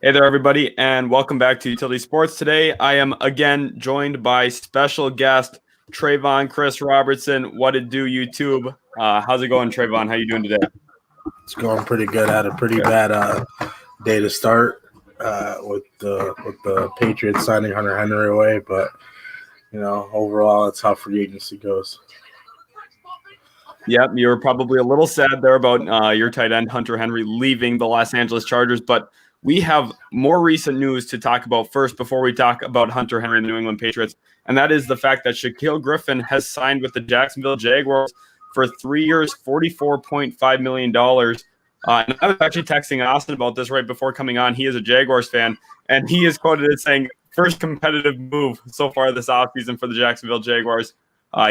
Hey there, everybody, and welcome back to Utility Sports. Today, I am again joined by special guest Trayvon Chris Robertson. What it do, YouTube? How's it going, Trayvon? How you doing today? It's going pretty good. I had a pretty bad day to start with the Patriots signing Hunter Henry away, but overall, it's how free agency goes. Yep, you were probably a little sad there about your tight end Hunter Henry leaving the Los Angeles Chargers, but we have more recent news to talk about first before we talk about Hunter Henry and the New England Patriots, and that is the fact that Shaquille Griffin has signed with the Jacksonville Jaguars for 3 years, $44.5 million. And I was actually texting Austin about this right before coming on. He is a Jaguars fan, and he is quoted as saying, first competitive move so far this offseason for the Jacksonville Jaguars.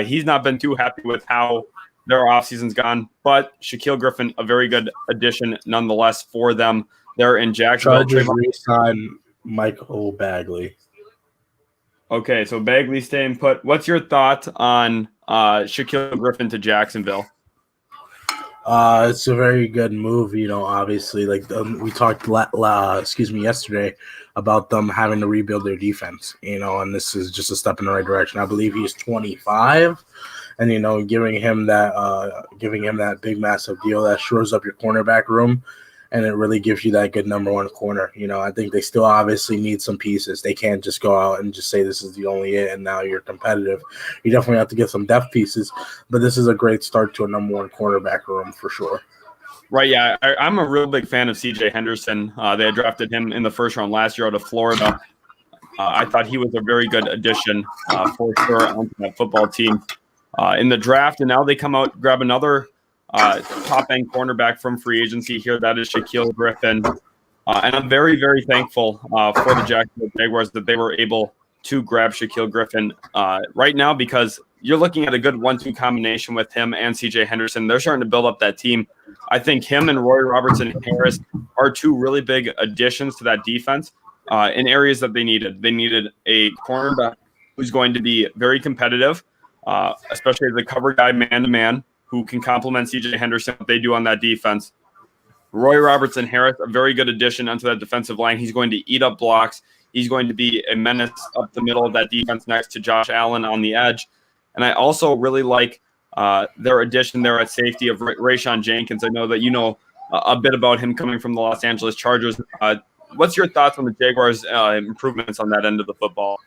He's not been too happy with how their offseason's gone, but Shaquille Griffin, a very good addition nonetheless for them. They're in Jacksonville. Chargers re-sign Michael Bagley. Okay, so Bagley staying put. What's your thought on Shaquille Griffin to Jacksonville? It's a very good move, obviously. Like we talked yesterday about them having to rebuild their defense, and this is just a step in the right direction. I believe he's 25, and giving him that big massive deal that shores up your cornerback room. And it really gives you that good number one corner. I think they still obviously need some pieces. They can't just go out and just say this is the only it and now you're competitive. You definitely have to get some depth pieces, but this is a great start to a number one cornerback room for sure. Right, yeah. I'm a real big fan of C.J. Henderson. They had drafted him in the first round last year out of Florida. I thought he was a very good addition for sure onto that football team in the draft. And now they come out, grab another top-end cornerback from free agency here. That is Shaquille Griffin. And I'm very, very thankful for the Jacksonville Jaguars that they were able to grab Shaquille Griffin right now, because you're looking at a good 1-2 combination with him and C.J. Henderson. They're starting to build up that team. I think him and Roy Robertson-Harris are two really big additions to that defense in areas that they needed. They needed a cornerback who's going to be very competitive, especially as a cover guy man-to-man, who can complement C.J. Henderson, what they do on that defense. Roy Robertson-Harris, a very good addition onto that defensive line. He's going to eat up blocks. He's going to be a menace up the middle of that defense next to Josh Allen on the edge. And I also really like their addition there at safety of Rayshon Jenkins. I know that you know a bit about him coming from the Los Angeles Chargers. What's your thoughts on the Jaguars' improvements on that end of the football?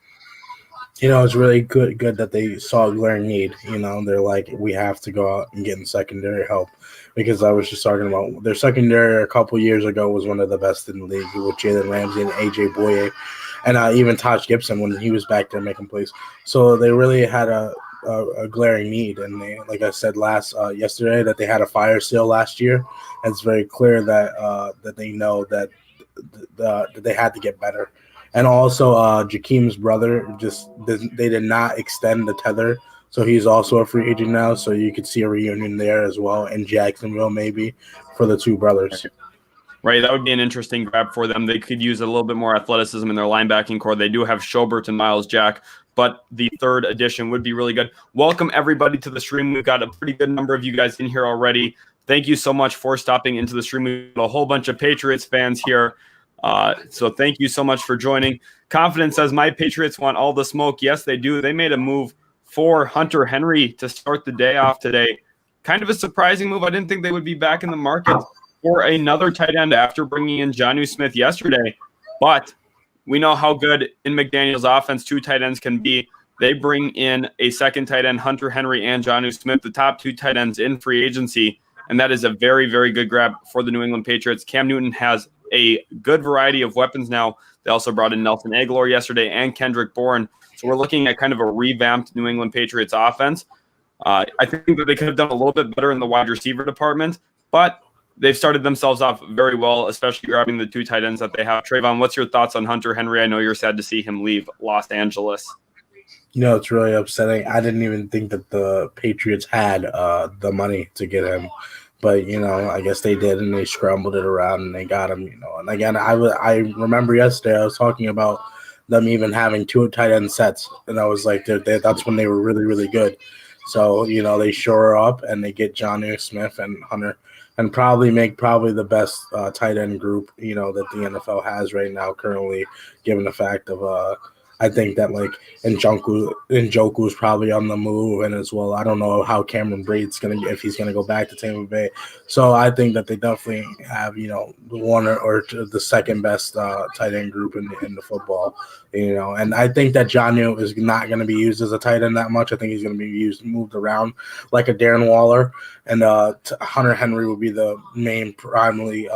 It's really good that they saw a glaring need. They're like, we have to go out and get in secondary help, because I was just talking about their secondary a couple years ago was one of the best in the league with Jalen Ramsey and A.J. Boye, and even Taj Gibson when he was back there making plays. So they really had a glaring need, and they, like I said yesterday, that they had a fire sale last year. And it's very clear that they know that they had to get better. And also, Jakeem's brother, they did not extend the tether, so he's also a free agent now. So you could see a reunion there as well in Jacksonville, maybe, for the two brothers. Right, that would be an interesting grab for them. They could use a little bit more athleticism in their linebacking core. They do have Schobert and Miles Jack, but the third addition would be really good. Welcome, everybody, to the stream. We've got a pretty good number of you guys in here already. Thank you so much for stopping into the stream. We've got a whole bunch of Patriots fans here. So thank you so much for joining. Confidence says, my Patriots want all the smoke. Yes, they do. They made a move for Hunter Henry to start the day off today. Kind of a surprising move. I didn't think they would be back in the market for another tight end after bringing in Juju Smith yesterday. But we know how good in McDaniel's offense two tight ends can be. They bring in a second tight end, Hunter Henry and Juju Smith, the top two tight ends in free agency. And that is a very, very good grab for the New England Patriots. Cam Newton has a good variety of weapons now. They also brought in Nelson Aguilar yesterday and Kendrick Bourne. So we're looking at kind of a revamped New England Patriots offense. I think that they could have done a little bit better in the wide receiver department, but they've started themselves off very well, especially grabbing the two tight ends that they have. Trayvon, what's your thoughts on Hunter Henry? I know you're sad to see him leave Los Angeles. It's really upsetting. I didn't even think that the Patriots had the money to get him. But, I guess they did, and they scrambled it around, and they got him, And, again, I remember yesterday I was talking about them even having two tight end sets, and I was like, that's when they were really, really good. So, they shore up, and they get Juju Smith and Hunter and probably make the best tight end group, that the NFL has right now currently, given the fact of I think that like Njoku is probably on the move, and as well, I don't know how Cameron Braid's if he's gonna go back to Tampa Bay. So I think that they definitely have one or two, the second best tight end group in the football. And I think that Jonnu is not going to be used as a tight end that much. I think he's going to be moved around like a Darren Waller, and Hunter Henry will be the main primarily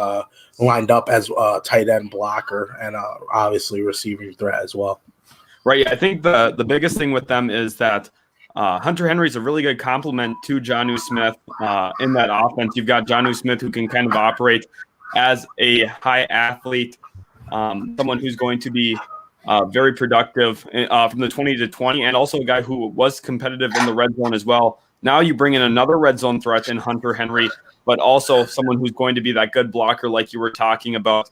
lined up as a tight end blocker and obviously receiving threat as well. Right. I think the biggest thing with them is that Hunter Henry is a really good complement to Jonnu Smith in that offense. You've got Jonnu Smith who can kind of operate as a high athlete, someone who's going to be very productive from the 20 to 20, and also a guy who was competitive in the red zone as well. Now you bring in another red zone threat in Hunter Henry, but also someone who's going to be that good blocker like you were talking about,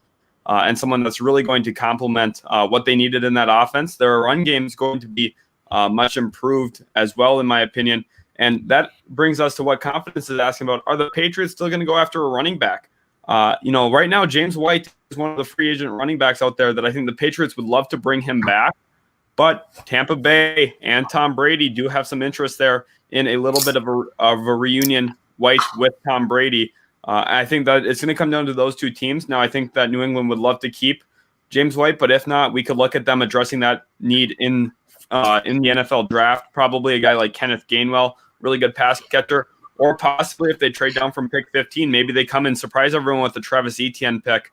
and someone that's really going to complement what they needed in that offense. Their run game is going to be much improved as well, in my opinion. And that brings us to what Confidence is asking about. Are the Patriots still going to go after a running back? Right now, James White is one of the free agent running backs out there that I think the Patriots would love to bring him back. But Tampa Bay and Tom Brady do have some interest there in a little bit of a reunion, White with Tom Brady. I think that it's going to come down to those two teams. Now, I think that New England would love to keep James White, but if not, we could look at them addressing that need in the NFL draft. Probably a guy like Kenneth Gainwell, really good pass catcher, or possibly if they trade down from pick 15, maybe they come and surprise everyone with the Travis Etienne pick.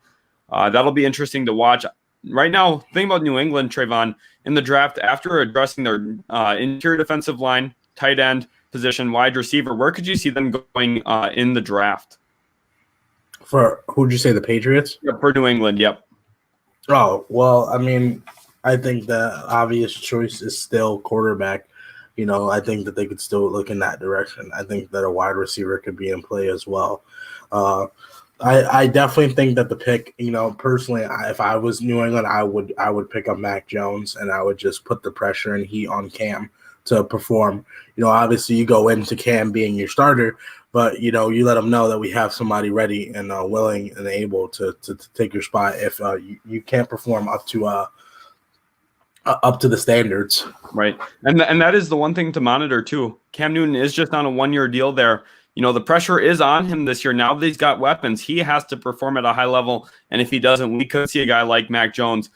That'll be interesting to watch. Right now, think about New England, Trayvon, in the draft, after addressing their interior defensive line, tight end position, wide receiver, where could you see them going in the draft? For who'd you say, the Patriots? Yeah, for New England, yep. Oh, well, I mean, I think the obvious choice is still quarterback. I think that they could still look in that direction. I think that a wide receiver could be in play as well. I definitely think that the pick, personally, if I was New England, I would pick up Mac Jones, and I would just put the pressure and heat on Cam to perform. Obviously you go into Cam being your starter, but you let them know that we have somebody ready and willing and able to take your spot if you can't perform up to the standards. Right. And that is the one thing to monitor too. Cam Newton is just on a 1-year deal there. The pressure is on him this year. Now that he's got weapons, he has to perform at a high level. And if he doesn't, we could see a guy like Mac Jones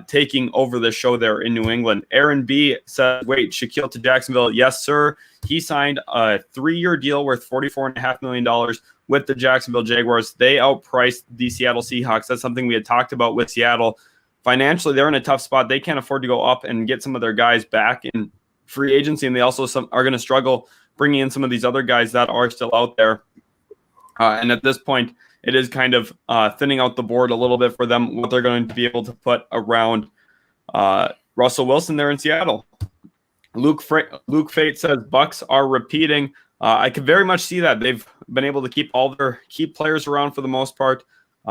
taking over the show there in New England. Aaron B said, wait, Shaquille to Jacksonville. Yes, sir. He signed a 3-year deal worth $44.5 million with the Jacksonville Jaguars. They outpriced the Seattle Seahawks. That's something we had talked about with Seattle. Financially, they're in a tough spot. They can't afford to go up and get some of their guys back in free agency, and they also are going to struggle bringing in some of these other guys that are still out there. And at this point, it is kind of thinning out the board a little bit for them, what they're going to be able to put around Russell Wilson there in Seattle. Luke Fate says Bucs are repeating. I could very much see that. They've been able to keep all their key players around for the most part.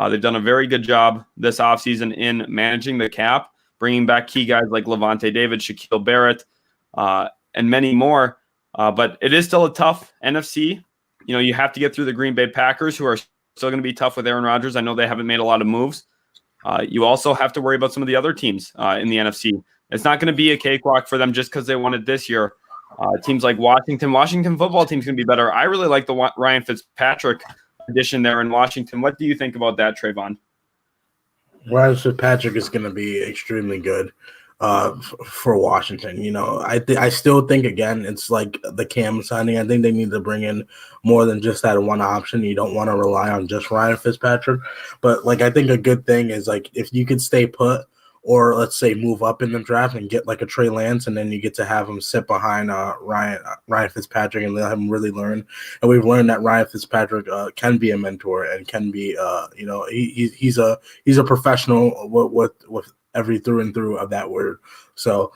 They've done a very good job this offseason in managing the cap, bringing back key guys like Levante David, Shaquille Barrett, and many more. But it is still a tough NFC. You have to get through the Green Bay Packers, who are still going to be tough with Aaron Rodgers. I know they haven't made a lot of moves. You also have to worry about some of the other teams in the NFC. It's not going to be a cakewalk for them just because they won it this year. Teams like Washington football team's going to be better. I really like the Ryan Fitzpatrick addition there in Washington. What do you think about that, Trayvon? Ryan Fitzpatrick is going to be extremely good for Washington. I still think, again, it's like the Cam signing. I think they need to bring in more than just that one option. You don't want to rely on just Ryan Fitzpatrick. But, I think a good thing is, if you could stay put or, let's say, move up in the draft and get, a Trey Lance, and then you get to have him sit behind Ryan Fitzpatrick and let him really learn. And we've learned that Ryan Fitzpatrick can be a mentor and can be, he's a professional with every through and through of that word. So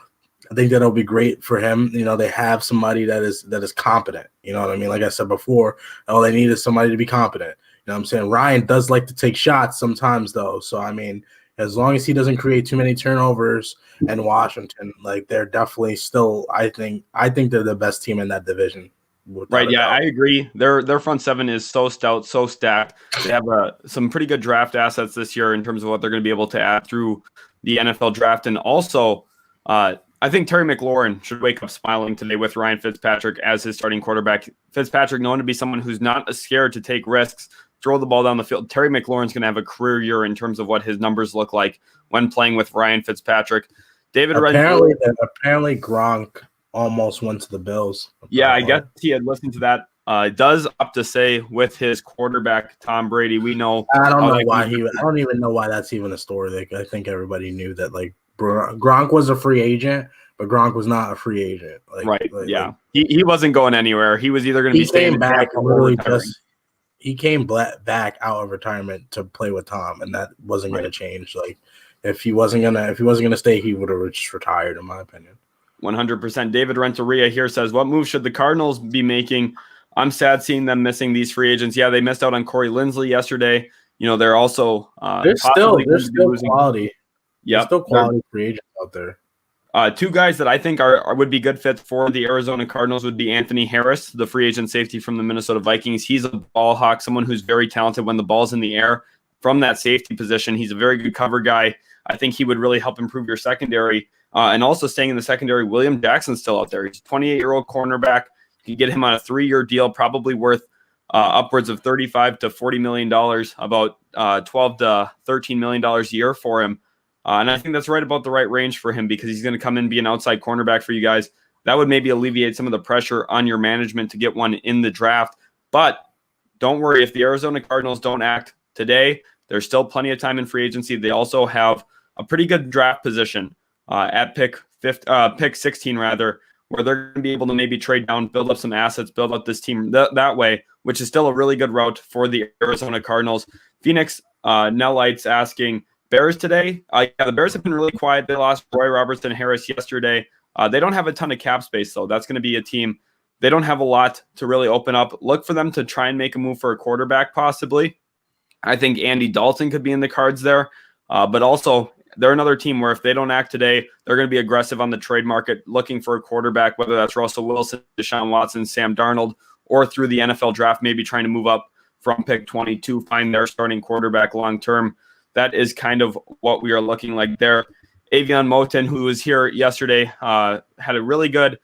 I think that'll be great for him. They have somebody that is competent. You know what I mean? Like I said before, all they need is somebody to be competent. You know what I'm saying? Ryan does like to take shots sometimes, though. So, I mean, as long as he doesn't create too many turnovers in Washington, they're definitely still, I think they're the best team in that division. Right. Yeah, I agree. Their front seven is so stout, so stacked. They have some pretty good draft assets this year in terms of what they're going to be able to add through the NFL draft. And also, I think Terry McLaurin should wake up smiling today with Ryan Fitzpatrick as his starting quarterback. Fitzpatrick known to be someone who's not scared to take risks, throw the ball down the field. Terry McLaurin's going to have a career year in terms of what his numbers look like when playing with Ryan Fitzpatrick. Apparently Gronk almost went to the Bills. Yeah, I guess he had listened to that. Does up to say with his quarterback Tom Brady. We know. I don't even know why that's even a story. I think everybody knew that Gronk was a free agent, but Gronk was not a free agent. He wasn't going anywhere. He was either going to be staying back or he came back out of retirement to play with Tom, and that wasn't going to change. If he wasn't gonna stay, he would have just retired, in my opinion. 100%. David Renteria here says, what move should the Cardinals be making? I'm sad seeing them missing these free agents. Yeah, they missed out on Corey Linsley yesterday. They're also there's still quality. Yeah, still quality free agents out there. Two guys that I think would be good fits for the Arizona Cardinals would be Anthony Harris, the free agent safety from the Minnesota Vikings. He's a ball hawk, someone who's very talented when the ball's in the air from that safety position. He's a very good cover guy. I think he would really help improve your secondary. And also staying in the secondary, William Jackson's still out there. He's a 28-year-old cornerback. You can get him on a 3-year deal, probably worth upwards of $35 to $40 million, about $12 to $13 million a year for him. And I think that's right about the right range for him because he's going to come in and be an outside cornerback for you guys. That would maybe alleviate some of the pressure on your management to get one in the draft. But don't worry, if the Arizona Cardinals don't act today, there's still plenty of time in free agency. They also have a pretty good draft position at pick 16, where they're going to be able to maybe trade down, build up some assets, build up this team that way, which is still a really good route for the Arizona Cardinals. Phoenix Nellites asking, Bears today? The Bears have been really quiet. They lost Roy Robertson Harris yesterday. They don't have a ton of cap space, though. That's going to be a team. They don't have a lot to really open up. Look for them to try and make a move for a quarterback, possibly. I think Andy Dalton could be in the cards there. But also, they're another team where if they don't act today, they're going to be aggressive on the trade market, looking for a quarterback, whether that's Russell Wilson, Deshaun Watson, Sam Darnold, or through the NFL draft, maybe trying to move up from pick 22, find their starting quarterback long-term. That is kind of what we are looking like there. Avion Moten, who was here yesterday, had a really good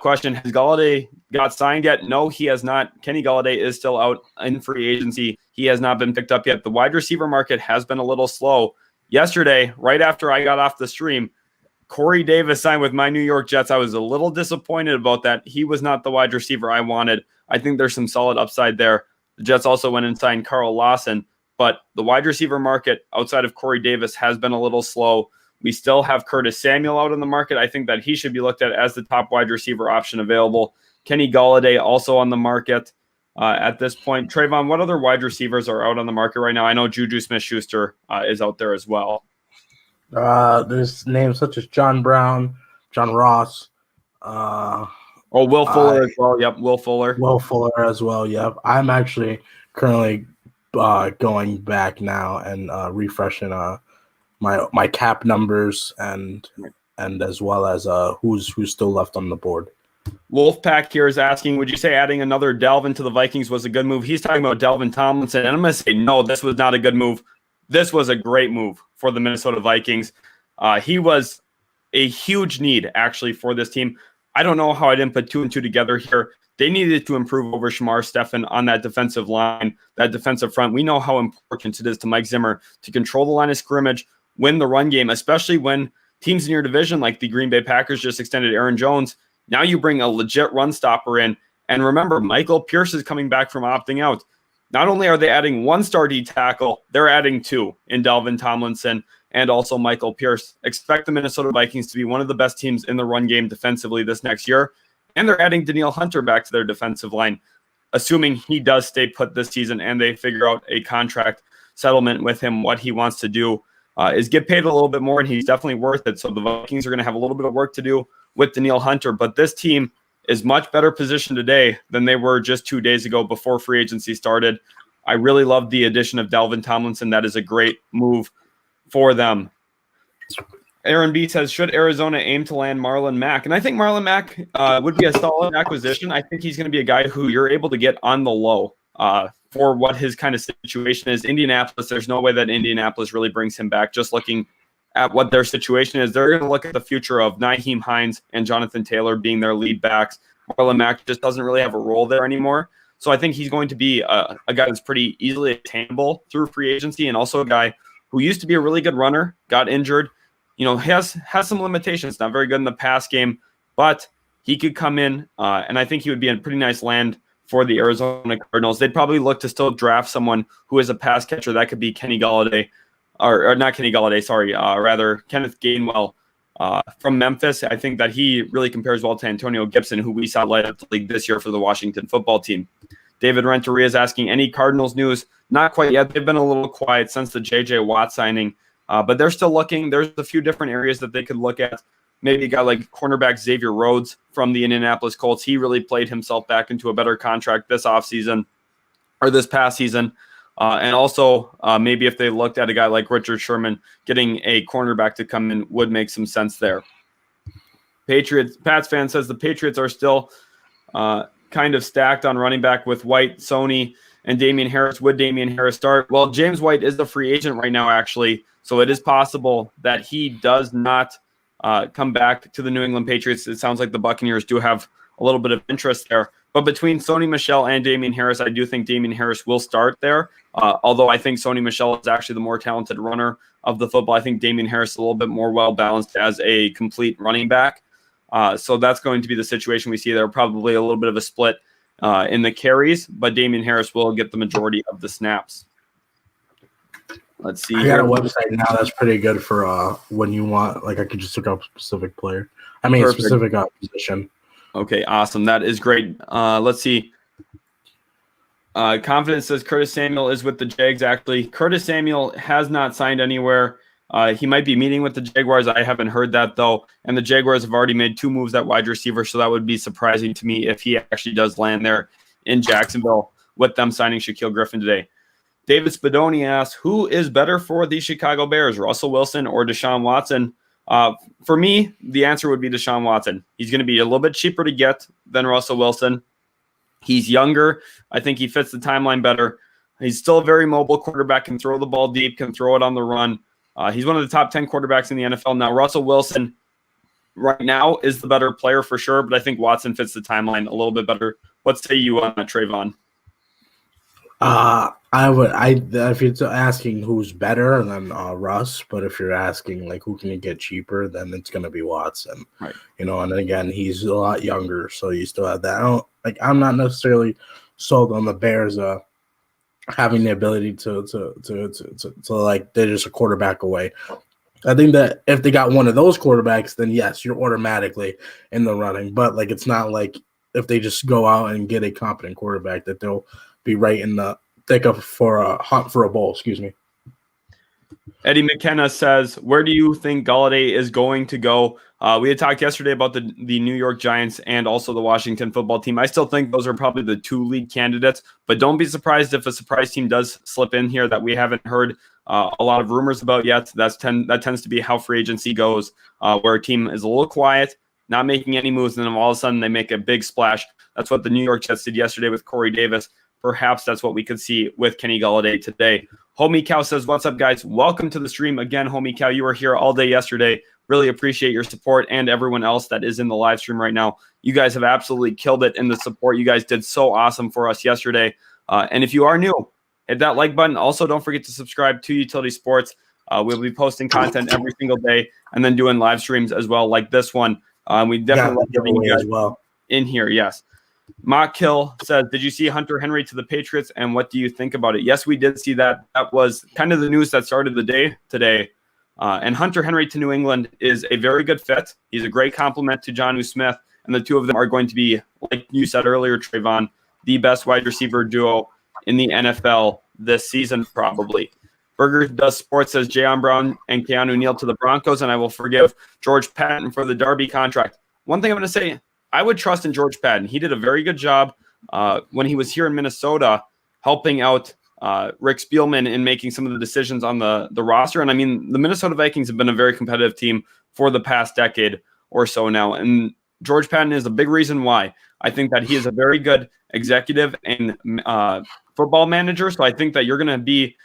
question. Has Golladay got signed yet? No, he has not. Kenny Golladay is still out in free agency. He has not been picked up yet. The wide receiver market has been a little slow. Yesterday, right after I got off the stream, Corey Davis signed with my New York Jets. I was a little disappointed about that. He was not the wide receiver I wanted. I think there's some solid upside there. The Jets also went and signed Carl Lawson, but the wide receiver market outside of Corey Davis has been a little slow. We still have Curtis Samuel out in the market. I think that he should be looked at as the top wide receiver option available. Kenny Golladay also on the market at this point. Trayvon, what other wide receivers are out on the market right now? I know Juju Smith-Schuster is out there as well. There's names such as John Brown, John Ross. Will Fuller as well. Yep, Will Fuller. Will Fuller as well, yep. I'm actually currently going back now and refreshing my cap numbers and as well as who's still left on the board. Wolfpack here is asking, would you say adding another Dalvin to the Vikings was a good move? He's talking about Dalvin Tomlinson, and I'm going to say no, this was not a good move. This was a great move for the Minnesota Vikings. He was a huge need, actually, for this team. I don't know how I didn't put two and two together here. They needed to improve over Shamar Stephen on that defensive line, that defensive front. We know how important it is to Mike Zimmer to control the line of scrimmage, win the run game, especially when teams in your division like the Green Bay Packers just extended Aaron Jones. Now you bring a legit run stopper in. And remember, Michael Pierce is coming back from opting out. Not only are they adding one star D tackle, they're adding two in Dalvin Tomlinson and also Michael Pierce. Expect the Minnesota Vikings to be one of the best teams in the run game defensively this next year. And they're adding Danielle Hunter back to their defensive line, assuming he does stay put this season and they figure out a contract settlement with him. What he wants to do is get paid a little bit more, and he's definitely worth it. So the Vikings are going to have a little bit of work to do with Danielle Hunter, but this team is much better positioned today than they were just 2 days ago before free agency started. I really love the addition of Dalvin Tomlinson. That is a great move for them. Aaron B says, should Arizona aim to land Marlon Mack? And I think Marlon Mack would be a solid acquisition. I think he's going to be a guy who you're able to get on the low for what his kind of situation is. Indianapolis, there's no way that Indianapolis really brings him back. Just looking at what their situation is, they're going to look at the future of Nyheim Hines and Jonathan Taylor being their lead backs. Marlon Mack just doesn't really have a role there anymore. So I think he's going to be a guy that's pretty easily attainable through free agency, and also a guy who used to be a really good runner, got injured, has some limitations, not very good in the pass game, but he could come in, and I think he would be a pretty nice land for the Arizona Cardinals. They'd probably look to still draft someone who is a pass catcher. That could be Kenny Golladay, or not Kenny Golladay, sorry, rather Kenneth Gainwell from Memphis. I think that he really compares well to Antonio Gibson, who we saw light up the league this year for the Washington football team. David Renteria is asking, any Cardinals news? Not quite yet. They've been a little quiet since the J.J. Watt signing, but they're still looking. There's a few different areas that they could look at. Maybe a guy like cornerback Xavier Rhodes from the Indianapolis Colts. He really played himself back into a better contract this offseason, or this past season. And also maybe if they looked at a guy like Richard Sherman, getting a cornerback to come in would make some sense there. Pats fan says the Patriots are still kind of stacked on running back with White, Sony, and Damian Harris. Would Damian Harris start? Well, James White is the free agent right now, actually. So it is possible that he does not come back to the New England Patriots. It sounds like the Buccaneers do have a little bit of interest there. But between Sony Michel and Damian Harris, I do think Damian Harris will start there. Although I think Sony Michel is actually the more talented runner of the football. I think Damian Harris is a little bit more well-balanced as a complete running back. So that's going to be the situation we see there. Probably a little bit of a split in the carries, but Damian Harris will get the majority of the snaps. Let's see. I got a website now that's pretty good for when you want, like I could just look up a specific player. I mean, Perfect. A specific position. Okay, awesome. That is great. Let's see. Confidence says Curtis Samuel is with the Jags. Actually, Curtis Samuel has not signed anywhere. He might be meeting with the Jaguars. I haven't heard that, though. And the Jaguars have already made 2 moves at wide receiver, so that would be surprising to me if he actually does land there in Jacksonville with them signing Shaquille Griffin today. David Spadoni asks, who is better for the Chicago Bears, Russell Wilson or Deshaun Watson? For me, the answer would be Deshaun Watson. He's going to be a little bit cheaper to get than Russell Wilson. He's younger. I think he fits the timeline better. He's still a very mobile quarterback, can throw the ball deep, can throw it on the run. He's one of the top 10 quarterbacks in the NFL. Now, Russell Wilson right now is the better player for sure, but I think Watson fits the timeline a little bit better. What say you on that, Trayvon? If you're asking who's better, then Russ. But if you're asking like who can you get cheaper, then it's going to be Watson. Right. And again, he's a lot younger, so you still have that. I'm not necessarily sold on the Bears having the ability to like they're just a quarterback away. I think that if they got one of those quarterbacks, then yes, you're automatically in the running. But like it's not like if they just go out and get a competent quarterback that they'll be right in the thick of for a hunt for a bowl. Excuse me. Eddie McKenna says, where do you think Golladay is going to go? We had talked yesterday about the New York Giants and also the Washington football team. I still think those are probably the 2 lead candidates, but don't be surprised if a surprise team does slip in here that we haven't heard a lot of rumors about yet. That tends to be how free agency goes, where a team is a little quiet, not making any moves, and then all of a sudden they make a big splash. That's what the New York Jets did yesterday with Corey Davis. Perhaps that's what we could see with Kenny Golladay today. Homie Cow says, what's up, guys? Welcome to the stream. Again, Homie Cow, you were here all day yesterday. Really appreciate your support and everyone else that is in the live stream right now. You guys have absolutely killed it in the support. You guys did so awesome for us yesterday. And if you are new, hit that like button. Also, don't forget to subscribe to Utility Sports. We'll be posting content every single day and then doing live streams as well, like this one. We definitely love getting you guys in here. Yes. Mock Kill says, did you see Hunter Henry to the Patriots, and what do you think about it? Yes, we did see that. That was kind of the news that started the day today. And Hunter Henry to New England is a very good fit. He's a great compliment to Jonnu Smith, and the two of them are going to be, like you said earlier, Trayvon, the best wide receiver duo in the NFL this season, probably. Burger Does Sports says Jayon Brown and Keanu Neal to the Broncos, and I will forgive George Patton for the Darby contract. One thing I'm going to say, I would trust in George Patton. He did a very good job when he was here in Minnesota helping out Rick Spielman in making some of the decisions on the roster. And I mean, the Minnesota Vikings have been a very competitive team for the past decade or so now. And George Patton is a big reason why. I think that he is a very good executive and football manager. So I think that you're going to be,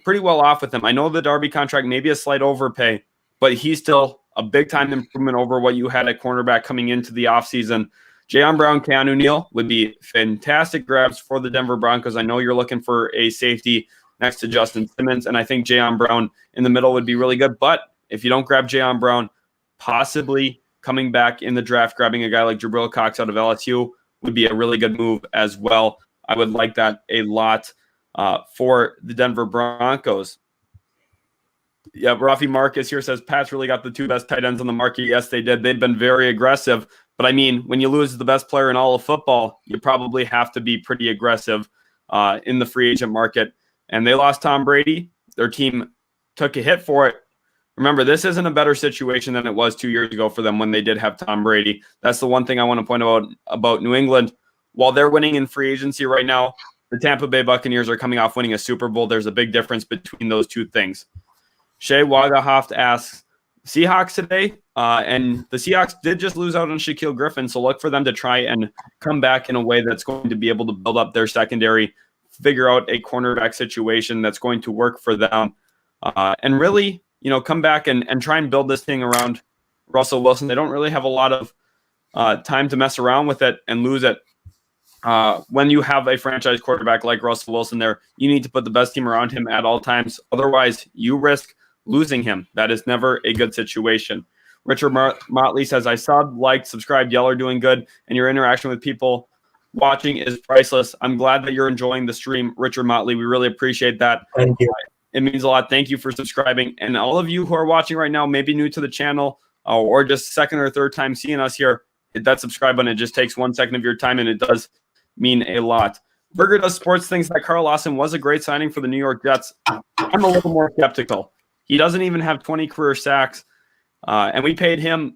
pretty well off with him. I know the Darby contract may be a slight overpay, but he's still a big time improvement over what you had at cornerback coming into the offseason. Jayon Brown, Keanu Neal would be fantastic grabs for the Denver Broncos. I know you're looking for a safety next to Justin Simmons, and I think Jayon Brown in the middle would be really good. But if you don't grab Jayon Brown, possibly coming back in the draft, grabbing a guy like Jabril Cox out of LSU would be a really good move as well. I would like that a lot for the Denver Broncos. Yeah, Rafi Marcus here says, Pats really got the two best tight ends on the market. Yes, they did. They've been very aggressive. But, I mean, when you lose the best player in all of football, you probably have to be pretty aggressive in the free agent market. And they lost Tom Brady. Their team took a hit for it. Remember, this isn't a better situation than it was 2 years ago for them when they did have Tom Brady. That's the one thing I want to point out about New England. While they're winning in free agency right now, the Tampa Bay Buccaneers are coming off winning a Super Bowl. There's a big difference between those two things. Shay Wagahoft asks, Seahawks today, and the Seahawks did just lose out on Shaquille Griffin, so look for them to try and come back in a way that's going to be able to build up their secondary, figure out a cornerback situation that's going to work for them, and really, come back and try and build this thing around Russell Wilson. They don't really have a lot of time to mess around with it and lose it. When you have a franchise quarterback like Russell Wilson there, you need to put the best team around him at all times. Otherwise, you risk losing him. That is never a good situation. Richard Motley says, I subbed, liked, subscribed, y'all are doing good, and your interaction with people watching is priceless. I'm glad that you're enjoying the stream, Richard Motley. We really appreciate that. Thank you. It means a lot. Thank you for subscribing. And all of you who are watching right now, maybe new to the channel or just second or third time seeing us here, hit that subscribe button. It just takes 1 second of your time, and it does mean a lot. Burger Does Sports thinks that Carl Lawson was a great signing for the New York Jets. I'm a little more skeptical. He doesn't even have 20 career sacks, and we paid him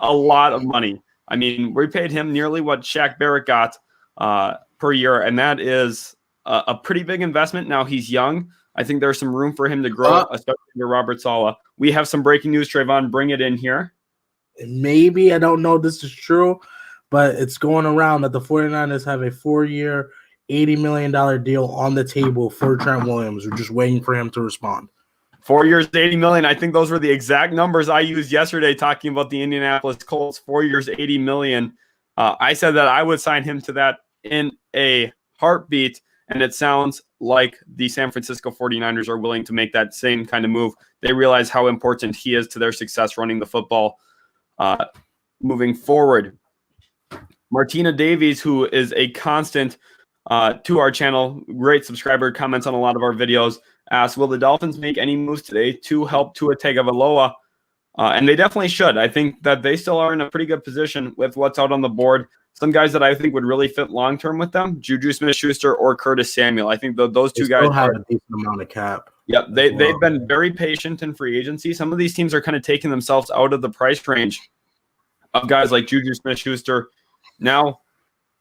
a lot of money. I mean, we paid him nearly what Shaq Barrett got per year, and that is a pretty big investment. Now, he's young. I think there's some room for him to grow, especially under Robert Saleh. We have some breaking news, Trayvon. Bring it in here. Maybe, I don't know if this is true, but it's going around that the 49ers have a 4-year, $80 million deal on the table for Trent Williams. We're just waiting for him to respond. 4 years, $80 million. I think those were the exact numbers I used yesterday talking about the Indianapolis Colts. 4 years, $80 million. I said that I would sign him to that in a heartbeat, and it sounds like the San Francisco 49ers are willing to make that same kind of move. They realize how important he is to their success running the football moving forward. Martina Davies, who is a constant to our channel, great subscriber, comments on a lot of our videos, asks, will the Dolphins make any moves today to help Tua Tagovailoa? And they definitely should. I think that they still are in a pretty good position with what's out on the board. Some guys that I think would really fit long-term with them, Juju Smith-Schuster or Curtis Samuel. I think those two guys have a decent amount of cap. Yeah, they've been very patient in free agency. Some of these teams are kind of taking themselves out of the price range of guys like Juju Smith-Schuster. Now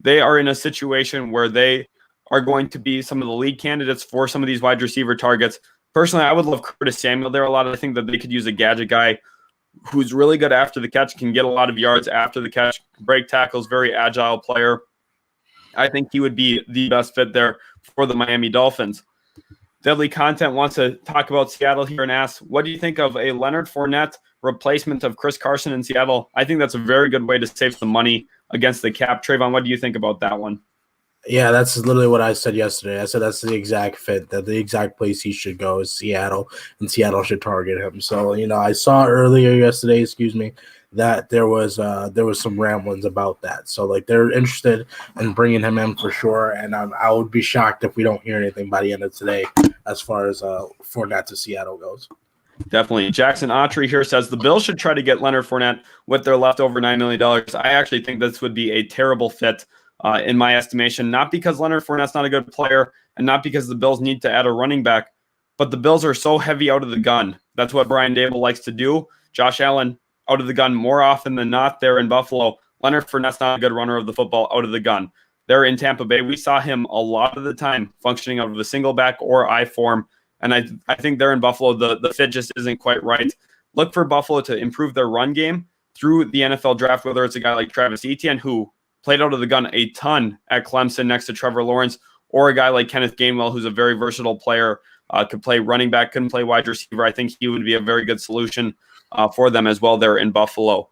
they are in a situation where they are going to be some of the lead candidates for some of these wide receiver targets. Personally, I would love Curtis Samuel there a lot. I think that they could use a gadget guy who's really good after the catch, can get a lot of yards after the catch, break tackles, very agile player. I think he would be the best fit there for the Miami Dolphins. Deadly Content wants to talk about Seattle here and asks, what do you think of a Leonard Fournette replacement of Chris Carson in Seattle? I think that's a very good way to save some money against the cap. Trayvon, what do you think about that one? Yeah, that's literally what I said yesterday. I said that's the exact fit, that the exact place he should go is Seattle, and Seattle should target him. So, I saw earlier yesterday, that there was some ramblings about that. So, they're interested in bringing him in for sure, and I would be shocked if we don't hear anything by the end of today as far as Fournette to Seattle goes. Definitely. Jackson Autry here says the Bills should try to get Leonard Fournette with their leftover $9 million. I actually think this would be a terrible fit. In my estimation, not because Leonard Fournette's not a good player and not because the Bills need to add a running back, but the Bills are so heavy out of the gun. That's what Brian Dable likes to do. Josh Allen out of the gun more often than not there in Buffalo. Leonard Fournette's not a good runner of the football out of the gun. there in Tampa Bay. We saw him a lot of the time functioning out of the single back or I form. And I think there in Buffalo, the fit just isn't quite right. Look for Buffalo to improve their run game through the NFL draft, whether it's a guy like Travis Etienne, who played out of the gun a ton at Clemson next to Trevor Lawrence, or a guy like Kenneth Gainwell, who's a very versatile player, could play running back, couldn't play wide receiver. I think he would be a very good solution for them as well there in Buffalo.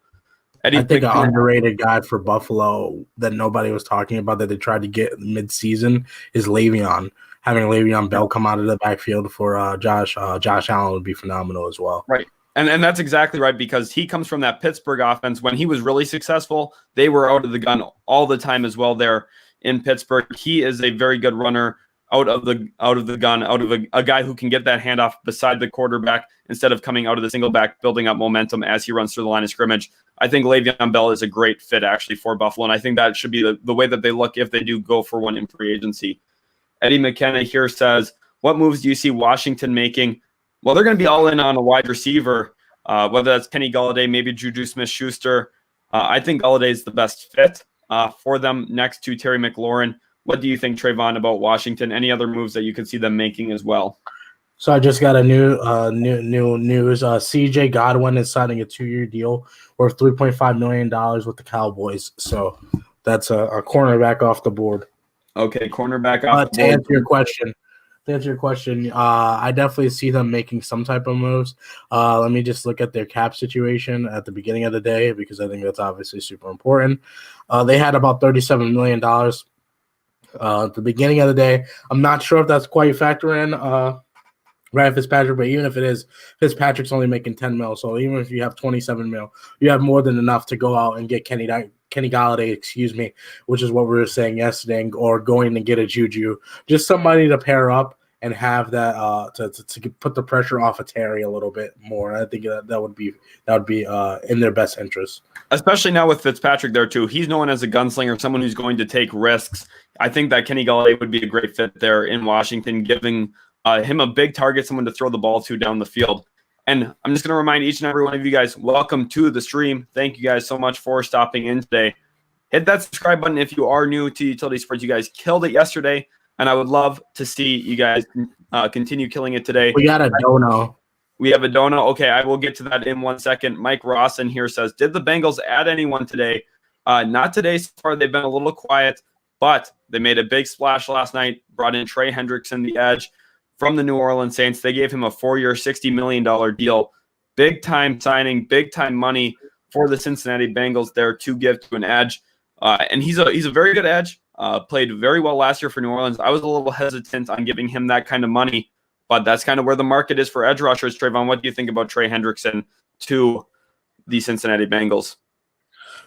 I think an underrated guy for Buffalo that nobody was talking about that they tried to get mid-season is Le'Veon. Having Le'Veon Bell come out of the backfield for Josh Allen would be phenomenal as well. Right. And that's exactly right, because he comes from that Pittsburgh offense. When he was really successful, they were out of the gun all the time as well there in Pittsburgh. He is a very good runner out of the gun, out of a guy who can get that handoff beside the quarterback instead of coming out of the single back, building up momentum as he runs through the line of scrimmage. I think Le'Veon Bell is a great fit actually for Buffalo, and I think that should be the way that they look if they do go for one in free agency. Eddie McKenna here says, what moves do you see Washington making? Well, they're going to be all in on a wide receiver, whether that's Kenny Golladay, maybe Juju Smith-Schuster. I think Golladay is the best fit for them next to Terry McLaurin. What do you think, Trayvon, about Washington? Any other moves that you could see them making as well? So I just got a new news. CJ Godwin is signing a 2-year deal worth $3.5 million with the Cowboys. So that's a cornerback off the board. Okay, cornerback off the board. To answer your question, I definitely see them making some type of moves. Let me just look at their cap situation at the beginning of the day, because I think that's obviously super important. They had about $37 million at the beginning of the day. I'm not sure if that's quite factoring in Ryan Fitzpatrick, but even if it is, Fitzpatrick's only making $10 million. So even if you have $27 million, you have more than enough to go out and get Kenny Golladay, which is what we were saying yesterday, or going and get a Juju, just somebody to pair up and have that to put the pressure off of Terry a little bit more. I think that would be in their best interest. Especially now with Fitzpatrick there too. He's known as a gunslinger, someone who's going to take risks. I think that Kenny Golladay would be a great fit there in Washington, giving him a big target, someone to throw the ball to down the field. And I'm just going to remind each and every one of you guys, welcome to the stream. Thank you guys so much for stopping in today. Hit that subscribe button if you are new to Utility Sports. You guys killed it yesterday, and I would love to see you guys continue killing it today. We got a dono. We have a dono. Okay, I will get to that in 1 second. Mike Rawson here says, did the Bengals add anyone today? Not today so far. They've been a little quiet, but they made a big splash last night, brought in Trey Hendrickson, the edge, from the New Orleans Saints. They gave him a 4-year, $60 million deal. Big-time signing, big-time money for the Cincinnati Bengals there to give to an edge. And he's a very good edge. Played very well last year for New Orleans. I was a little hesitant on giving him that kind of money, but that's kind of where the market is for edge rushers. Trayvon, what do you think about Trey Hendrickson to the Cincinnati Bengals?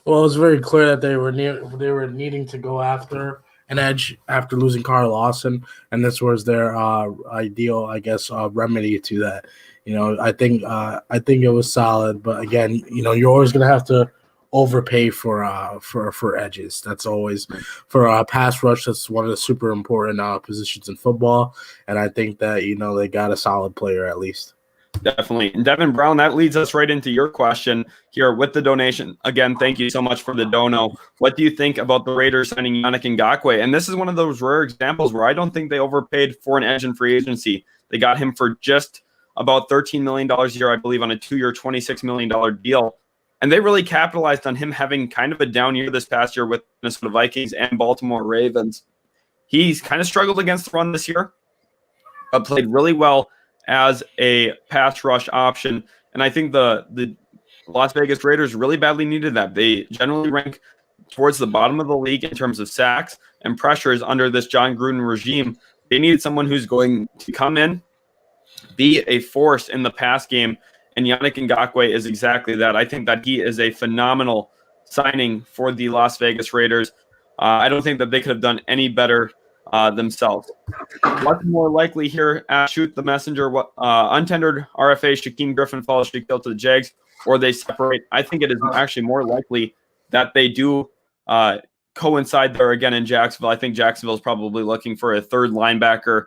Well, it was very clear that they were needing to go after an edge after losing Carl Lawson, and this was their ideal, I guess, remedy to that. I think it was solid, but again, you're always going to have to overpay for edges. That's always for a pass rush. That's one of the super important positions in football, and I think that they got a solid player at least. Definitely. And Devin Brown, that leads us right into your question here with the donation. Again, thank you so much for the dono. What do you think about the Raiders signing Yannick Ngakoue? And this is one of those rare examples where I don't think they overpaid for an edge in free agency. They got him for just about $13 million a year, I believe, on a 2-year, $26 million deal. And they really capitalized on him having kind of a down year this past year with Minnesota Vikings and Baltimore Ravens. He's kind of struggled against the run this year, but played really well as a pass rush option. And I think the Las Vegas Raiders really badly needed that. They generally rank towards the bottom of the league in terms of sacks and pressures under this John Gruden regime. They needed someone who's going to come in, be a force in the pass game, and Yannick Ngakoue is exactly that. I think that he is a phenomenal signing for the Las Vegas Raiders. I don't think that they could have done any better themselves. What's more likely here? Shoot the messenger. Untendered RFA Shaquille Griffin follows Shaquille to the Jags, or they separate. I think it is actually more likely that they do coincide there again in Jacksonville. I think Jacksonville is probably looking for a third linebacker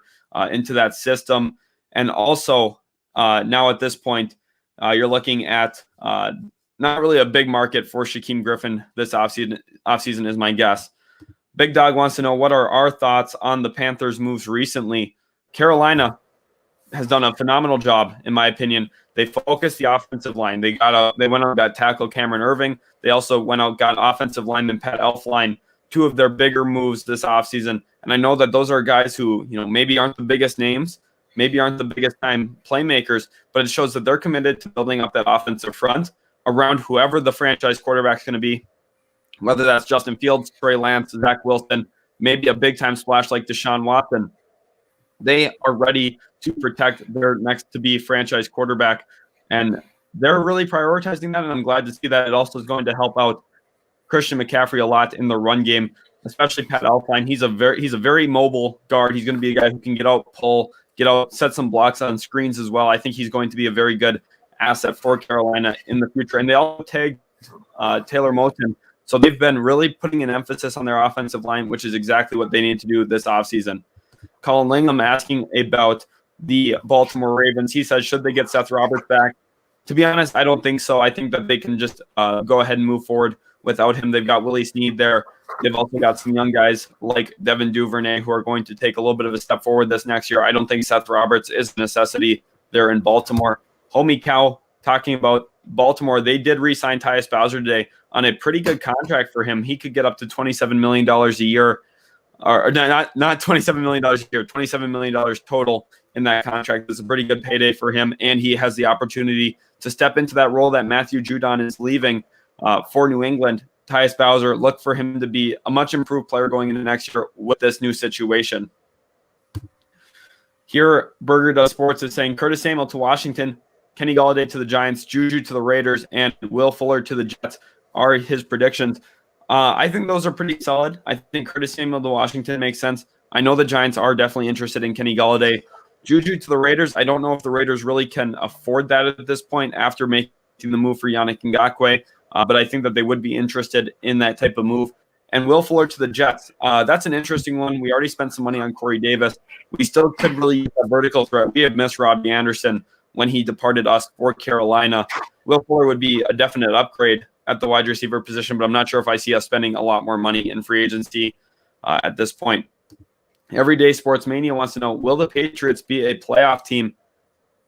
into that system. And also now at this point, you're looking at not really a big market for Shaquille Griffin this offseason is my guess. Big Dog wants to know what are our thoughts on the Panthers' moves recently. Carolina has done a phenomenal job, in my opinion. They focused the offensive line. They went out and got tackle Cameron Irving. They also went out and got offensive lineman Pat Elflein, two of their bigger moves this offseason. And I know that those are guys who, maybe aren't the biggest names, maybe aren't the biggest time playmakers, but it shows that they're committed to building up that offensive front around whoever the franchise quarterback is going to be, whether that's Justin Fields, Trey Lance, Zach Wilson, maybe a big-time splash like Deshaun Watson. They are ready to protect their next-to-be franchise quarterback, and they're really prioritizing that, and I'm glad to see that. It also is going to help out Christian McCaffrey a lot in the run game, especially Pat Elflein. He's a very mobile guard. He's going to be a guy who can get out, pull, get out, set some blocks on screens as well. I think he's going to be a very good asset for Carolina in the future. And they all tagged Taylor Moton. So they've been really putting an emphasis on their offensive line, which is exactly what they need to do this offseason. Colin Lingham asking about the Baltimore Ravens. He says, should they get Seth Roberts back? To be honest, I don't think so. I think that they can just go ahead and move forward without him. They've got Willie Snead there. They've also got some young guys like Devin Duvernay who are going to take a little bit of a step forward this next year. I don't think Seth Roberts is a necessity there in Baltimore. Homie Cow talking about Baltimore. They did re-sign Tyus Bowser today on a pretty good contract for him. He could get up to $27 million a year. Or not $27 million a year, $27 million total in that contract. It's a pretty good payday for him, and he has the opportunity to step into that role that Matthew Judon is leaving for New England. Tyus Bowser, look for him to be a much improved player going into next year with this new situation. Here, Burger Does Sports is saying Curtis Samuel to Washington, Kenny Golladay to the Giants, Juju to the Raiders, and Will Fuller to the Jets are his predictions. I think those are pretty solid. I think Curtis Samuel to Washington makes sense. I know the Giants are definitely interested in Kenny Golladay. Juju to the Raiders, I don't know if the Raiders really can afford that at this point after making the move for Yannick Ngakoue, but I think that they would be interested in that type of move. And Will Fuller to the Jets, that's an interesting one. We already spent some money on Corey Davis. We still could really use a vertical threat. We have missed Robbie Anderson when he departed us for Carolina. Will Fuller would be a definite upgrade at the wide receiver position, but I'm not sure if I see us spending a lot more money in free agency at this point. Everyday Sports Mania wants to know, will the Patriots be a playoff team?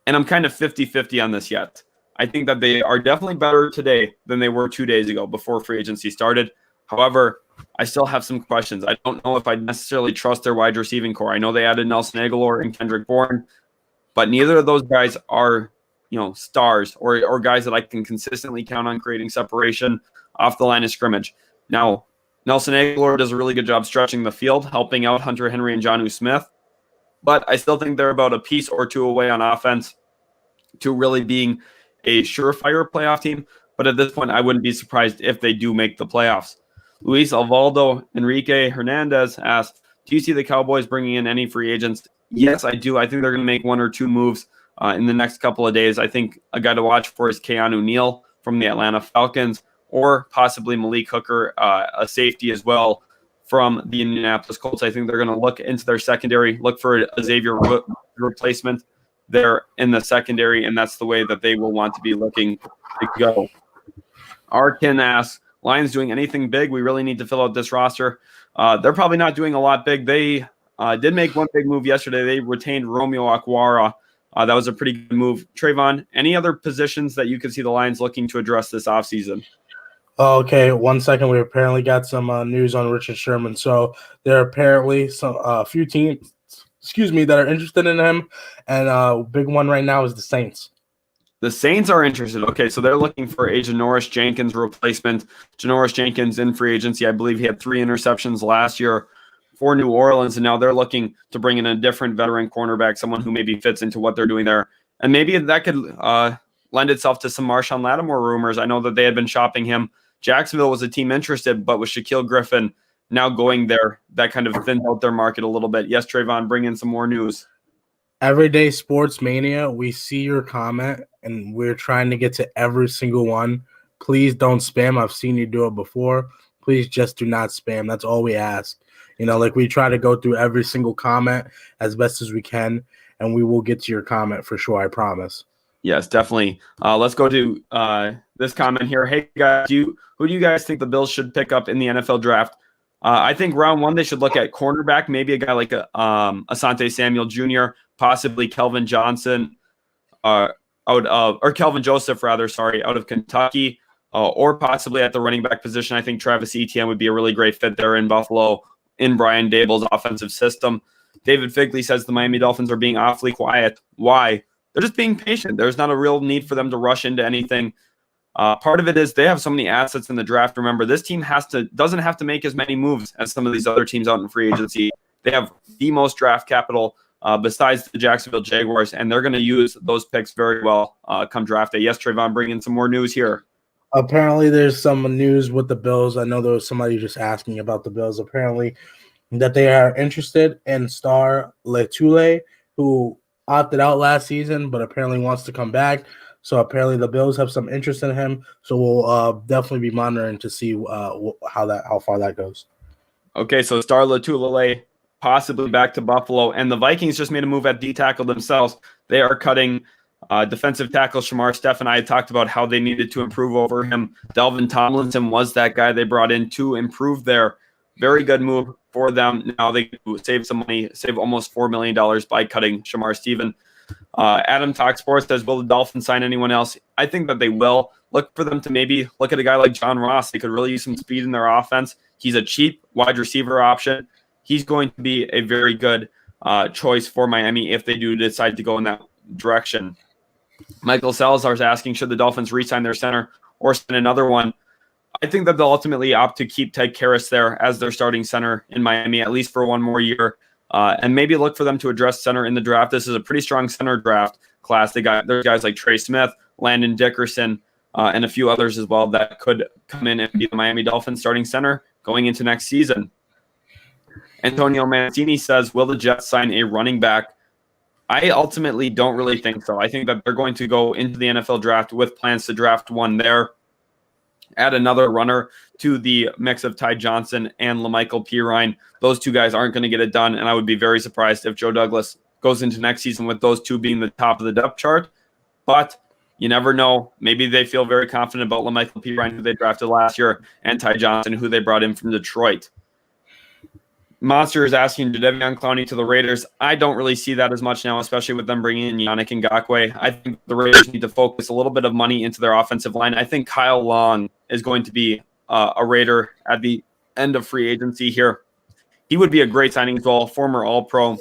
And I'm kind of 50-50 on this yet. I think that they are definitely better today than they were 2 days ago before free agency started. However, I still have some questions. I don't know if I necessarily trust their wide receiving core. I know they added Nelson Aguilar and Kendrick Bourne, but neither of those guys are stars or guys that I can consistently count on creating separation off the line of scrimmage. Now, Nelson Aguilar does a really good job stretching the field, helping out Hunter Henry and Jonnu Smith, but I still think they're about a piece or two away on offense to really being a surefire playoff team. But at this point, I wouldn't be surprised if they do make the playoffs. Luis Alvaldo Enrique Hernandez asked, do you see the Cowboys bringing in any free agents? Yes, I do. I think they're going to make one or two moves in the next couple of days. I think a guy to watch for is Keanu Neal from the Atlanta Falcons, or possibly Malik Hooker, a safety as well from the Indianapolis Colts. I think they're going to look into their secondary, look for a Xavier replacement there in the secondary, and that's the way that they will want to be looking to go. Arkin asks, Lions doing anything big? We really need to fill out this roster. They're probably not doing a lot big. They did make one big move yesterday. They retained Romeo Okwara. That was a pretty good move. Trayvon, any other positions that you could see the Lions looking to address this offseason? Okay, 1 second. We apparently got some news on Richard Sherman. So there are apparently a few teams, that are interested in him, and big one right now is the Saints. The Saints are interested. Okay, so they're looking for a Janoris Jenkins replacement. Janoris Jenkins in free agency. I believe he had 3 interceptions last year for New Orleans, and now they're looking to bring in a different veteran cornerback, someone who maybe fits into what they're doing there. And maybe that could lend itself to some Marshawn Lattimore rumors. I know that they had been shopping him. Jacksonville was a team interested, but with Shaquille Griffin now going there, that kind of thinned out their market a little bit. Yes, Trayvon, bring in some more news. Everyday Sports Mania, we see your comment, and we're trying to get to every single one. Please don't spam. I've seen you do it before. Please just do not spam. That's all we ask. We try to go through every single comment as best as we can, and we will get to your comment for sure, I promise. Yes, definitely. Let's go to this comment here. Hey, guys, who do you guys think the Bills should pick up in the NFL draft? I think round one, they should look at cornerback, maybe a guy like Asante Samuel Jr., possibly Kelvin Johnson, or Kelvin Joseph, rather, sorry, out of Kentucky, or possibly at the running back position. I think Travis Etienne would be a really great fit there in Buffalo in Brian Dable's offensive system. David Figley says the Miami Dolphins are being awfully quiet. Why? They're just being patient. There's not a real need for them to rush into anything. Part of it is they have so many assets in the draft. Remember, this team doesn't have to make as many moves as some of these other teams out in free agency. They have the most draft capital besides the Jacksonville Jaguars, and they're going to use those picks very well come draft day. Yes, Trayvon, bring in some more news here. Apparently, there's some news with the Bills. I know there was somebody just asking about the Bills. Apparently, that they are interested in Star Letule, who opted out last season, but apparently wants to come back. So apparently the Bills have some interest in him. So we'll definitely be monitoring to see how far that goes. Okay, so Star Letule possibly back to Buffalo, and the Vikings just made a move at D tackle themselves. They are cutting defensive tackle Shamar Steph, and I had talked about how they needed to improve over him. Delvin Tomlinson was that guy they brought in to improve there. Very good move for them. Now they save some money, save almost $4 million by cutting Shamar Stephen. Adam Talk Sports says, will the Dolphins sign anyone else? I think that they will. Look for them to maybe look at a guy like John Ross. They could really use some speed in their offense. He's a cheap wide receiver option. He's going to be a very good choice for Miami if they do decide to go in that direction. Michael Salazar is asking, should the Dolphins re-sign their center or send another one? I think that they'll ultimately opt to keep Ted Karras there as their starting center in Miami, at least for one more year, and maybe look for them to address center in the draft. This is a pretty strong center draft class. There's guys like Trey Smith, Landon Dickerson, and a few others as well that could come in and be the Miami Dolphins starting center going into next season. Antonio Mancini says, will the Jets sign a running back? I ultimately don't really think so. I think that they're going to go into the NFL draft with plans to draft one there, add another runner to the mix of Ty Johnson and LaMichael Pirine. Those two guys aren't going to get it done, and I would be very surprised if Joe Douglas goes into next season with those two being the top of the depth chart. But you never know. Maybe they feel very confident about LaMichael Pirine, who they drafted last year, and Ty Johnson, who they brought in from Detroit. Monster is asking Jadeveon Clowney to the Raiders. I don't really see that as much now, especially with them bringing in Yannick Ngakoue. I think the Raiders need to focus a little bit of money into their offensive line. I think Kyle Long is going to be a Raider at the end of free agency here. He would be a great signing as well, former All-Pro,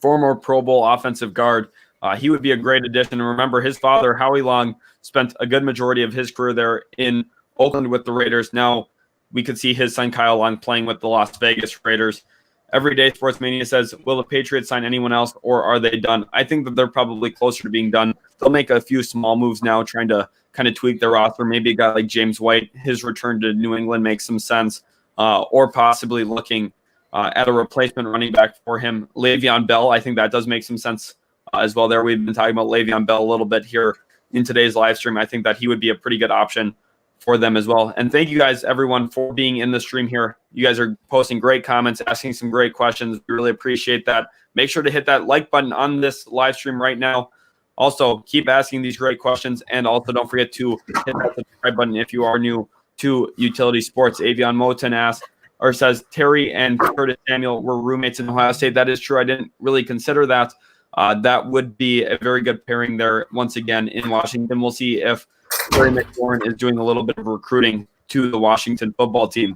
former Pro Bowl offensive guard. He would be a great addition. And remember, his father, Howie Long, spent a good majority of his career there in Oakland with the Raiders. Now, we could see his son Kyle Long playing with the Las Vegas Raiders. Everyday Sports Mania says, will the Patriots sign anyone else, or are they done? I think that they're probably closer to being done. They'll make a few small moves now, trying to kind of tweak their roster. Maybe a guy like James White, his return to New England makes some sense, or possibly looking at a replacement running back for him. Le'Veon Bell, I think that does make some sense as well there. We've been talking about Le'Veon Bell a little bit here in today's live stream. I think that he would be a pretty good option for them as well. And thank you guys, everyone, for being in the stream here. You guys are posting great comments, asking some great questions. We really appreciate that. Make sure to hit that like button on this live stream right now. Also, keep asking these great questions. And also, don't forget to hit that subscribe button if you are new to Utility Sports. Avion Moten asks, or says, Terry and Curtis Samuel were roommates in Ohio State. That is true. I didn't really consider that. That would be a very good pairing there once again in Washington. We'll see if Terry McLaurin is doing a little bit of recruiting to the Washington football team.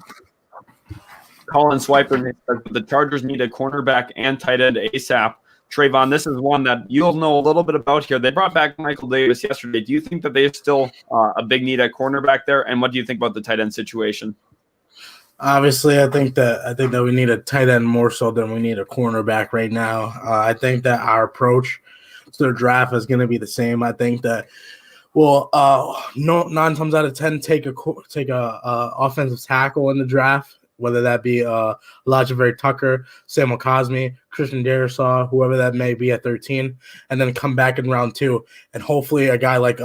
Colin Swiper says the Chargers need a cornerback and tight end ASAP. Trayvon, this is one that you'll know a little bit about here. They brought back Michael Davis yesterday. Do you think that there's still a big need at cornerback there? And what do you think about the tight end situation? Obviously, I think that we need a tight end more so than we need a cornerback right now. I think that our approach to the draft is going to be the same. I think that we'll 9 times out of 10 take a offensive tackle in the draft, whether that be Elijah Tucker, Samuel Cosme, Christian Darrisaw, whoever that may be at 13, and then come back in round 2, and hopefully a guy like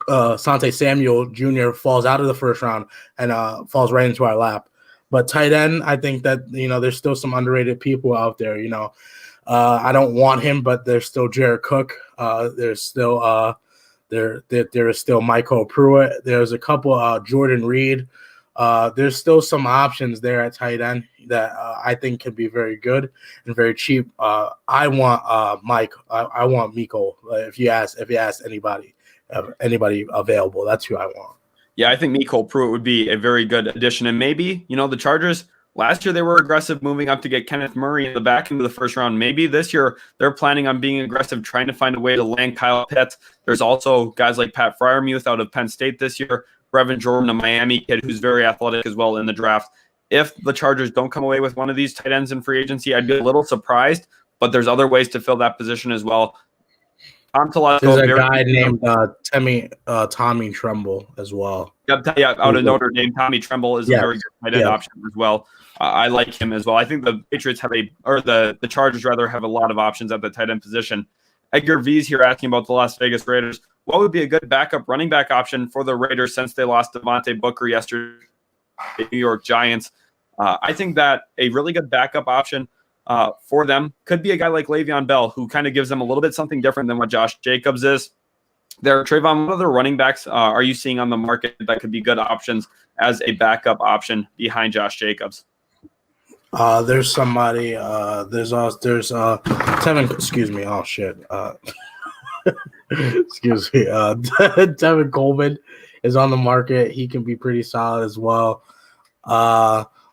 Asante Samuel Jr. falls out of the first round and falls right into our lap. But tight end, I think that there's still some underrated people out there. I don't want him, but there's still Jared Cook. There's still there is still Michael Pruitt. There's a couple Jordan Reed. there's still some options there at tight end that I think can be very good and very cheap. I want Mike. I want Miko. If you ask anybody available, that's who I want. Yeah, I think Miko Pruitt would be a very good addition. And maybe, the Chargers, last year they were aggressive moving up to get Kenneth Murray in the back into the first round. Maybe this year they're planning on being aggressive, trying to find a way to land Kyle Pitts. There's also guys like Pat Freiermuth out of Penn State this year, Brevin Jordan, a Miami kid who's very athletic as well in the draft. If the Chargers don't come away with one of these tight ends in free agency, I'd be a little surprised, but there's other ways to fill that position as well. There's a guy named Tommy Tremble as well. Yeah, out of Notre Dame. Tommy Tremble is a very good tight end option as well. I like him as well. I think the Patriots the Chargers rather have a lot of options at the tight end position. Edgar V's here asking about the Las Vegas Raiders. What would be a good backup running back option for the Raiders since they lost Devontae Booker yesterday to the New York Giants? I think that a really good backup option for them could be a guy like Le'Veon Bell, who kind of gives them a little bit something different than what Josh Jacobs is. Trayvon, what other running backs are you seeing on the market that could be good options as a backup option behind Josh Jacobs? There's somebody. There's Tevin. Excuse me. Oh shit. Excuse me. Tevin Coleman is on the market. He can be pretty solid as well.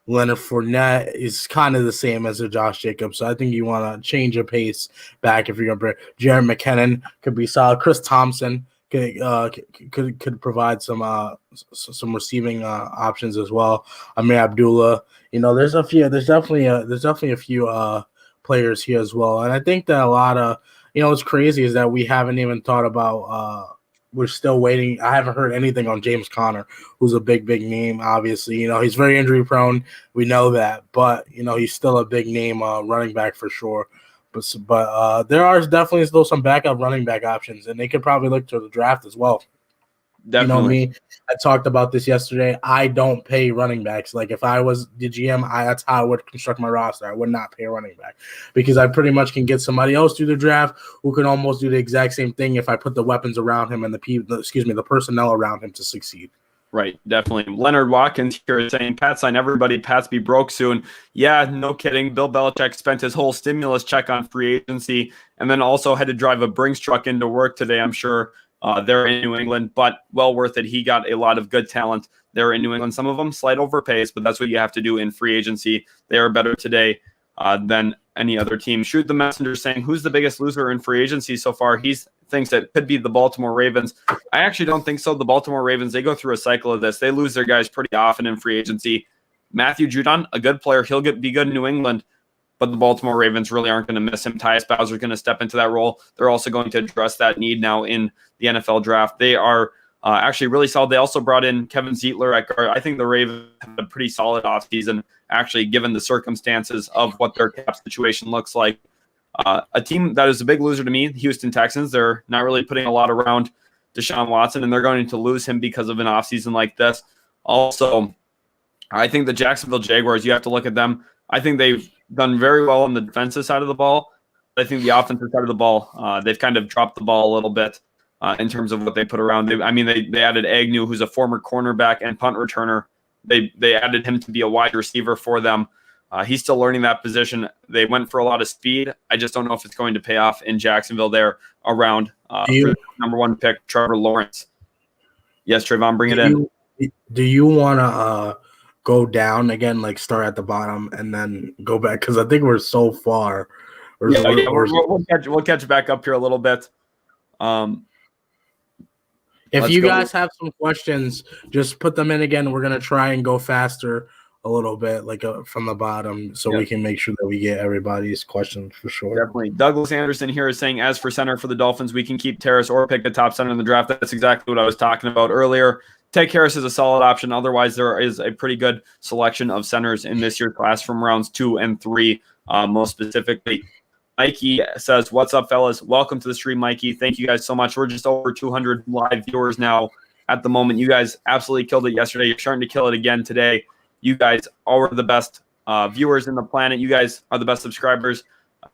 Leonard Fournette is kind of the same as a Josh Jacobs, so I think you want to change your pace back if you're going to bring. Jared McKinnon could be solid. Chris Thompson could provide some receiving options as well. Amir Abdullah, there's definitely a few players here as well, and I think that a lot of what's crazy is that we haven't even thought about. We're still waiting. I haven't heard anything on James Conner, who's a big name. Obviously, he's very injury prone. We know that, but he's still a big name running back for sure. But there are definitely still some backup running back options, and they could probably look to the draft as well. Definitely. I talked about this yesterday. I don't pay running backs. Like if I was the GM, that's how I would construct my roster. I would not pay a running back because I pretty much can get somebody else through the draft who can almost do the exact same thing if I put the weapons around him and the personnel around him to succeed. Right, definitely. Leonard Watkins here is saying, Pat sign everybody, Pats be broke soon. Yeah, no kidding. Bill Belichick spent his whole stimulus check on free agency and then also had to drive a Brinks truck into work today, I'm sure. They're in New England, but well worth it. He got a lot of good talent there in New England. Some of them slight overpays, but that's what you have to do in free agency. They are better today than any other team. Shoot the Messenger saying, who's the biggest loser in free agency so far? He thinks that could be the Baltimore Ravens. I actually don't think so. The Baltimore Ravens, they go through a cycle of this. They lose their guys pretty often in free agency. Matthew Judon, a good player. He'll be good in New England. But the Baltimore Ravens really aren't going to miss him. Tyus Bowser is going to step into that role. They're also going to address that need now in the NFL draft. They are actually really solid. They also brought in Kevin Zietler at guard. I think the Ravens had a pretty solid offseason, actually, given the circumstances of what their cap situation looks like. A team that is a big loser to me, the Houston Texans, they're not really putting a lot around Deshaun Watson, and they're going to lose him because of an offseason like this. Also, I think the Jacksonville Jaguars, you have to look at them. I think they've done very well on the defensive side of the ball. I think the offensive side of the ball, they've kind of dropped the ball a little bit in terms of what they put around. They added Agnew, who's a former cornerback and punt returner. They added him to be a wide receiver for them. He's still learning that position. They went for a lot of speed. I just don't know if it's going to pay off in Jacksonville there around number one pick, Trevor Lawrence. Yes, Trayvon, bring it in. Do you want to go down again, like start at the bottom and then go back? Because I think we're so far. We'll catch back up here a little bit. If you guys have some questions, just put them in again. We're going to try and go faster a little bit, like from the bottom, so we can make sure that we get everybody's questions for sure. Definitely. Douglas Anderson here is saying, as for center for the Dolphins, we can keep Terrace or pick the top center in the draft. That's exactly what I was talking about earlier. Ted Harris is a solid option. Otherwise, there is a pretty good selection of centers in this year's class from rounds 2 and 3, most specifically. Mikey says, what's up, fellas? Welcome to the stream, Mikey. Thank you guys so much. We're just over 200 live viewers now at the moment. You guys absolutely killed it yesterday. You're starting to kill it again today. You guys are the best viewers in the planet. You guys are the best subscribers.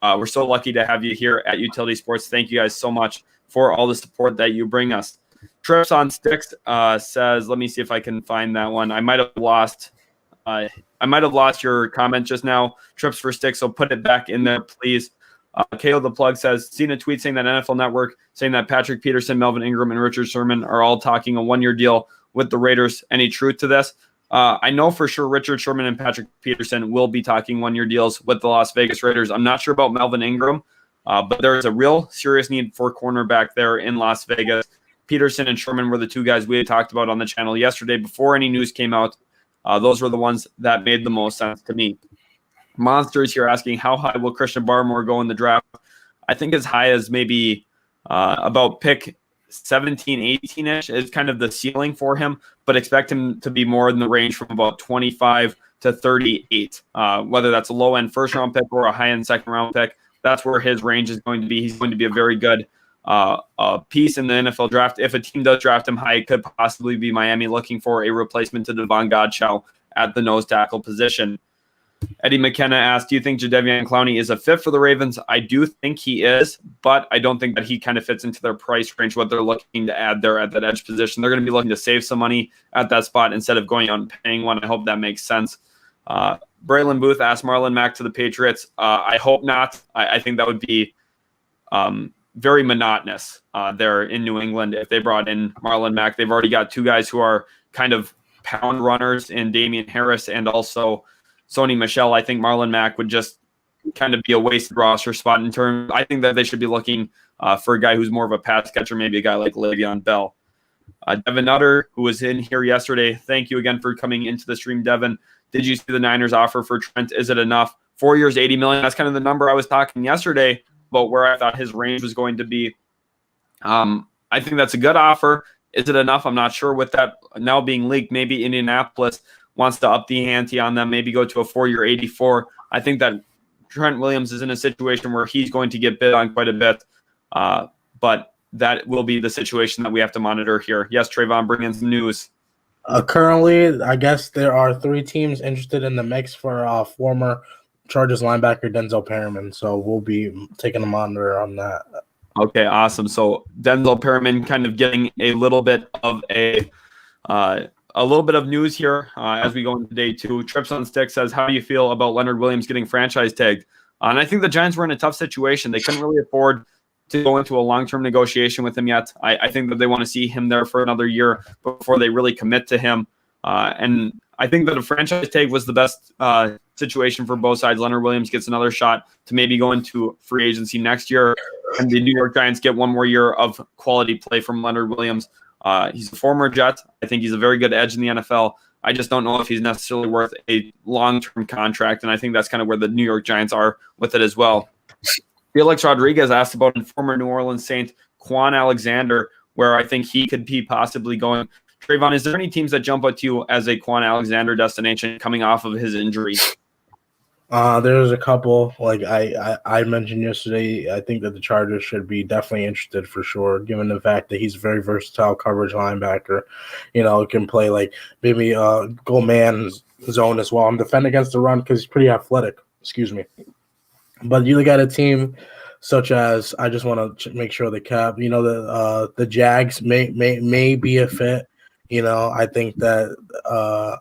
We're so lucky to have you here at Utility Sports. Thank you guys so much for all the support that you bring us. Trips on Sticks says, let me see if I can find that one. I might have lost your comment just now. Trips for Sticks, so put it back in there, please. KO the Plug says, seen a tweet saying that NFL Network saying that Patrick Peterson, Melvin Ingram, and Richard Sherman are all talking a one-year deal with the Raiders. Any truth to this? I know for sure Richard Sherman and Patrick Peterson will be talking one-year deals with the Las Vegas Raiders. I'm not sure about Melvin Ingram, but there is a real serious need for cornerback there in Las Vegas. Peterson and Sherman were the two guys we had talked about on the channel yesterday before any news came out. Those were the ones that made the most sense to me. Monsters here asking, how high will Christian Barmore go in the draft? I think as high as maybe about pick 17, 18-ish is kind of the ceiling for him, but expect him to be more in the range from about 25 to 38. Whether that's a low-end first-round pick or a high-end second-round pick, that's where his range is going to be. He's going to be a very good piece in the NFL draft. If a team does draft him high, it could possibly be Miami looking for a replacement to Devon Godchaux at the nose tackle position. Eddie McKenna asked, do you think Jadeveon Clowney is a fit for the Ravens? I do think he is, but I don't think that he kind of fits into their price range, what they're looking to add there at that edge position. They're going to be looking to save some money at that spot instead of going out and paying one. I hope that makes sense. Braylon Booth asked Marlon Mack to the Patriots. I hope not. I think that would be very monotonous there in New England if they brought in Marlon Mack. They've already got two guys who are kind of pound runners in Damian Harris and also Sony Michel. I think Marlon Mack would just kind of be a wasted roster spot in terms. I think that they should be looking for a guy who's more of a pass catcher, maybe a guy like Le'Veon Bell. Devin Nutter, who was in here yesterday, thank you again for coming into the stream, Devin. Did you see the Niners offer for Trent? Is it enough? 4 years, $80 million. That's kind of the number I was talking yesterday about where I thought his range was going to be. I think that's a good offer. Is it enough? I'm not sure. With that now being leaked, maybe Indianapolis wants to up the ante on them, maybe go to a 4-year 84. I think that Trent Williams is in a situation where he's going to get bid on quite a bit, but that will be the situation that we have to monitor here. Yes, Trayvon, bring in some news. Currently, I guess there are 3 teams interested in the mix for former Chargers linebacker Denzel Perryman, so we'll be taking a monitor on that. Okay, awesome. So Denzel Perryman kind of getting a little bit of news here as we go into day 2. Trips on Stick says, how do you feel about Leonard Williams getting franchise tagged? And I think the Giants were in a tough situation. They couldn't really afford to go into a long-term negotiation with him yet. I think that they want to see him there for another year before they really commit to him. And I think that a franchise tag was the best situation for both sides. Leonard Williams gets another shot to maybe go into free agency next year, and the New York Giants get one more year of quality play from Leonard Williams. He's a former Jet. I think he's a very good edge in the NFL. I just don't know if he's necessarily worth a long-term contract, and I think that's kind of where the New York Giants are with it as well. Felix Rodriguez asked about former New Orleans Saint Quan Alexander, where I think he could be possibly going. Trayvon, is there any teams that jump out to you as a Quan Alexander destination coming off of his injury? There's a couple. Like I mentioned yesterday, I think that the Chargers should be definitely interested for sure, given the fact that he's a very versatile coverage linebacker. Can play like maybe go man zone as well and defend against the run because he's pretty athletic. Excuse me. But you look at a team such as, I just want to make sure the cap, the Jags may be a fit. I think that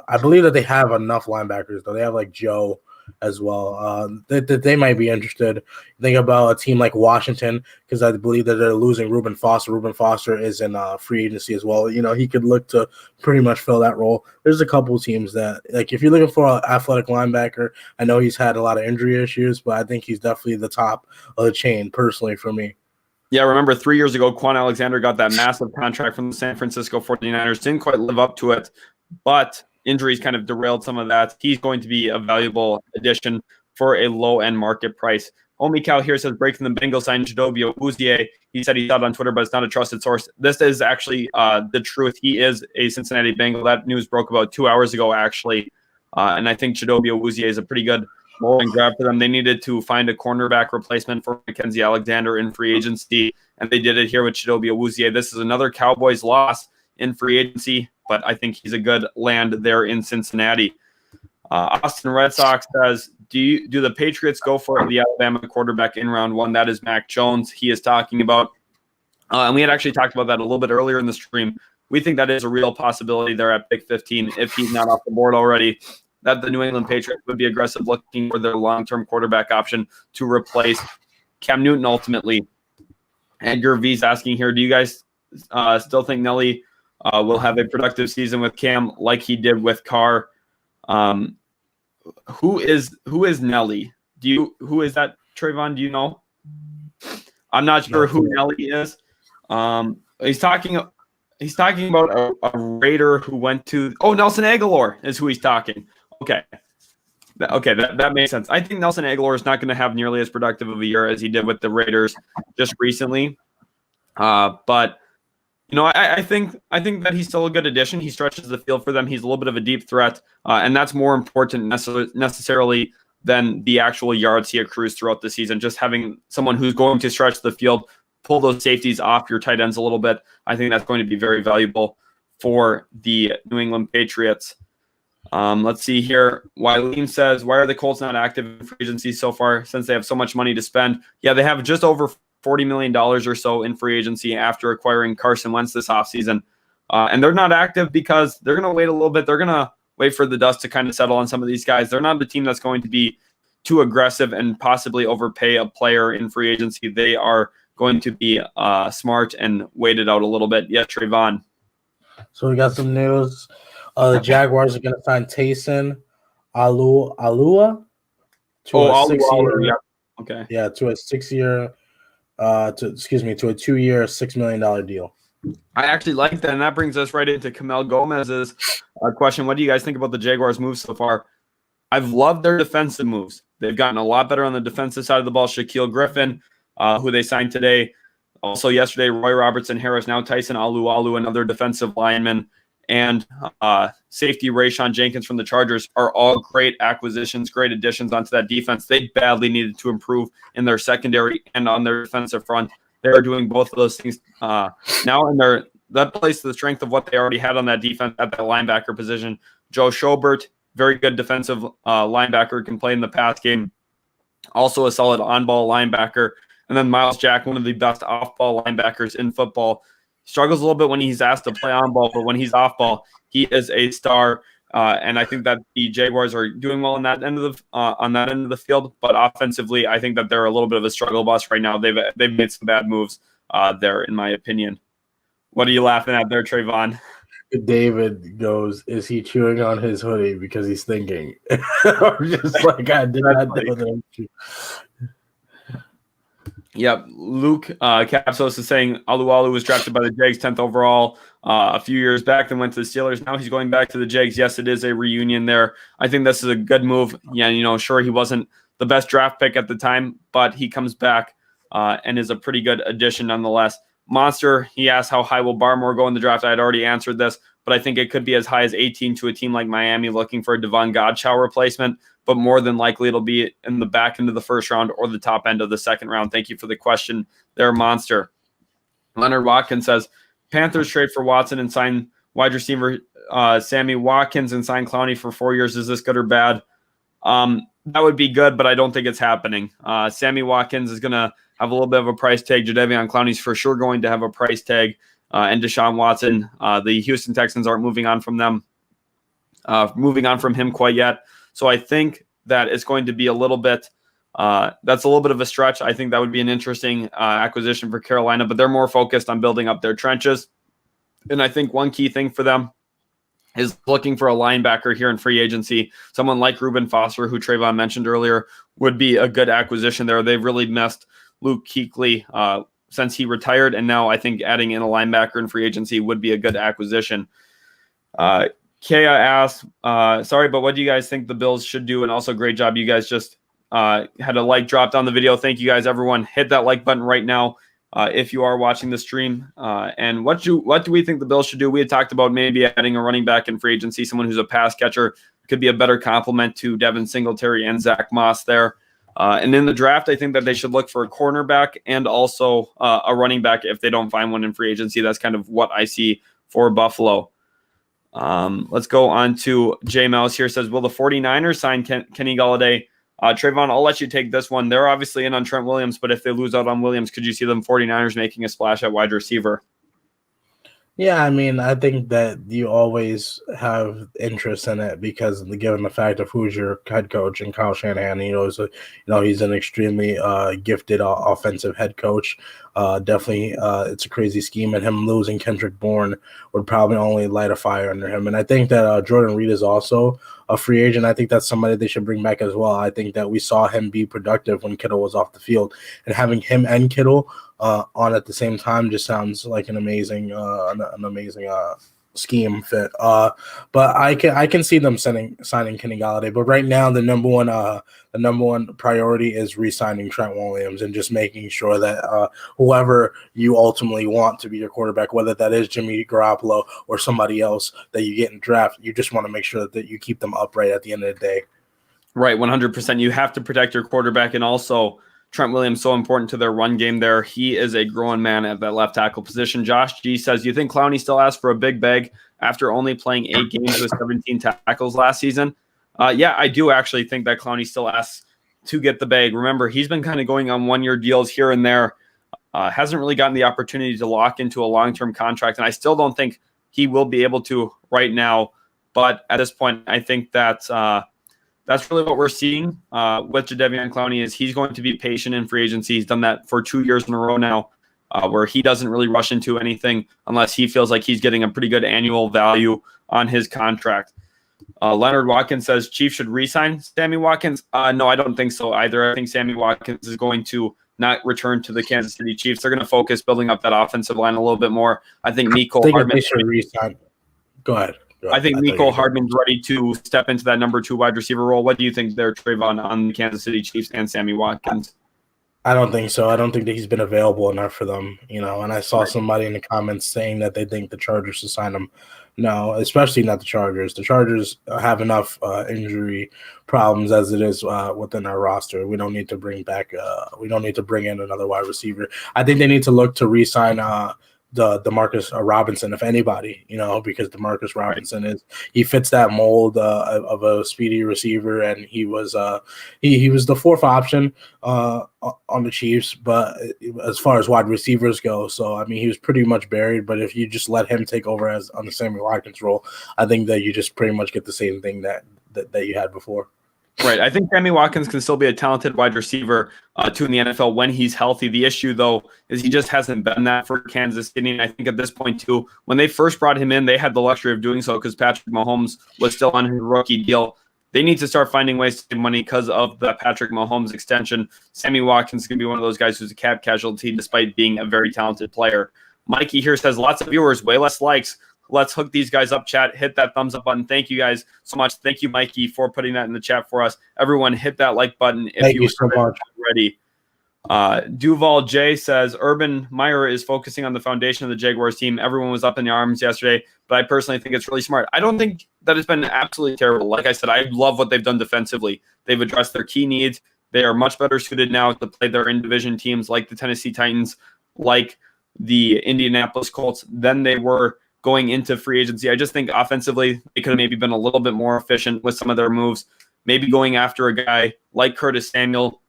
I believe that they have enough linebackers, though. They have like Joe as well. They might be interested. Think about a team like Washington, because I believe that they're losing Reuben Foster. Reuben Foster is in free agency as well. He could look to pretty much fill that role. There's a couple teams that, like, if you're looking for an athletic linebacker, I know he's had a lot of injury issues, but I think he's definitely the top of the chain personally for me. Yeah, remember 3 years ago, Quan Alexander got that massive contract from the San Francisco 49ers. Didn't quite live up to it, but injuries kind of derailed some of that. He's going to be a valuable addition for a low-end market price. Omi Cow here says, breaking the Bengals signed Chidobe Awuzie. He said he saw it on Twitter, but it's not a trusted source. This is actually the truth. He is a Cincinnati Bengal. That news broke about 2 hours ago, actually. And I think Chidobe Awuzie is a pretty good low-end grab for them. They needed to find a cornerback replacement for Mackenzie Alexander in free agency, and they did it here with Chidobe Awuzie. This is another Cowboys loss in free agency, but I think he's a good land there in Cincinnati. Austin Red Sox says, do the Patriots go for the Alabama quarterback in round 1? That is Mac Jones he is talking about. And we had actually talked about that a little bit earlier in the stream. We think that is a real possibility there at pick 15 if he's not off the board already, that the New England Patriots would be aggressive looking for their long-term quarterback option to replace Cam Newton ultimately. Edgar V's asking here, do you guys still think Nelly will have a productive season with Cam like he did with Carr? Who is Nelly? Who is that, Trayvon? Do you know? I'm not sure who Nelly is. He's talking about a Raider who went to Nelson Aguilar is who he's talking. Okay, that makes sense. I think Nelson Aguilar is not going to have nearly as productive of a year as he did with the Raiders just recently. But I think that he's still a good addition. He stretches the field for them. He's a little bit of a deep threat, and that's more important necessarily than the actual yards he accrues throughout the season. Just having someone who's going to stretch the field, pull those safeties off your tight ends a little bit, I think that's going to be very valuable for the New England Patriots. Let's see here. Wileen says, why are the Colts not active in free agency so far since they have so much money to spend? Yeah, they have just over $40 million or so in free agency after acquiring Carson Wentz this offseason. And they're not active because they're going to wait a little bit. They're going to wait for the dust to kind of settle on some of these guys. They're not the team that's going to be too aggressive and possibly overpay a player in free agency. They are going to be smart and wait it out a little bit. Yeah, Trayvon. So we got some news. The Jaguars are going to sign Taysom Alua to a 6-year. Yeah. Okay. Yeah, to a 6-year. To a 2-year, $6 million deal. I actually like that, and that brings us right into Kamel Gomez's question. What do you guys think about the Jaguars' moves so far? I've loved their defensive moves. They've gotten a lot better on the defensive side of the ball. Shaquille Griffin, who they signed today. Also yesterday, Roy Robertson Harris. Now Tyson Alualu, another defensive lineman. And safety Rayshon Jenkins from the Chargers are all great acquisitions, great additions onto that defense. They badly needed to improve in their secondary and on their defensive front. They are doing both of those things now, and that plays to the strength of what they already had on that defense at that linebacker position. Joe Schobert, very good defensive linebacker, can play in the pass game. Also a solid on-ball linebacker. And then Miles Jack, one of the best off-ball linebackers in football. Struggles a little bit when he's asked to play on ball, but when he's off ball, he is a star. And I think that the Jaguars are doing well on that end of the field. But offensively, I think that they're a little bit of a struggle bus right now. They've made some bad moves there, in my opinion. What are you laughing at there, Trayvon? David goes, is he chewing on his hoodie because he's thinking? Or just like, I did not know that. Yep. Luke Capsos is saying Alualu was drafted by the Jags 10th overall a few years back, then went to the Steelers. Now he's going back to the Jags. Yes, it is a reunion there. I think this is a good move. Yeah, sure, he wasn't the best draft pick at the time, but he comes back and is a pretty good addition nonetheless. Monster, he asked how high will Barmore go in the draft. I had already answered this, but I think it could be as high as 18 to a team like Miami looking for a Devon Godchaux replacement. But more than likely it'll be in the back end of the first round or the top end of the second round. Thank you for the question there, Monster. Leonard Watkins says, Panthers trade for Watson and sign wide receiver Sammy Watkins and sign Clowney for 4 years. Is this good or bad? That would be good, but I don't think it's happening. Sammy Watkins is going to have a little bit of a price tag. Jadeveon Clowney's for sure going to have a price tag. And Deshaun Watson, the Houston Texans aren't moving on from him quite yet. So I think that it's going to be a little bit that's a little bit of a stretch. I think that would be an interesting acquisition for Carolina, but they're more focused on building up their trenches. And I think one key thing for them is looking for a linebacker here in free agency. Someone like Reuben Foster, who Trayvon mentioned earlier, would be a good acquisition there. They've really missed Luke Kuechly since he retired, and now I think adding in a linebacker in free agency would be a good acquisition. Kea asked, sorry, but what do you guys think the Bills should do? And also, great job. You guys just had a like dropped on the video. Thank you guys, everyone. Hit that like button right now if you are watching the stream. And what do we think the Bills should do? We had talked about maybe adding a running back in free agency, someone who's a pass catcher, could be a better complement to Devin Singletary and Zach Moss there. And in the draft, I think that they should look for a cornerback and also a running back if they don't find one in free agency. That's kind of what I see for Buffalo. Let's go on to J Mouse here. Says, will the 49ers sign Kenny Golladay? Trayvon, I'll let you take this one. They're obviously in on Trent Williams, but if they lose out on Williams, could you see them 49ers making a splash at wide receiver? Yeah, I mean, I think that you always have interest in it because given the fact of who's your head coach and Kyle Shanahan, he's an extremely gifted offensive head coach. Definitely, it's a crazy scheme, and him losing Kendrick Bourne would probably only light a fire under him. And I think that Jordan Reed is also a free agent. I think that's somebody they should bring back as well. I think that we saw him be productive when Kittle was off the field, and having him and Kittle on at the same time just sounds like an amazing scheme fit. But I can see them signing Kenny Golladay. But right now, the number one priority is re-signing Trent Williams and just making sure that whoever you ultimately want to be your quarterback, whether that is Jimmy Garoppolo or somebody else that you get in draft, you just want to make sure that you keep them upright at the end of the day. Right, 100%. You have to protect your quarterback, and also Trent Williams so important to their run game there. He is a growing man at that left tackle position. Josh G says, you think Clowney still asks for a big bag after only playing 8 games with 17 tackles last season? Yeah, I do actually think that Clowney still asks to get the bag. Remember, he's been kind of going on one-year deals here and there. Hasn't really gotten the opportunity to lock into a long-term contract, and I still don't think he will be able to right now. But at this point, I think that that's really what we're seeing with Jadeveon Clowney is he's going to be patient in free agency. He's done that for 2 years in a row now, where he doesn't really rush into anything unless he feels like he's getting a pretty good annual value on his contract. Leonard Watkins says Chiefs should re-sign Sammy Watkins. No, I don't think so either. I think Sammy Watkins is going to not return to the Kansas City Chiefs. They're going to focus building up that offensive line a little bit more. I think Mecole Hardman should re-sign. Go ahead. I think Mecole Hardman's ready to step into that number 2 wide receiver role. What do you think there, Trayvon, on the Kansas City Chiefs and Sammy Watkins? I don't think so. I don't think that he's been available enough for them, and I saw somebody in the comments saying that they think the Chargers should sign him. No, especially not the Chargers. The Chargers have enough injury problems as it is within our roster. We don't need to bring in another wide receiver. I think they need to look to re-sign the Demarcus Robinson, if anybody, because Demarcus Robinson he fits that mold of a speedy receiver, and he was he was the 4th option on the Chiefs, but as far as wide receivers go, so I mean he was pretty much buried. But if you just let him take over as on the Sammy Watkins role, I think that you just pretty much get the same thing that you had before. Right. I think Sammy Watkins can still be a talented wide receiver too in the NFL when he's healthy. The issue, though, is he just hasn't been that for Kansas City. And I think at this point, too, when they first brought him in, they had the luxury of doing so because Patrick Mahomes was still on his rookie deal. They need to start finding ways to save money because of the Patrick Mahomes extension. Sammy Watkins can be one of those guys who's a cap casualty despite being a very talented player. Mikey here says, lots of viewers, way less likes. Let's hook these guys up, chat. Hit that thumbs up button. Thank you guys so much. Thank you, Mikey, for putting that in the chat for us. Everyone, hit that like button if you so much already. Duval J says, Urban Meyer is focusing on the foundation of the Jaguars team. Everyone was up in the arms yesterday, but I personally think it's really smart. I don't think that it's been absolutely terrible. Like I said, I love what they've done defensively. They've addressed their key needs. They are much better suited now to play their in-division teams like the Tennessee Titans, like the Indianapolis Colts, than they were going into free agency. I just think offensively, they could have maybe been a little bit more efficient with some of their moves, maybe going after a guy like Curtis Samuel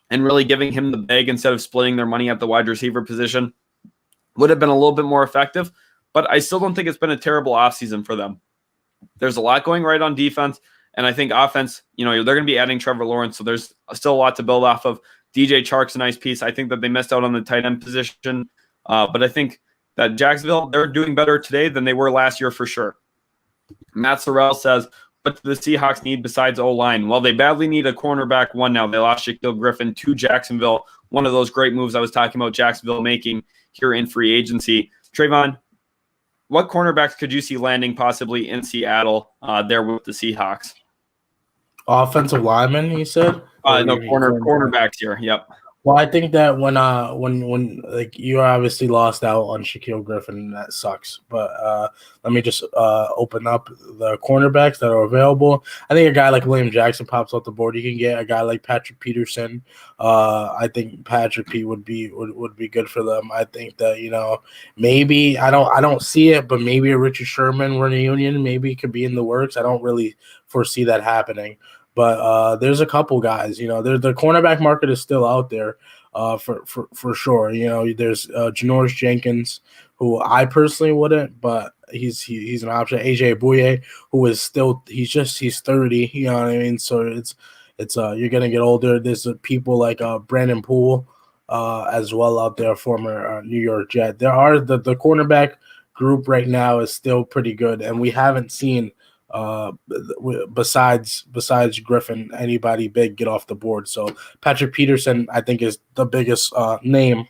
and really giving him the bag instead of splitting their money at the wide receiver position would have been a little bit more effective, but I still don't think it's been a terrible offseason for them. There's a lot going right on defense, and I think offense, they're going to be adding Trevor Lawrence, so there's still a lot to build off of. DJ Chark's a nice piece. I think that they missed out on the tight end position, but I think that Jacksonville, they're doing better today than they were last year for sure. Matt Sorrell says, what do the Seahawks need besides O-line? Well, they badly need a cornerback one now. They lost Shaquille Griffin to Jacksonville. One of those great moves I was talking about Jacksonville making here in free agency. Trayvon, what cornerbacks could you see landing possibly in Seattle there with the Seahawks? Offensive lineman, he said? No, cornerbacks here. Yep. Well, I think that when like you obviously lost out on Shaquille Griffin, and that sucks. But let me just open up the cornerbacks that are available. I think a guy like William Jackson pops off the board. You can get a guy like Patrick Peterson. I think Patrick P would be good for them. I think that maybe I don't see it, but maybe a Richard Sherman reunion maybe could be in the works. I don't really foresee that happening. But there's a couple guys. The cornerback market is still out there for sure. There's Janoris Jenkins, who I personally wouldn't, but he's an option. AJ Bouye, who is he's 30. You know what I mean? So it's you're gonna get older. There's people like Brandon Poole as well out there, former New York Jet. There are the cornerback group right now is still pretty good, and we haven't seen besides Griffin anybody big get off the board. So Patrick Peterson, I think, is the biggest name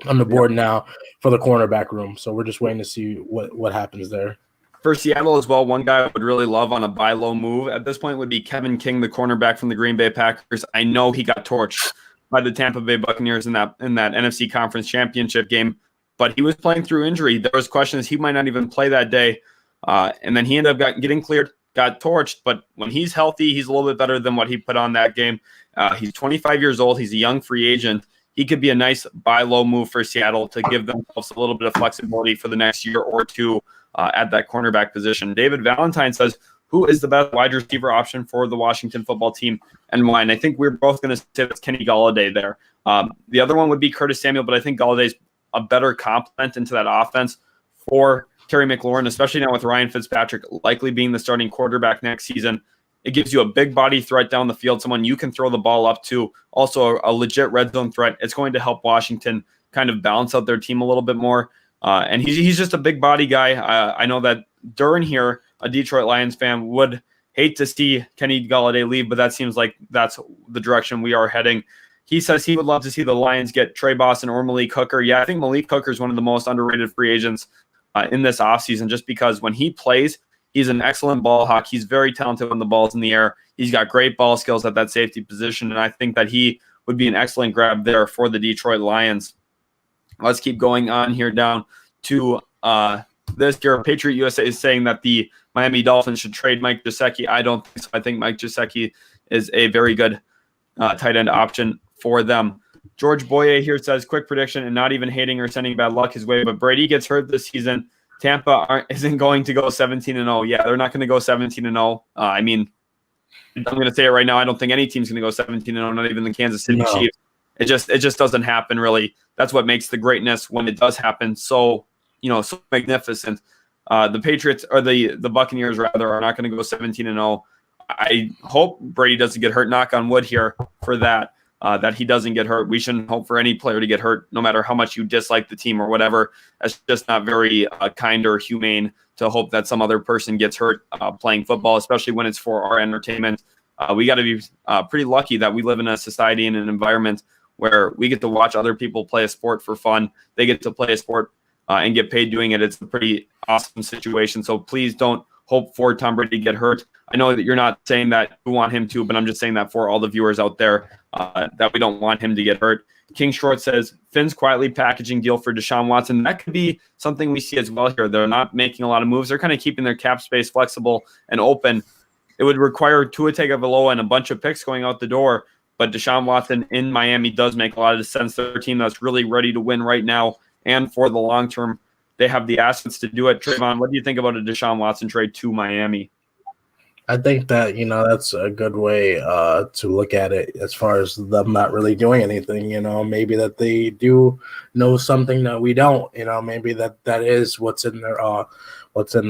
on the board now for the cornerback room. So we're just waiting to see what happens there. For Seattle as well, one guy I would really love on a buy low move at this point would be Kevin King, the cornerback from the Green Bay Packers. I know he got torched by the Tampa Bay Buccaneers in that NFC Conference Championship game, but he was playing through injury. There was questions he might not even play that day, and then he ended up getting cleared, got torched. But when he's healthy, he's a little bit better than what he put on that game. He's 25 years old. He's a young free agent. He could be a nice buy low move for Seattle to give themselves a little bit of flexibility for the next year or two at that cornerback position. David Valentine says, who is the best wide receiver option for the Washington football team and why? And I think we're both going to say that's Kenny Golladay there. The other one would be Curtis Samuel, but I think Galladay's a better complement into that offense for Terry McLaurin, especially now with Ryan Fitzpatrick likely being the starting quarterback next season. It gives you a big body threat down the field, someone you can throw the ball up to, also a legit red zone threat. It's going to help Washington kind of balance out their team a little bit more. And he's just a big body guy. I know that Duran here, a Detroit Lions fan, would hate to see Kenny Golladay leave, but that seems like that's the direction we are heading. He says he would love to see the Lions get Trey Boston or Malik Hooker. Yeah, I think Malik Hooker is one of the most underrated free agents in this offseason, just because when he plays, he's an excellent ball hawk. He's very talented when the ball's in the air. He's got great ball skills at that safety position, and I think that he would be an excellent grab there for the Detroit Lions. Let's keep going on here down to this here. Patriot USA is saying that the Miami Dolphins should trade Mike Gesicki. I don't think so. I think Mike Gesicki is a very good tight end option for them. George Boye here says, quick prediction, and not even hating or sending bad luck his way, but Brady gets hurt this season. Tampa isn't going to go 17-0. Yeah, they're not going to go 17-0. I mean, I'm going to say it right now. I don't think any team's going to go 17-0, not even the Kansas City Chiefs. It just doesn't happen, really. That's what makes the greatness when it does happen so magnificent. The Patriots, or the Buccaneers rather, are not going to go 17-0. I hope Brady doesn't get hurt. Knock on wood here for that. That he doesn't get hurt. We shouldn't hope for any player to get hurt, no matter how much you dislike the team or whatever. That's just not very kind or humane to hope that some other person gets hurt playing football, especially when it's for our entertainment. We got to be pretty lucky that we live in a society and an environment where we get to watch other people play a sport for fun. They get to play a sport and get paid doing it. It's a pretty awesome situation. So please don't hope for Tom Brady to get hurt. I know that you're not saying that you want him to, but I'm just saying that for all the viewers out there, that we don't want him to get hurt. King Short says, Finn's quietly packaging deal for Deshaun Watson. That could be something we see as well here. They're not making a lot of moves. They're kind of keeping their cap space flexible and open. It would require Tua Tagovailoa and a bunch of picks going out the door, but Deshaun Watson in Miami does make a lot of sense. They're a team that's really ready to win right now, and for the long term, they have the assets to do it. Trayvon, what do you think about a Deshaun Watson trade to Miami? I think that, that's a good way to look at it as far as them not really doing anything. Maybe that they do know something that we don't. Maybe that is what's in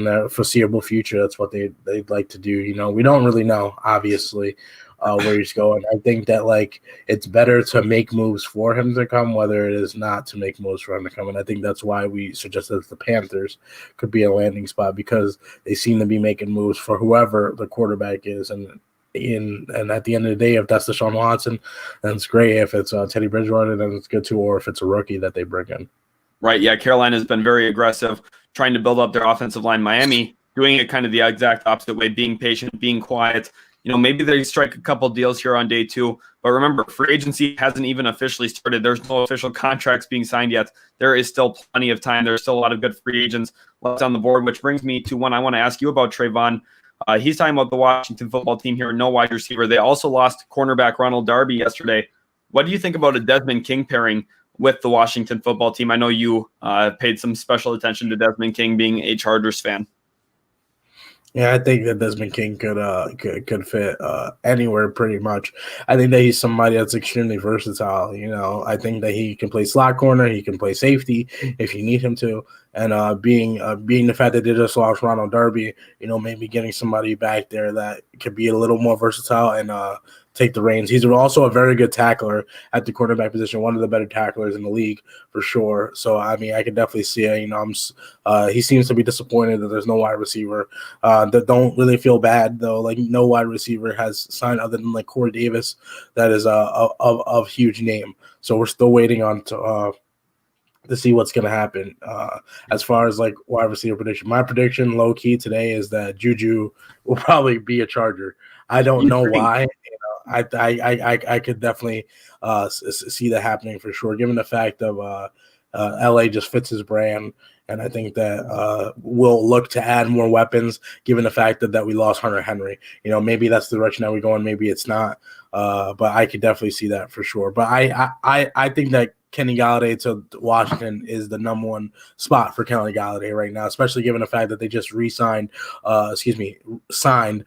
their foreseeable future. That's what they'd like to do. We don't really know, obviously, where he's going. I think that it's better to make moves for him to come, whether it is not to make moves for him to come. And I think that's why we suggested the Panthers could be a landing spot, because they seem to be making moves for whoever the quarterback is. And at the end of the day, if that's Deshaun Watson, then it's great. If it's Teddy Bridgewater, then it's good too. Or if it's a rookie that they bring in. Right. Yeah. Carolina has been very aggressive trying to build up their offensive line. Miami doing it kind of the exact opposite way, being patient, being quiet. Maybe they strike a couple deals here on day 2. But remember, free agency hasn't even officially started. There's no official contracts being signed yet. There is still plenty of time. There's still a lot of good free agents left on the board, which brings me to one I want to ask you about, Trayvon. He's talking about the Washington football team here, no wide receiver. They also lost cornerback Ronald Darby yesterday. What do you think about a Desmond King pairing with the Washington football team? I know you paid some special attention to Desmond King being a Chargers fan. Yeah, I think that Desmond King could fit anywhere pretty much. I think that he's somebody that's extremely versatile. I think that he can play slot corner, he can play safety if you need him to. And being the fact that they just lost Ronald Darby, maybe getting somebody back there that could be a little more versatile and take the reins. He's also a very good tackler at the quarterback position, one of the better tacklers in the league for sure. So I mean, I could definitely see it. He seems to be disappointed that there's no wide receiver. That don't really feel bad though. Like no wide receiver has signed other than like Corey Davis that is of huge name. So we're still waiting on to see what's going to happen. As far as like wide receiver prediction, my prediction low key today is that Juju will probably be a Charger. I don't know why. I could definitely see that happening for sure, given the fact of LA just fits his brand. And I think that we'll look to add more weapons, given the fact that we lost Hunter Henry. Maybe that's the direction that we're going. Maybe it's not. But I could definitely see that for sure. But I think that Kenny Galladay to Washington is the number one spot for Kenny Galladay right now, especially given the fact that they just signed Ryan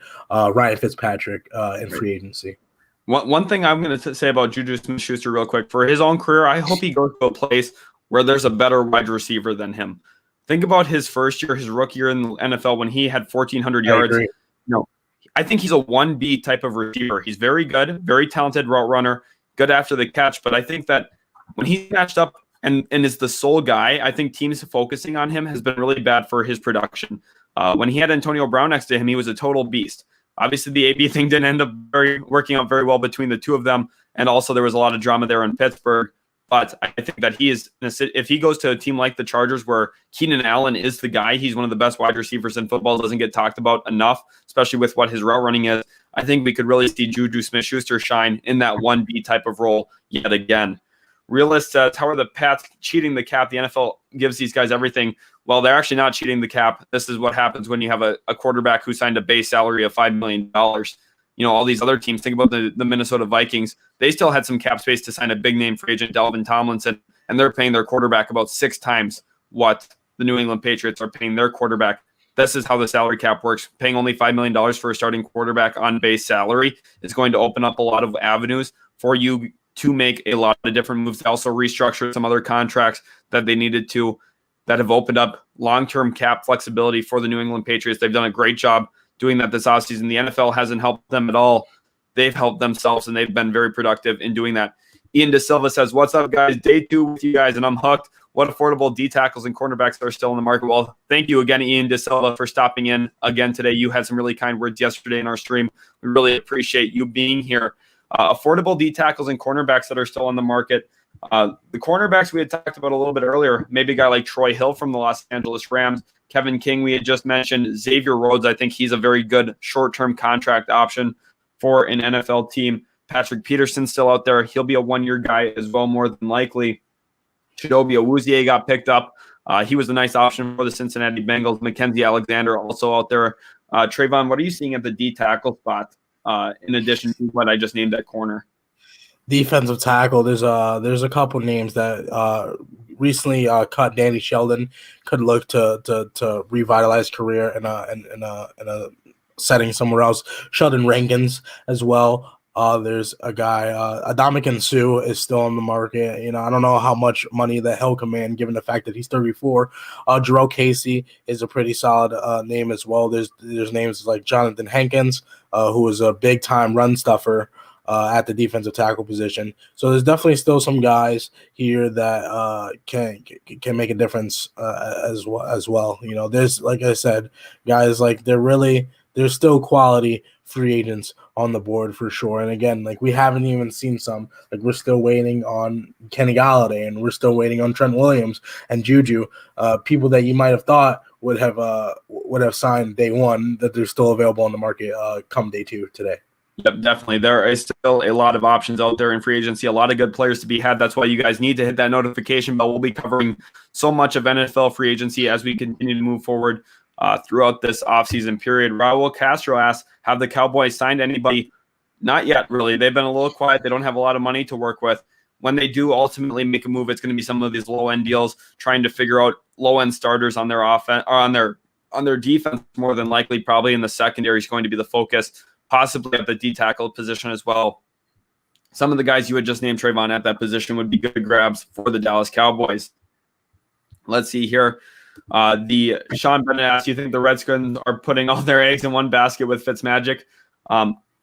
Fitzpatrick in free agency. One thing I'm going to say about Juju Smith-Schuster real quick, for his own career, I hope he goes to a place where there's a better wide receiver than him. Think about his first year, his rookie year in the NFL when he had 1,400 yards. I think he's a 1B type of receiver. He's very good, very talented route runner, good after the catch. But I think that when he's matched up and is the sole guy, I think teams focusing on him has been really bad for his production. When he had Antonio Brown next to him, he was a total beast. Obviously, the AB thing didn't end up working out very well between the two of them. And also there was a lot of drama there in Pittsburgh. But I think that if he goes to a team like the Chargers where Keenan Allen is the guy, he's one of the best wide receivers in football, doesn't get talked about enough, especially with what his route running is. I think we could really see Juju Smith-Schuster shine in that 1B type of role yet again. Realist says, how are the Pats cheating the cap? The NFL gives these guys everything. Well, they're actually not cheating the cap. This is what happens when you have a quarterback who signed a base salary of $5 million. All these other teams, think about the Minnesota Vikings. They still had some cap space to sign a big-name free agent, Dalvin Tomlinson, and they're paying their quarterback about 6 times what the New England Patriots are paying their quarterback. This is how the salary cap works. Paying only $5 million for a starting quarterback on base salary is going to open up a lot of avenues for you to make a lot of different moves. They also restructured some other contracts that they needed to that have opened up long-term cap flexibility for the New England Patriots. They've done a great job doing that this offseason. The NFL hasn't helped them at all. They've helped themselves, and they've been very productive in doing that. Ian De Silva says, what's up, guys? Day 2 with you guys, and I'm hooked. What affordable D tackles and cornerbacks are still in the market? Well, thank you again, Ian De Silva, for stopping in again today. You had some really kind words yesterday in our stream. We really appreciate you being here. Affordable D tackles and cornerbacks that are still on the market. The cornerbacks we had talked about a little bit earlier, maybe a guy like Troy Hill from the Los Angeles Rams, Kevin King we had just mentioned, Xavier Rhodes, I think he's a very good short-term contract option for an NFL team. Patrick Peterson's still out there. He'll be a one-year guy as well, more than likely. Chidobe Awuzie got picked up. He was a nice option for the Cincinnati Bengals. Mackenzie Alexander also out there. Trayvon, what are you seeing at the D tackle spot in addition to what I just named at corner? Defensive tackle. There's a couple names that recently cut. Danny Sheldon could look to revitalize career in a setting somewhere else. Sheldon Rankins as well. There's a guy, Adamakin Sue is still on the market. I don't know how much money that he'll command given the fact that he's 34. Jarrell Casey is a pretty solid name as well. There's names like Jonathan Hankins, who was a big time run stuffer at the defensive tackle position. So there's definitely still some guys here that can make a difference as well. There's, like I said, guys like there's still quality free agents on the board for sure. And again, like we haven't even seen some. Like we're still waiting on Kenny Galladay, and we're still waiting on Trent Williams and Juju, people that you might have thought would have signed day one, that they're still available on the market come day 2 today. Yep, definitely. There is still a lot of options out there in free agency, a lot of good players to be had. That's why you guys need to hit that notification bell. We'll be covering so much of NFL free agency as we continue to move forward throughout this offseason period. Raul Castro asks, have the Cowboys signed anybody? Not yet, really. They've been a little quiet. They don't have a lot of money to work with. When they do ultimately make a move, it's going to be some of these low-end deals, trying to figure out low-end starters on their offense or on their on their defense more than likely. Probably in the secondary is going to be the focus, possibly at the D tackle position as well. Some of the guys you had just named, Trayvon, at that position would be good grabs for the Dallas Cowboys. Let's see here. The Sean Bennett asked, "Do you think the Redskins are putting all their eggs in one basket with Fitzmagic?"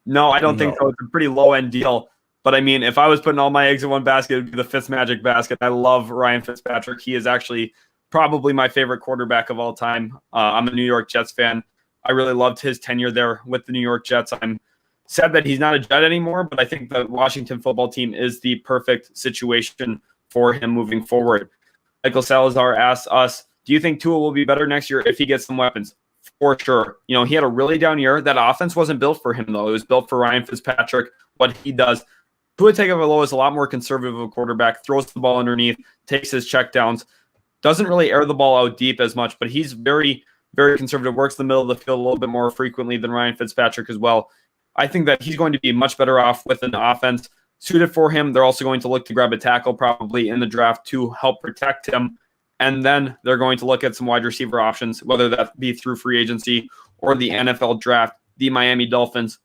No, I don't think so. It's a pretty low-end deal. But, I mean, if I was putting all my eggs in one basket, it would be the Fitzmagic basket. I love Ryan Fitzpatrick. He is actually probably my favorite quarterback of all time. I'm a New York Jets fan. I really loved his tenure there with the New York Jets. I'm sad that he's not a Jet anymore, but I think the Washington football team is the perfect situation for him moving forward. Michael Salazar asks us, "Do you think Tua will be better next year if he gets some weapons?" For sure. You know, he had a really down year. That offense wasn't built for him, though. It was built for Ryan Fitzpatrick, what he does. Tua Tagovailoa is a lot more conservative of a quarterback, throws the ball underneath, takes his checkdowns, doesn't really air the ball out deep as much, but he's very, very conservative, works the middle of the field a little bit more frequently than Ryan Fitzpatrick as well. I think that he's going to be much better off with an offense suited for him. They're also going to look to grab a tackle probably in the draft to help protect him. And then they're going to look at some wide receiver options, whether that be through free agency or the NFL draft. The Miami Dolphins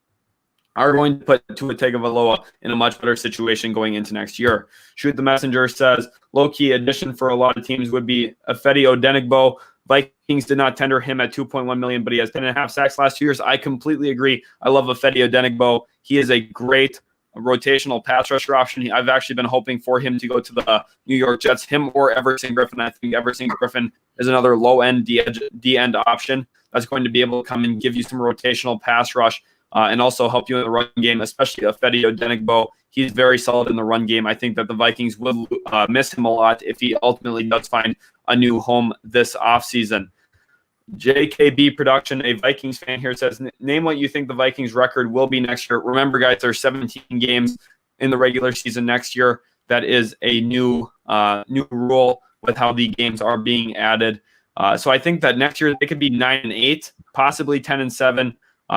are going to put Tua Tagovailoa in a much better situation going into next year. Shoot the Messenger says, low-key addition for a lot of teams would be Ifeadi Odenigbo. Vikings did not tender him at $2.1 million, but he has 10.5 sacks last 2 years. I completely agree. I love Ifeadi Odenigbo. He is a great rotational pass rusher option. I've actually been hoping for him to go to the New York Jets, him or Everson Griffin. I think Everson Griffin is another low-end D-end option that's going to be able to come and give you some rotational pass rush and also help you in the run game, especially Ifeadi Odenigbo. He's very solid in the run game. I think that the Vikings would miss him a lot if he ultimately does find a new home this offseason. JKB Production, a Vikings fan here, says, name what you think the Vikings record will be next year. Remember, guys, there's 17 games in the regular season next year. That is a new rule with how the games are being added. So I think that next year they could be 9-8, possibly 10-7.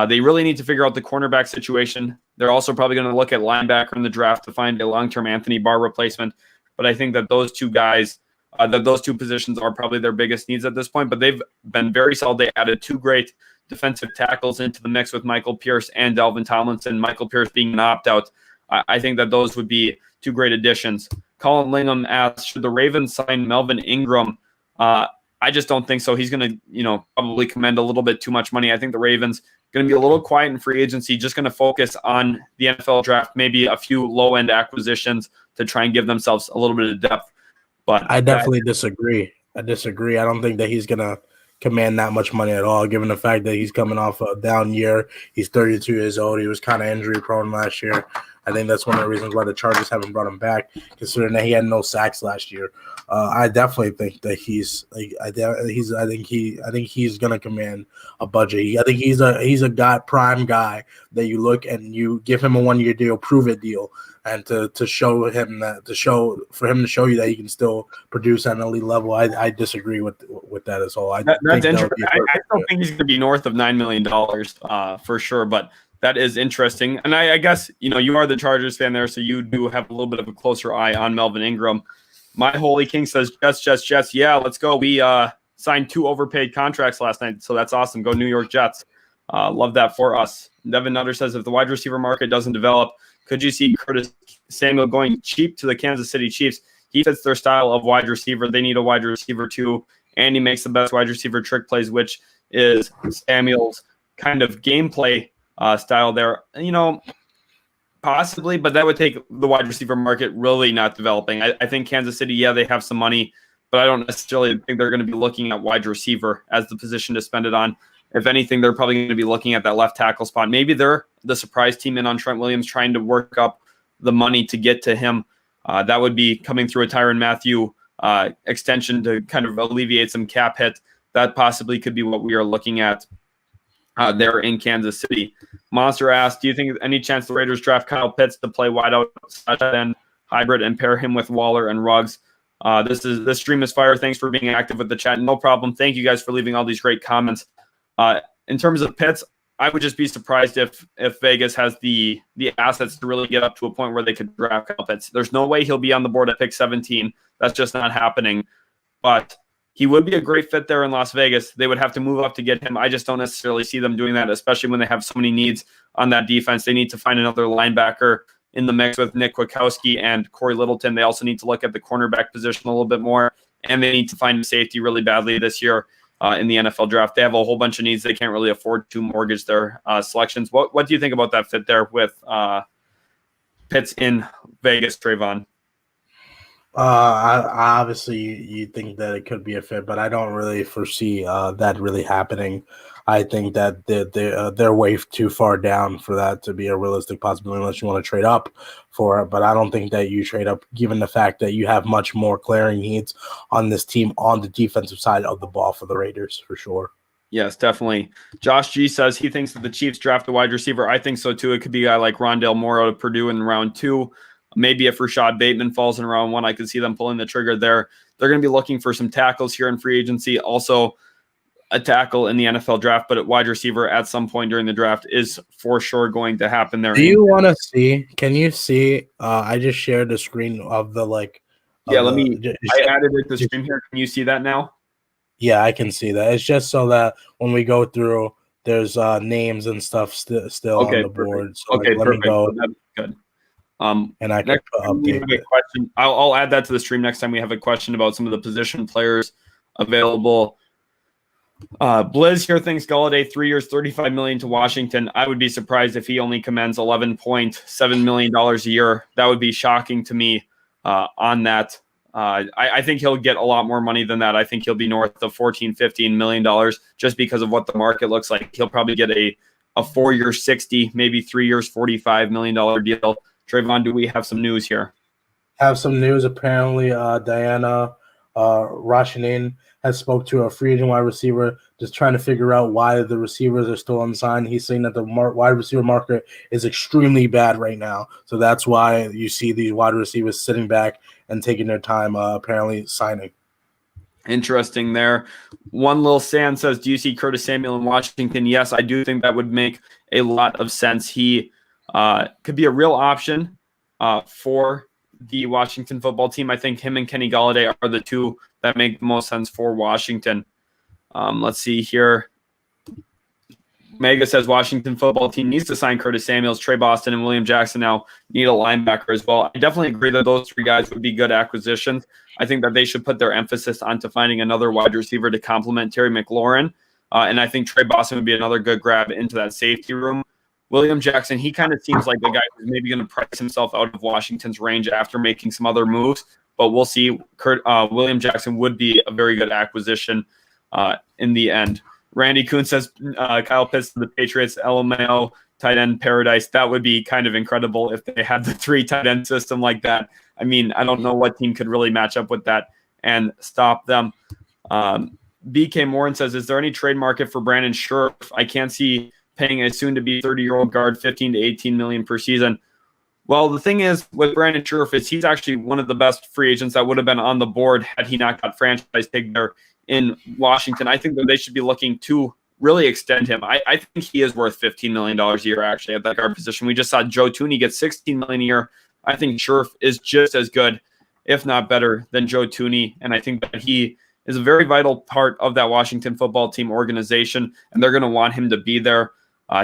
They really need to figure out the cornerback situation. They're also probably going to look at linebacker in the draft to find a long-term Anthony Barr replacement. But I think that those two guys, those two positions are probably their biggest needs at this point. But they've been very solid. They added 2 great defensive tackles into the mix with Michael Pierce and Dalvin Tomlinson. Michael Pierce being an opt-out. I think that those would be 2 great additions. Colin Lingham asks, should the Ravens sign Melvin Ingram? I just don't think so. He's going to, probably command a little bit too much money. I think the Ravens going to be a little quiet in free agency, just going to focus on the NFL draft, maybe a few low-end acquisitions to try and give themselves a little bit of depth. But I definitely disagree. I don't think that he's going to command that much money at all, given the fact that he's coming off a down year. He's 32 years old. He was kind of injury-prone last year. I think that's one of the reasons why the Chargers haven't brought him back, considering that he had no sacks last year. I definitely think that he's going to command a budget. I think he's a prime guy that you look and you give him a 1-year deal, prove it deal, and to show him to show you that he can still produce at an elite level. I disagree with that as well. That's interesting. I still think he's going to be north of $9 million for sure, but. That is interesting. And I guess, you are the Chargers fan there, so you do have a little bit of a closer eye on Melvin Ingram. My Holy King says, Jets. Yeah, let's go. We signed 2 overpaid contracts last night, so that's awesome. Go New York Jets. Love that for us. Devin Nutter says, if the wide receiver market doesn't develop, could you see Curtis Samuel going cheap to the Kansas City Chiefs? He fits their style of wide receiver. They need a wide receiver too, and he makes the best wide receiver trick plays, which is Samuel's kind of gameplay style there, possibly, but that would take the wide receiver market really not developing. I think Kansas City, they have some money, but I don't necessarily think they're going to be looking at wide receiver as the position to spend it on. If anything, they're probably going to be looking at that left tackle spot. Maybe they're the surprise team in on Trent Williams, trying to work up the money to get to him. That would be coming through a Tyrann Mathieu extension to kind of alleviate some cap hit. That possibly could be what we are looking at there in Kansas City. Monster asked, do you think any chance the Raiders draft Kyle Pitts to play wide out and hybrid and pair him with Waller and Ruggs? This stream is fire. Thanks for being active with the chat. No problem. Thank you guys for leaving all these great comments. In terms of Pitts, I would just be surprised if Vegas has the assets to really get up to a point where they could draft Kyle Pitts. There's no way he'll be on the board at pick 17. That's just not happening. But He would be a great fit there in Las Vegas. They would have to move up to get him. I just don't necessarily see them doing that, especially when they have so many needs on that defense. They need to find another linebacker in the mix with Nick Kwiatkowski and Corey Littleton. They also need to look at the cornerback position a little bit more, and they need to find a safety really badly this year in the NFL draft. They have a whole bunch of needs. They can't really afford to mortgage their selections. What do you think about that fit there with Pitts in Vegas, Trayvon? Obviously, you think that it could be a fit, but I don't really foresee that really happening. I think that they're way too far down for that to be a realistic possibility unless you want to trade up for it. But I don't think that you trade up, given the fact that you have much more glaring needs on this team on the defensive side of the ball for the Raiders, for sure. Yes, definitely. Josh G says he thinks that the Chiefs draft a wide receiver. I think so too. It could be a guy like Rondale Moore out of Purdue in round 2. Maybe if Rashad Bateman falls in round 1, I could see them pulling the trigger there. They're going to be looking for some tackles here in free agency. Also, a tackle in the NFL draft, but at wide receiver at some point during the draft is for sure going to happen there. Do you want to see? Can you see? I just shared the screen of the like. Yeah, I added it to the screen here. Can you see that now? Yeah, I can see that. It's just so that when we go through, there's names and stuff still on the board. So okay, let me go. That's good. And I can update it. Question. I'll add that to the stream next time we have a question about some of the position players available. Blizz here thinks Golladay 3 years, $35 million to Washington. I would be surprised if he only commands $11.7 million a year. That would be shocking to me on that. I think he'll get a lot more money than that. I think he'll be north of $14-15 million just because of what the market looks like. He'll probably get a 4 year 60, maybe 3 years, $45 million deal. Trayvon, do we have some news here? Have some news. Apparently, Diana Rashanin has spoke to a free agent wide receiver, just trying to figure out why the receivers are still unsigned. He's saying that the wide receiver market is extremely bad right now. So that's why you see these wide receivers sitting back and taking their time, apparently signing. Interesting there. One Lil Sand says, do you see Curtis Samuel in Washington? Yes, I do think that would make a lot of sense. He could be a real option for the Washington football team. I think him and Kenny Golladay are the two that make the most sense for Washington. Let's see here. Mega says Washington football team needs to sign Curtis Samuels, Trey Boston, and William Jackson now need a linebacker as well. I definitely agree that those three guys would be good acquisitions. I think that they should put their emphasis onto finding another wide receiver to complement Terry McLaurin. And I think Trey Boston would be another good grab into that safety room. William Jackson, he kind of seems like the guy who's maybe going to price himself out of Washington's range after making some other moves. But we'll see. William Jackson would be a very good acquisition in the end. Randy Kuhn says Kyle Pitts to the Patriots, LMAO, tight end paradise. That would be kind of incredible if they had the 3 tight end system like that. I mean, I don't know what team could really match up with that and stop them. BK Morin says, is there any trade market for Brandon Scherf? I can't see paying a soon-to-be 30-year-old guard $15 to $18 million per season. Well, the thing is with Brandon Scherf is he's actually one of the best free agents that would have been on the board had he not got franchise tag there in Washington. I think that they should be looking to really extend him. I think he is worth $15 million a year actually at that guard position. We just saw Joe Thuney get $16 million a year. I think Scherf is just as good, if not better, than Joe Thuney, and I think that he is a very vital part of that Washington football team organization, and they're going to want him to be there.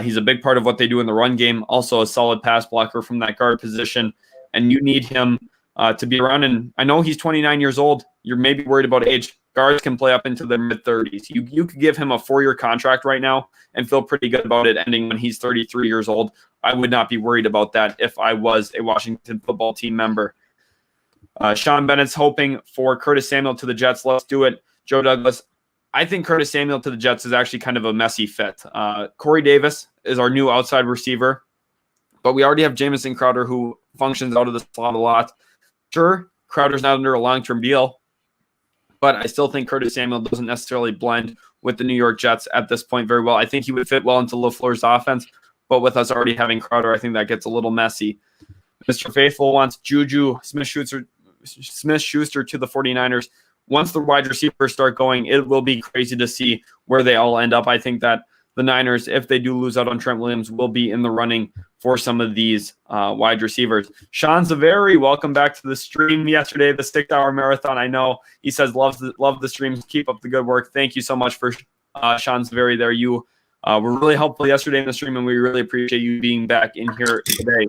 He's a big part of what they do in the run game, also a solid pass blocker from that guard position, and you need him to be around. And I know he's 29 years old. You're maybe worried about age. Guards can play up into their mid-30s. You could give him a 4-year contract right now and feel pretty good about it ending when he's 33 years old. I would not be worried about that if I was a Washington football team member. Sean Bennett's hoping for Curtis Samuel to the Jets. Let's do it. Joe Douglas, I think Curtis Samuel to the Jets is actually kind of a messy fit. Corey Davis is our new outside receiver, but we already have Jamison Crowder who functions out of the slot a lot. Sure, Crowder's not under a long-term deal, but I still think Curtis Samuel doesn't necessarily blend with the New York Jets at this point very well. I think he would fit well into LaFleur's offense, but with us already having Crowder, I think that gets a little messy. Mr. Faithful wants Juju Smith-Schuster to the 49ers. Once the wide receivers start going, it will be crazy to see where they all end up. I think that the Niners, if they do lose out on Trent Williams, will be in the running for some of these wide receivers. Sean Zaveri, welcome back to the stream yesterday, the 6-hour marathon. I know he says love the streams. Keep up the good work. Thank you so much for Sean Zaveri there. You were really helpful yesterday in the stream, and we really appreciate you being back in here today.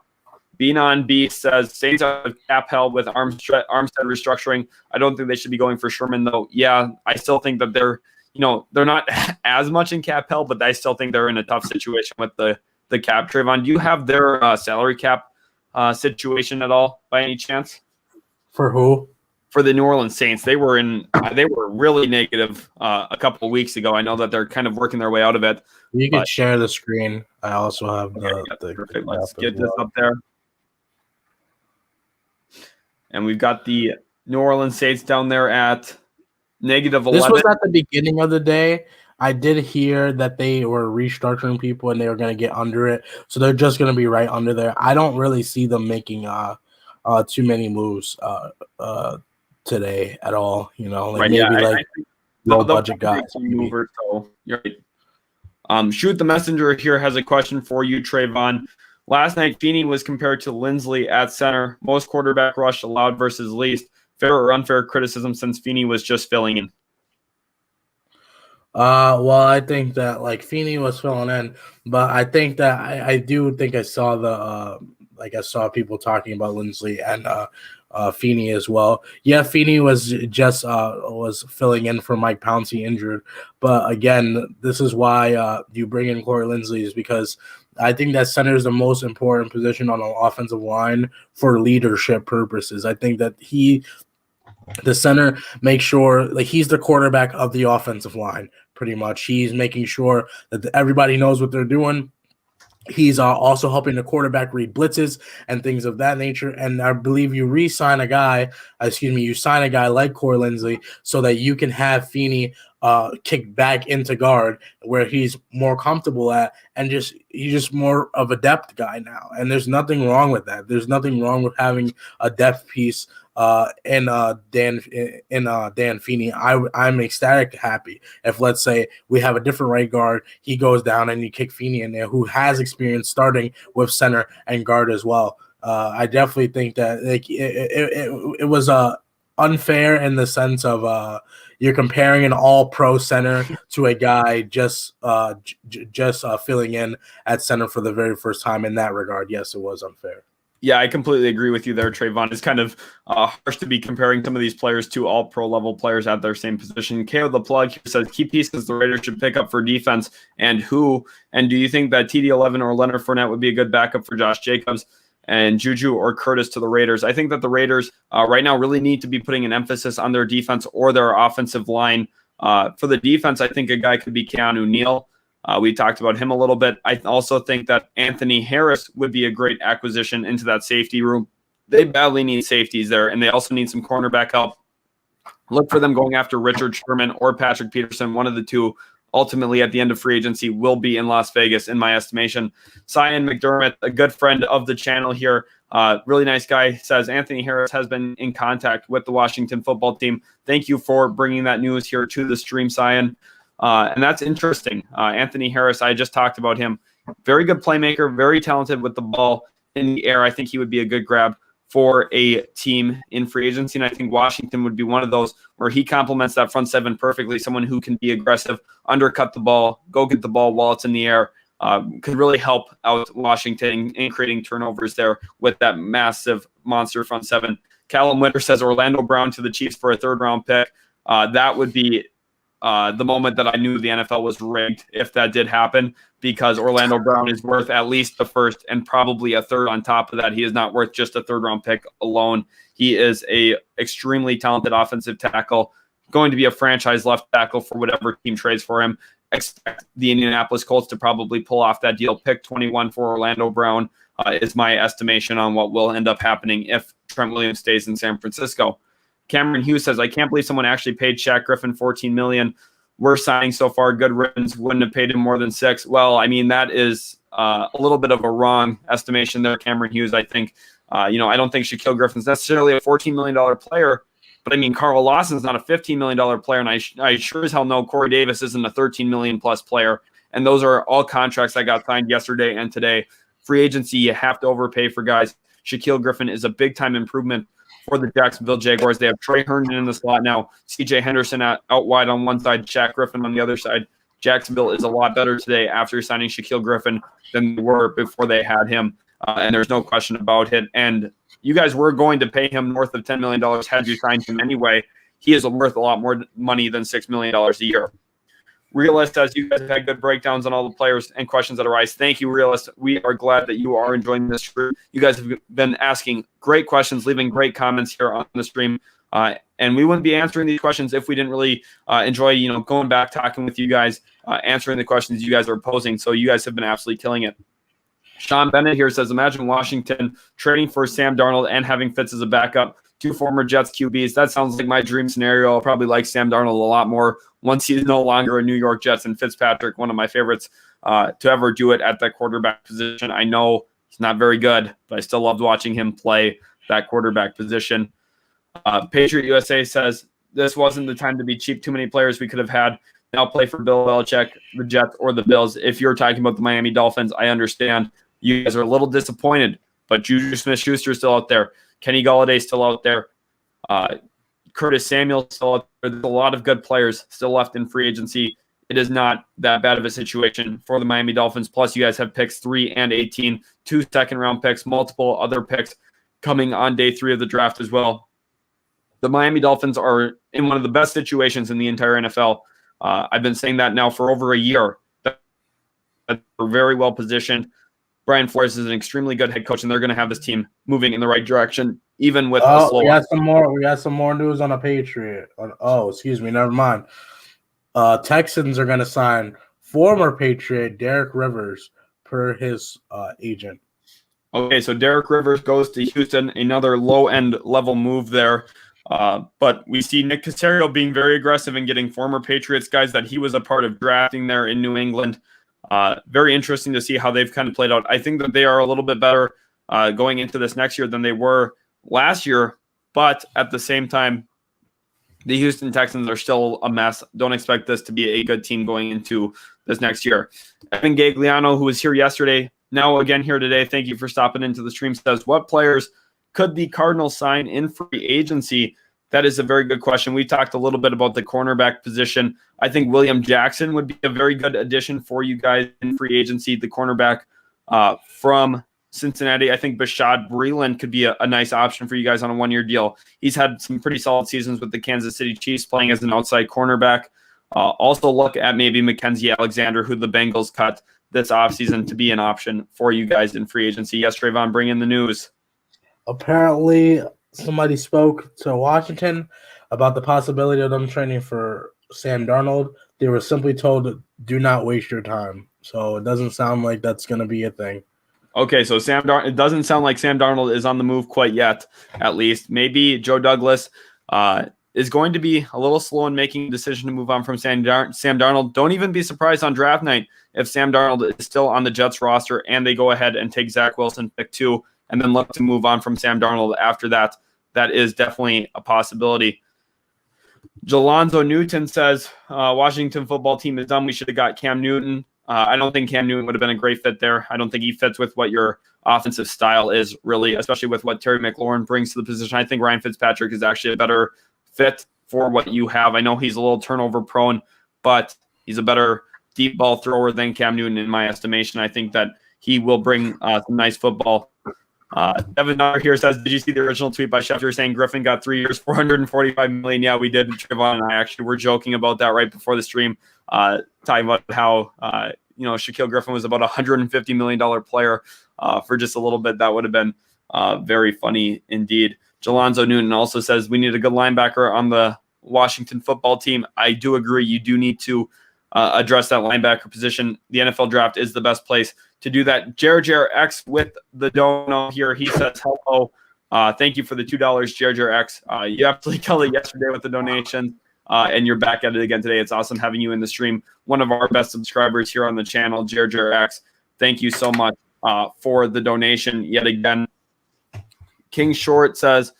Bean on B says Saints out of cap hell with Armstead restructuring. I don't think they should be going for Sherman, though. Yeah, I still think that they're not as much in cap hell, but I still think they're in a tough situation with the cap. Trayvon, do you have their salary cap situation at all by any chance? For who? For the New Orleans Saints. They were really negative a couple of weeks ago. I know that they're kind of working their way out of it. You can share the screen. I also have perfect. Let's get this up there. And we've got the New Orleans Saints down there at -11. This was at the beginning of the day. I did hear that they were restructuring people and they were going to get under it. So they're just going to be right under there. I don't really see them making too many moves today at all. Right, maybe low budget guys. Mover, so you're right. Shoot the Messenger here has a question for you, Trayvon. Last night, Feeney was compared to Lindsley at center. Most quarterback rush allowed versus least. Fair or unfair criticism since Feeney was just filling in? Well, I think that Feeney was filling in, but I think that I do think I saw I saw people talking about Lindsley and Feeney as well. Yeah, Feeney was just was filling in for Mike Pouncey injured, but again, this is why you bring in Corey Lindsley is because I think that center is the most important position on the offensive line for leadership purposes. I think that the center makes sure he's the quarterback of the offensive line. Pretty much, he's making sure that everybody knows what they're doing. He's also helping the quarterback read blitzes and things of that nature. And I believe you sign a guy like Corey Lindsley so that you can have Feeney kick back into guard where he's more comfortable at, and he's just more of a depth guy now. And there's nothing wrong with that. There's nothing wrong with having a depth piece in Dan Feeney. I'm ecstatic, happy if, let's say, we have a different right guard, he goes down and you kick Feeney in there, who has experience starting with center and guard as well. I definitely think that it was unfair in the sense of you're comparing an all-pro center to a guy just filling in at center for the very first time. In that regard, yes, it was unfair. Yeah, I completely agree with you there, Trayvon. It's kind of harsh to be comparing some of these players to all pro level players at their same position. KO the Plug here says, key pieces the Raiders should pick up for defense and who? And do you think that TD11 or Leonard Fournette would be a good backup for Josh Jacobs and Juju or Curtis to the Raiders? I think that the Raiders right now really need to be putting an emphasis on their defense or their offensive line. For the defense, I think a guy could be Keanu Neal. We talked about him a little bit. I also think that Anthony Harris would be a great acquisition into that safety room. They badly need safeties there, and they also need some cornerback help. Look for them going after Richard Sherman or Patrick Peterson. One of the two, ultimately, at the end of free agency, will be in Las Vegas, in my estimation. Cyan McDermott, a good friend of the channel here, really nice guy, says Anthony Harris has been in contact with the Washington football team. Thank you for bringing that news here to the stream, Cyan. And that's interesting. Anthony Harris, I just talked about him. Very good playmaker, very talented with the ball in the air. I think he would be a good grab for a team in free agency. And I think Washington would be one of those where he complements that front seven perfectly. Someone who can be aggressive, undercut the ball, go get the ball while it's in the air. Could really help out Washington in creating turnovers there with that massive monster front seven. Callum Winter says Orlando Brown to the Chiefs for a third-round pick. That would be the moment that I knew the NFL was rigged if that did happen, because Orlando Brown is worth at least the first and probably a third on top of that. He is not worth just a third-round pick alone. He is a extremely talented offensive tackle, going to be a franchise left tackle for whatever team trades for him. Expect the Indianapolis Colts to probably pull off that deal. Pick 21 for Orlando Brown is my estimation on what will end up happening if Trent Williams stays in San Francisco. Cameron Hughes says, I can't believe someone actually paid Shaq Griffin $14 million. We're signing so far. Good riddance. Wouldn't have paid him more than $6 million. Well, I mean, that is a little bit of a wrong estimation there, Cameron Hughes. I think, I don't think Shaquille Griffin's necessarily a $14 million player, but I mean, Carl Lawson's not a $15 million player, and I sure as hell know Corey Davis isn't a $13 million plus player. And those are all contracts that got signed yesterday and today free agency, you have to overpay for guys. Shaquille Griffin is a big-time improvement for the Jacksonville Jaguars. They have Trey Herndon in the slot now, CJ Henderson out wide on one side, Shaq Griffin on the other side. Jacksonville is a lot better today after signing Shaquille Griffin than they were before they had him, and there's no question about it. And you guys were going to pay him north of $10 million had you signed him anyway. He is worth a lot more money than $6 million a year. Realist says you guys have had good breakdowns on all the players and questions that arise. Thank you, Realist. We are glad that you are enjoying this stream. You guys have been asking great questions, leaving great comments here on the stream. And we wouldn't be answering these questions if we didn't really enjoy, going back, talking with you guys, answering the questions you guys are posing. So you guys have been absolutely killing it. Sean Bennett here says, imagine Washington trading for Sam Darnold and having Fitz as a backup. 2 former Jets QBs. That sounds like my dream scenario. I'll probably like Sam Darnold a lot more once he's no longer a New York Jets, and Fitzpatrick, one of my favorites to ever do it at that quarterback position. I know he's not very good, but I still loved watching him play that quarterback position. Patriot USA says, this wasn't the time to be cheap. Too many players we could have had. Now play for Bill Belichick, the Jets, or the Bills. If you're talking about the Miami Dolphins, I understand. You guys are a little disappointed, but Juju Smith-Schuster is still out there. Kenny Galladay still out there. Curtis Samuel still out there. There's a lot of good players still left in free agency. It is not that bad of a situation for the Miami Dolphins. Plus, you guys have picks 3 and 18, 2 second-round picks, multiple other picks coming on day 3 of the draft as well. The Miami Dolphins are in one of the best situations in the entire NFL. I've been saying that now for over a year. They're very well positioned. Brian Flores is an extremely good head coach, and they're going to have this team moving in the right direction, even with a slow. We got some more news on a Patriot. Excuse me, never mind. Texans are going to sign former Patriot Derek Rivers per his agent. Okay, so Derek Rivers goes to Houston, another low-end level move there. But we see Nick Caserio being very aggressive and getting former Patriots guys that he was a part of drafting there in New England. Very interesting to see how they've kind of played out. I think that they are a little bit better going into this next year than they were last year. But at the same time, the Houston Texans are still a mess. Don't expect this to be a good team going into this next year. Evan Gagliano, who was here yesterday, now again here today, thank you for stopping into the stream, says, what players could the Cardinals sign in free agency? That is a very good question. We talked a little bit about the cornerback position. I think William Jackson would be a very good addition for you guys in free agency. The cornerback from Cincinnati. I think Bashad Breeland could be a nice option for you guys on a 1-year deal. He's had some pretty solid seasons with the Kansas City Chiefs playing as an outside cornerback. Also look at maybe Mackenzie Alexander, who the Bengals cut this offseason, to be an option for you guys in free agency. Yes, Trayvon, bring in the news. Apparently, somebody spoke to Washington about the possibility of them training for Sam Darnold. They were simply told, do not waste your time. So it doesn't sound like that's going to be a thing. Okay, so it doesn't sound like Sam Darnold is on the move quite yet, at least. Maybe Joe Douglas is going to be a little slow in making a decision to move on from Sam Darnold. Don't even be surprised on draft night if Sam Darnold is still on the Jets roster and they go ahead and take Zach Wilson, pick 2, and then look to move on from Sam Darnold after that. That is definitely a possibility. Jalonzo Newton says, Washington football team is done. We should have got Cam Newton. I don't think Cam Newton would have been a great fit there. I don't think he fits with what your offensive style is, really, especially with what Terry McLaurin brings to the position. I think Ryan Fitzpatrick is actually a better fit for what you have. I know he's a little turnover prone, but he's a better deep ball thrower than Cam Newton in my estimation. I think that he will bring some nice football. Devin Nutter here says, did you see the original tweet by Schefter saying Griffin got 3 years, $445 million? Yeah, we did. Trayvon and I actually were joking about that right before the stream, talking about how Shaquille Griffin was about $150 million player for just a little bit. That would have been very funny indeed. Jalonzo Newton also says we need a good linebacker on the Washington football team. I do agree. You do need to address that linebacker position. The NFL draft is the best place to do that. Jared X with the dono here. He says, hello. Thank you for the $2, Jared X. You absolutely killed it yesterday with the donation, and you're back at it again today. It's awesome having you in the stream. One of our best subscribers here on the channel, Jared X. Thank you so much for the donation yet again. King Short says,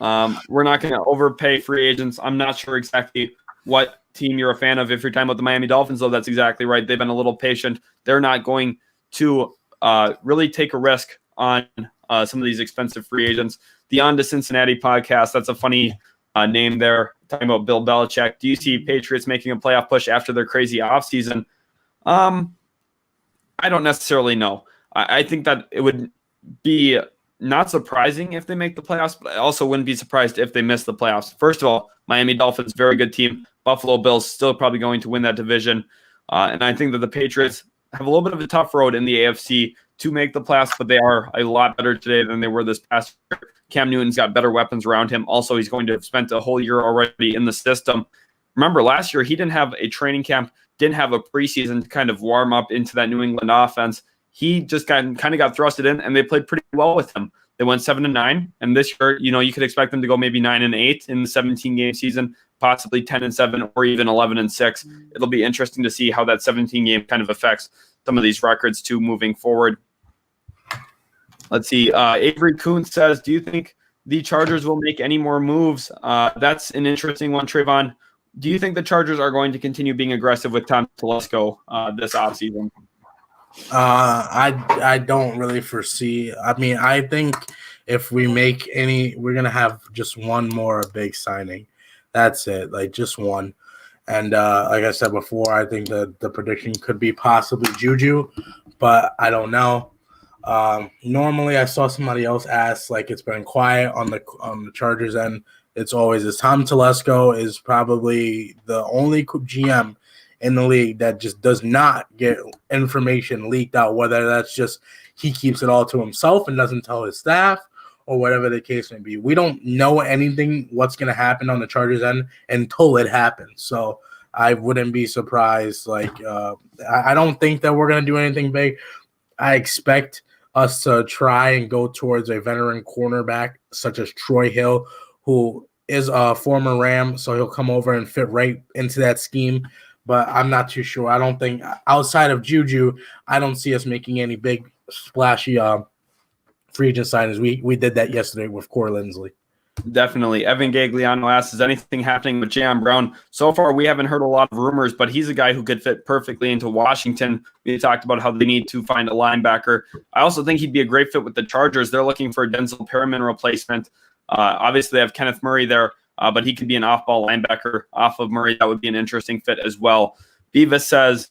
we're not going to overpay free agents. I'm not sure exactly what team you're a fan of. If you're talking about the Miami Dolphins, though, that's exactly right. They've been a little patient. They're not going to really take a risk on some of these expensive free agents. The On to Cincinnati podcast, that's a funny name there, talking about Bill Belichick. Do you see Patriots making a playoff push after their crazy offseason? I don't necessarily know. I think that it would be not surprising if they make the playoffs, but I also wouldn't be surprised if they miss the playoffs. First of all, Miami Dolphins, very good team. Buffalo Bills still probably going to win that division. And I think that the Patriots have a little bit of a tough road in the AFC to make the playoffs, but they are a lot better today than they were this past year. Cam Newton's got better weapons around him. Also, he's going to have spent a whole year already in the system. Remember, last year he didn't have a training camp, didn't have a preseason to kind of warm up into that New England offense. He just kind of got thrusted in, and they played pretty well with him. They went 7-9, and this year, you could expect them to go maybe 9-8 in the 17-game season, possibly 10-7, or even 11-6. It'll be interesting to see how that 17-game kind of affects some of these records too moving forward. Let's see. Avery Kuhn says, "Do you think the Chargers will make any more moves?" That's an interesting one, Trayvon. Do you think the Chargers are going to continue being aggressive with Tom Telesco this offseason? I don't really foresee. I mean, I think if we make any, we're gonna have just one more big signing. That's it, like just one. And like I said before, I think that the prediction could be possibly Juju, but I don't know. Normally, I saw somebody else ask, like it's been quiet on the Chargers end. It's always this. Tom Telesco is probably the only GM in the league that just does not get information leaked out, whether that's just he keeps it all to himself and doesn't tell his staff or whatever the case may be. We don't know anything what's going to happen on the Chargers end until it happens. So I wouldn't be surprised. I don't think that we're going to do anything big. I expect us to try and go towards a veteran cornerback such as Troy Hill, who is a former Ram, so he'll come over and fit right into that scheme. But I'm not too sure. I don't think outside of Juju, I don't see us making any big splashy free agent signings. We did that yesterday with Corey Linsley. Definitely. Evan Gagliano asks, is anything happening with Jayon Brown? So far, we haven't heard a lot of rumors, but he's a guy who could fit perfectly into Washington. We talked about how they need to find a linebacker. I also think he'd be a great fit with the Chargers. They're looking for a Denzel Perryman replacement. Obviously, they have Kenneth Murray there, but he could be an off-ball linebacker off of Murray. That would be an interesting fit as well. Beavis says,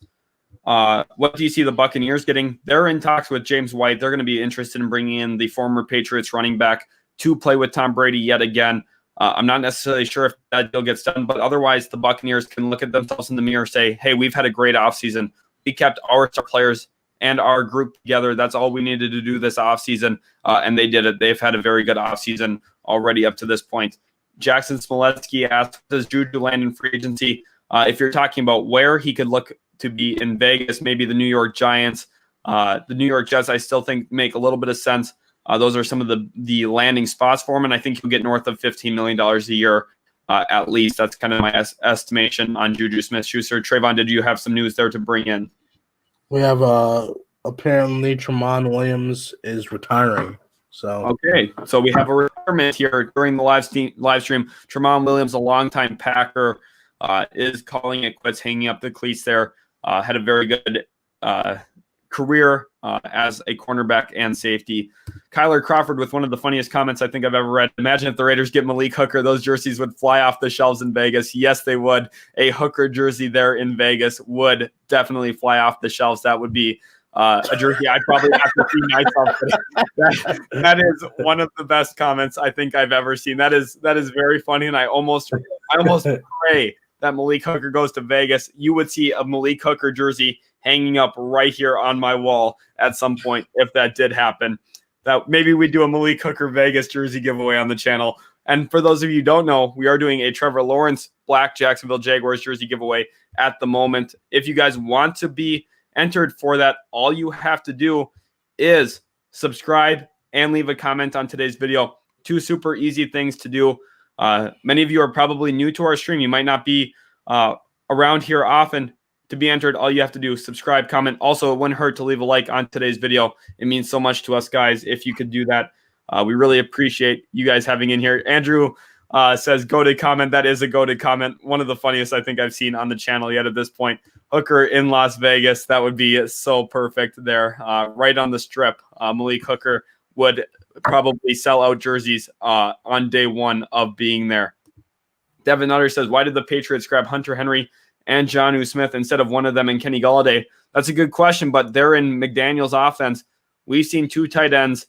what do you see the Buccaneers getting? They're in talks with James White. They're going to be interested in bringing in the former Patriots running back to play with Tom Brady yet again. I'm not necessarily sure if that deal gets done, but otherwise the Buccaneers can look at themselves in the mirror and say, hey, we've had a great offseason. We kept our star players and our group together. That's all we needed to do this offseason, and they did it. They've had a very good offseason already up to this point. Jackson Smoletsky asked, does Juju land in free agency? If you're talking about where he could look to be in Vegas, maybe the New York Giants. The New York Jets, I still think, make a little bit of sense. Those are some of the landing spots for him, and I think he'll get north of $15 million a year at least. That's kind of my estimation on Juju Smith-Schuster. Trayvon, did you have some news there to bring in? We have apparently Trent Williams is retiring. So okay, so we have a retirement here during the live stream. Trent Williams, a longtime Packer, is calling it quits, hanging up the cleats there. Had a very good career as a cornerback and safety. Kyler Crawford with one of the funniest comments I think I've ever read. Imagine if the Raiders get Malik Hooker, those jerseys would fly off the shelves in Vegas. Yes, they would. A Hooker jersey there in Vegas would definitely fly off the shelves. That would be a jersey I'd probably have to see myself. That is one of the best comments I think I've ever seen. That is very funny, and I almost pray that Malik Hooker goes to Vegas. You would see a Malik Hooker jersey hanging up right here on my wall at some point if that did happen. That maybe we do a Malik Hooker Vegas jersey giveaway on the channel. And for those of you who don't know, we are doing a Trevor Lawrence Black Jacksonville Jaguars jersey giveaway at the moment. If you guys want to be entered for that, all you have to do is subscribe and leave a comment on today's video. 2 super easy things to do. Many of you are probably new to our stream. You might not be around here often. To be entered, all you have to do is subscribe, comment. Also, it wouldn't hurt to leave a like on today's video. It means so much to us, guys, if you could do that. We really appreciate you guys having in here. Andrew says goated comment. That is a goated comment. One of the funniest I think I've seen on the channel yet at this point. Hooker in Las Vegas. That would be so perfect there. Right on the strip. Malik Hooker would probably sell out jerseys on day one of being there. Devin Nutter says, why did the Patriots grab Hunter Henry and Jonnu Smith instead of one of them and Kenny Golladay? That's a good question, but they're in McDaniel's offense. We've seen two tight ends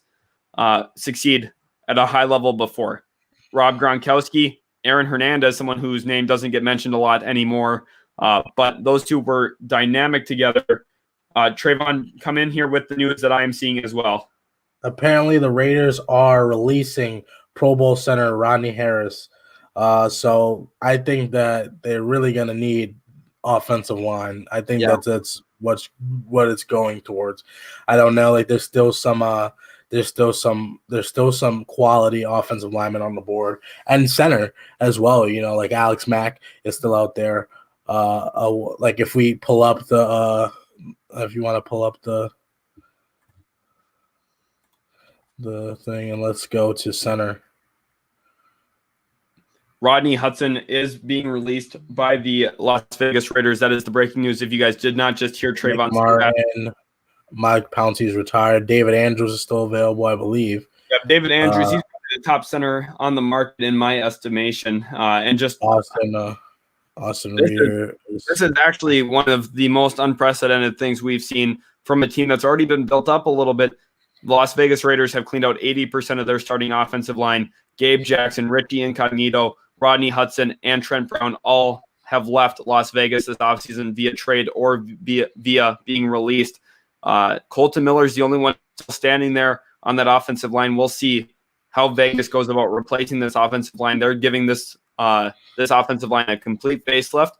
succeed at a high level before. Rob Gronkowski, Aaron Hernandez, someone whose name doesn't get mentioned a lot anymore, but those two were dynamic together. Trayvon, come in here with the news that I am seeing as well. Apparently, the Raiders are releasing Pro Bowl center Rodney Harris. So I think that they're really going to need offensive line. I think that's what it's going towards. I don't know. Like there's still some quality offensive linemen on the board and center as well. You know, like Alex Mack is still out there. Like if we pull up the if you want to pull up the thing and let's go to center. Rodney Hudson is being released by the Las Vegas Raiders. That is the breaking news. If you guys did not just hear Trayvon Martin, Mike Pouncey is retired. David Andrews is still available, I believe. Yeah, David Andrews, he's the top center on the market in my estimation. And just Austin Reeder. This is actually one of the most unprecedented things we've seen from a team that's already been built up a little bit. The Las Vegas Raiders have cleaned out 80% of their starting offensive line. Gabe Jackson, Richie Incognito, Rodney Hudson, and Trent Brown all have left Las Vegas this offseason via trade or via being released. Colton Miller is the only one still standing there on that offensive line. We'll see how Vegas goes about replacing this offensive line. They're giving this offensive line a complete facelift.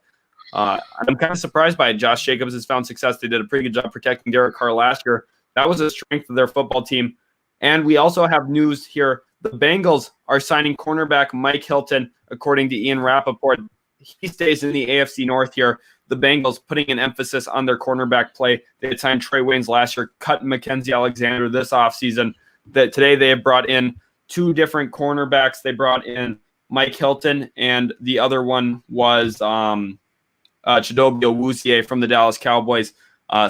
I'm kind of surprised by it. Josh Jacobs has found success. They did a pretty good job protecting Derek Carr last year. That was a strength of their football team. And we also have news here. The Bengals are signing cornerback Mike Hilton, according to Ian Rappaport. He stays in the AFC North here. The Bengals putting an emphasis on their cornerback play. They had signed Trey Waynes last year, cut Mackenzie Alexander this offseason. Today they have brought in two different cornerbacks. They brought in Mike Hilton, and the other one was Chidobe Awuzie from the Dallas Cowboys.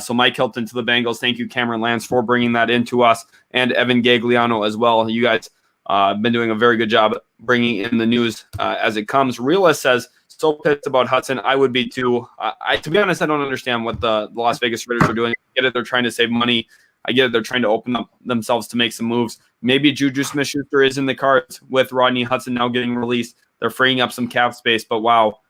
So Mike Hilton to the Bengals. Thank you, Cameron Lance, for bringing that into us, and Evan Gagliano as well. You guys have been doing a very good job bringing in the news as it comes. Realist says, so pissed about Hudson. I would be too. To be honest, I don't understand what the Las Vegas Raiders are doing. I get it. They're trying to save money. I get it. They're trying to open up themselves to make some moves. Maybe Juju Smith-Schuster is in the cards with Rodney Hudson now getting released. They're freeing up some cap space, but wow,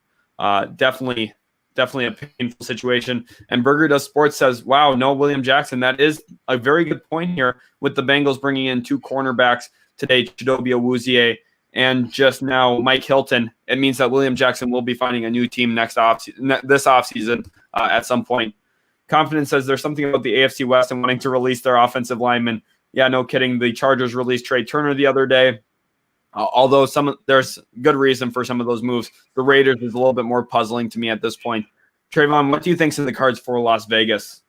definitely a painful situation. And Burger Does Sports says, wow, no William Jackson. That is a very good point here with the Bengals bringing in two cornerbacks today, Chidobe Awuzie and just now Mike Hilton. It means that William Jackson will be finding a new team this offseason at some point. Confidence says there's something about the AFC West and wanting to release their offensive linemen. Yeah, no kidding. The Chargers released Trey Turner the other day. Although there's good reason for some of those moves. The Raiders is a little bit more puzzling to me at this point. Trayvon, what do you think's in the cards for Las Vegas?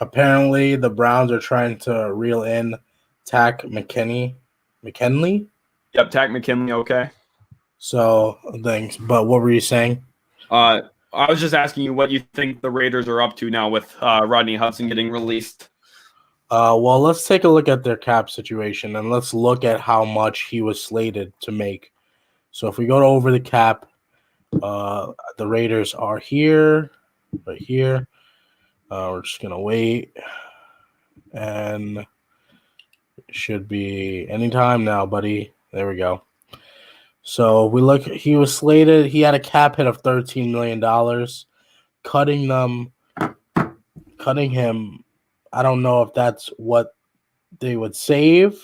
Apparently, the Browns are trying to reel in Tack McKinley. Yep, Tack McKinley. Okay. So thanks. But what were you saying? I was just asking you what you think the Raiders are up to now with Rodney Hudson getting released. Well, let's take a look at their cap situation and let's look at how much he was slated to make. So if we go over the cap, the Raiders are here, right here. We're just going to wait. And it should be anytime now, buddy. There we go. So we look, he was slated, he had a cap hit of $13 million. Cutting him, I don't know if that's what they would save.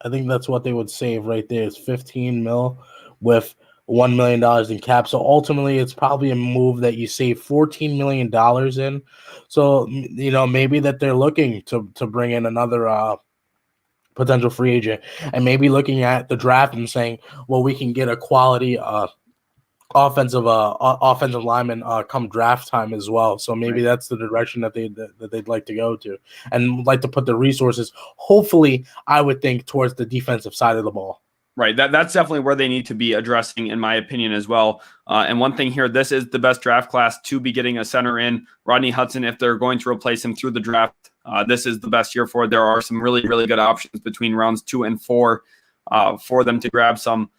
I think that's what they would save right there. It's $15 million with $1 million in cap. So ultimately, it's probably a move that you save $14 million in. So, you know, maybe that they're looking to bring in another potential free agent and maybe looking at the draft and saying, well, we can get a quality offensive lineman come draft time as well. So maybe that's the direction that they'd like to go to and like to put the resources, hopefully, I would think, towards the defensive side of the ball. Right. That's definitely where they need to be addressing, in my opinion, as well. And one thing here, this is the best draft class to be getting a center in. Rodney Hudson, if they're going to replace him through the draft, this is the best year for it. There are some really, really good options between rounds 2 and 4 for them to grab some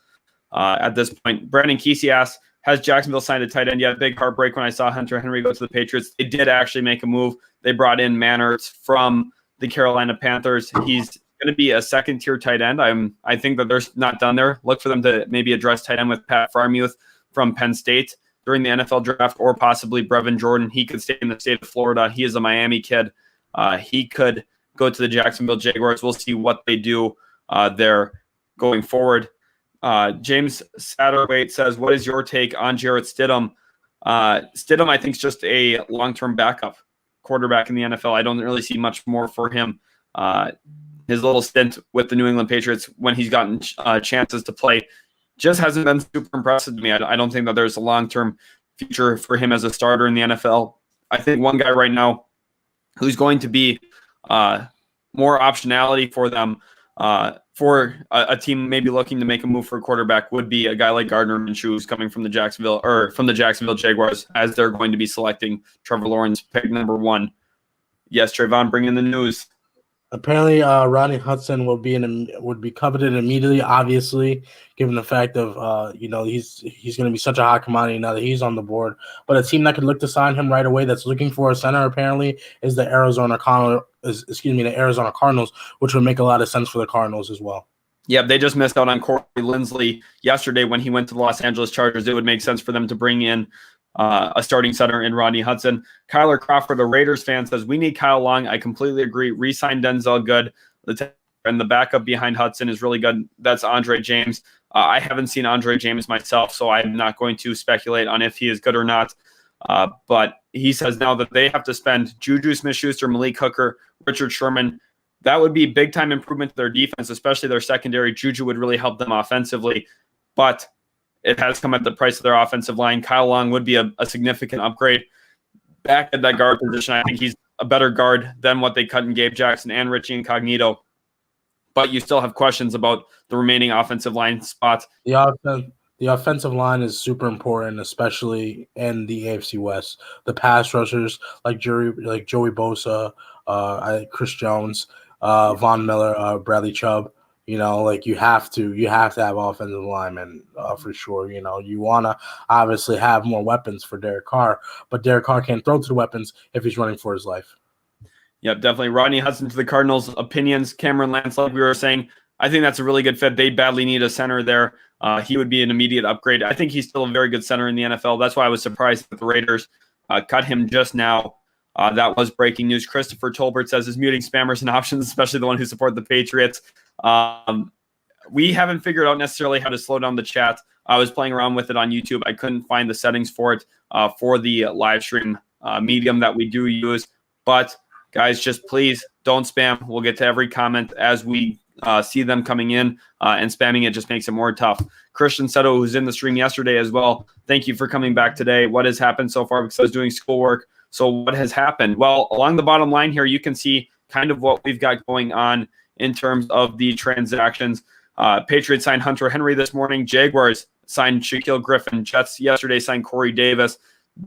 at this point. Brandon Kesey asks, has Jacksonville signed a tight end yet? Big heartbreak when I saw Hunter Henry go to the Patriots. They did actually make a move. They brought in Ertz from the Carolina Panthers. He's going to be a second-tier tight end. I think that they're not done there. Look for them to maybe address tight end with Pat Freiermuth from Penn State during the NFL draft, or possibly Brevin Jordan. He could stay in the state of Florida. He is a Miami kid. He could go to the Jacksonville Jaguars. We'll see what they do there going forward. James Satterweight says, what is your take on Jarrett Stidham? Stidham, I think, is just a long-term backup quarterback in the NFL. I don't really see much more for him. His little stint with the New England Patriots when he's gotten chances to play just hasn't been super impressive to me. I don't think that there's a long-term future for him as a starter in the NFL. I think one guy right now who's going to be more optionality for them for a team maybe looking to make a move for a quarterback would be a guy like Gardner Minshew, who's coming from the Jacksonville Jaguars, as they're going to be selecting Trevor Lawrence, pick number 1. Yes, Trayvon, bring in the news. Apparently, Rodney Hudson would be coveted immediately. Obviously, given the fact of he's going to be such a hot commodity now that he's on the board. But a team that could look to sign him right away, that's looking for a center, apparently, is the Arizona Cardinals, which would make a lot of sense for the Cardinals as well. Yeah, they just missed out on Corey Linsley yesterday when he went to the Los Angeles Chargers. It would make sense for them to bring in a starting center in Rodney Hudson. Kyler Crawford, a Raiders fan, says, we need Kyle Long. I completely agree. Re-sign Denzel Good. And the backup behind Hudson is really good. That's Andre James. I haven't seen Andre James myself, so I'm not going to speculate on if he is good or not. But he says now that they have to spend Juju Smith-Schuster, Malik Hooker, Richard Sherman. That would be big-time improvement to their defense, especially their secondary. Juju would really help them offensively. But it has come at the price of their offensive line. Kyle Long would be a significant upgrade. Back at that guard position, I think he's a better guard than what they cut in Gabe Jackson and Richie Incognito. But you still have questions about the remaining offensive line spots. The offensive line is super important, especially in the AFC West. The pass rushers like Joey Bosa, Chris Jones, Von Miller, Bradley Chubb. You have to have offensive linemen for sure. You want to obviously have more weapons for Derek Carr, but Derek Carr can't throw to the weapons if he's running for his life. Yep, definitely. Rodney Hudson to the Cardinals. Opinions. Cameron Lance, like we were saying, I think that's a really good fit. They badly need a center there. He would be an immediate upgrade. I think he's still a very good center in the NFL. That's why I was surprised that the Raiders cut him just now. That was breaking news. Christopher Tolbert says, is muting spammers and options, especially the one who support the Patriots. We haven't figured out necessarily how to slow down the chat. I was playing around with it on YouTube. I couldn't find the settings for it for the live stream medium that we do use. But guys, just please don't spam. We'll get to every comment as we see them coming in, and spamming it just makes it more tough. Christian Seto, who's in the stream yesterday as well, thank you for coming back today. What has happened so far? Because I was doing schoolwork. So what has happened? Well, along the bottom line here, you can see kind of what we've got going on in terms of the transactions. Patriots signed Hunter Henry this morning. Jaguars signed Shaquille Griffin. Jets yesterday signed Corey Davis.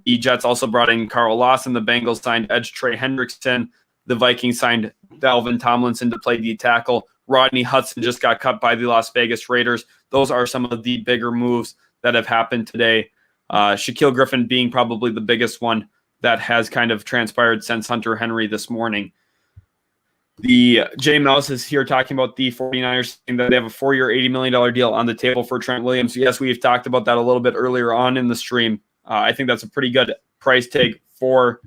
The Jets also brought in Carl Lawson. The Bengals signed edge Trey Hendrickson. The Vikings signed Dalvin Tomlinson to play the tackle. Rodney Hudson just got cut by the Las Vegas Raiders. Those are some of the bigger moves that have happened today. Shaquille Griffin being probably the biggest one that has kind of transpired since Hunter Henry this morning. The Jay Mouse is here talking about the 49ers saying that they have a 4-year, $80 million deal on the table for Trent Williams. Yes, we've talked about that a little bit earlier on in the stream. I think that's a pretty good price tag for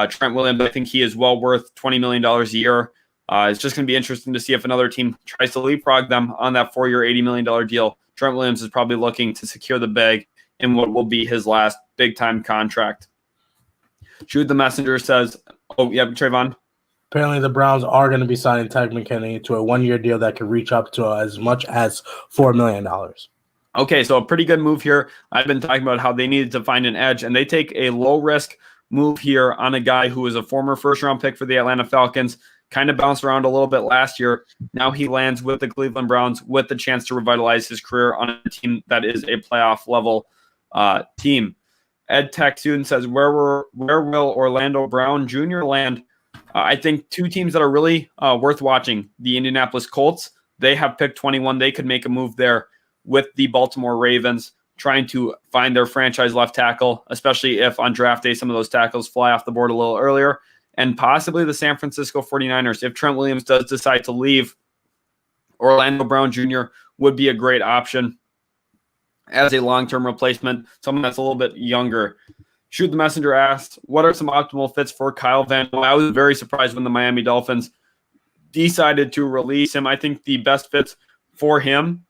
Trent Williams. I think he is well worth $20 million a year. It's just going to be interesting to see if another team tries to leapfrog them on that 4-year, $80 million deal. Trent Williams is probably looking to secure the bag in what will be his last big-time contract. Jude the Messenger says, oh, yeah, Trayvon. Apparently the Browns are going to be signing Tech McKinney to a 1-year deal that could reach up to as much as $4 million. Okay, so a pretty good move here. I've been talking about how they needed to find an edge, and they take a low-risk move here on a guy who is a former first-round pick for the Atlanta Falcons. kind of bounced around a little bit last year. Now he lands with the Cleveland Browns with the chance to revitalize his career on a team that is a playoff level team. Ed Tech student says, where will Orlando Brown Jr. land? I think two teams that are really worth watching. The Indianapolis Colts, they have picked 21. They could make a move there with the Baltimore Ravens, trying to find their franchise left tackle, especially if on draft day some of those tackles fly off the board a little earlier. And possibly the San Francisco 49ers. If Trent Williams does decide to leave, Orlando Brown Jr. would be a great option as a long-term replacement, someone that's a little bit younger. Shoot the Messenger asked, what are some optimal fits for Kyle Van Noy? I was very surprised when the Miami Dolphins decided to release him. I think the best fits for him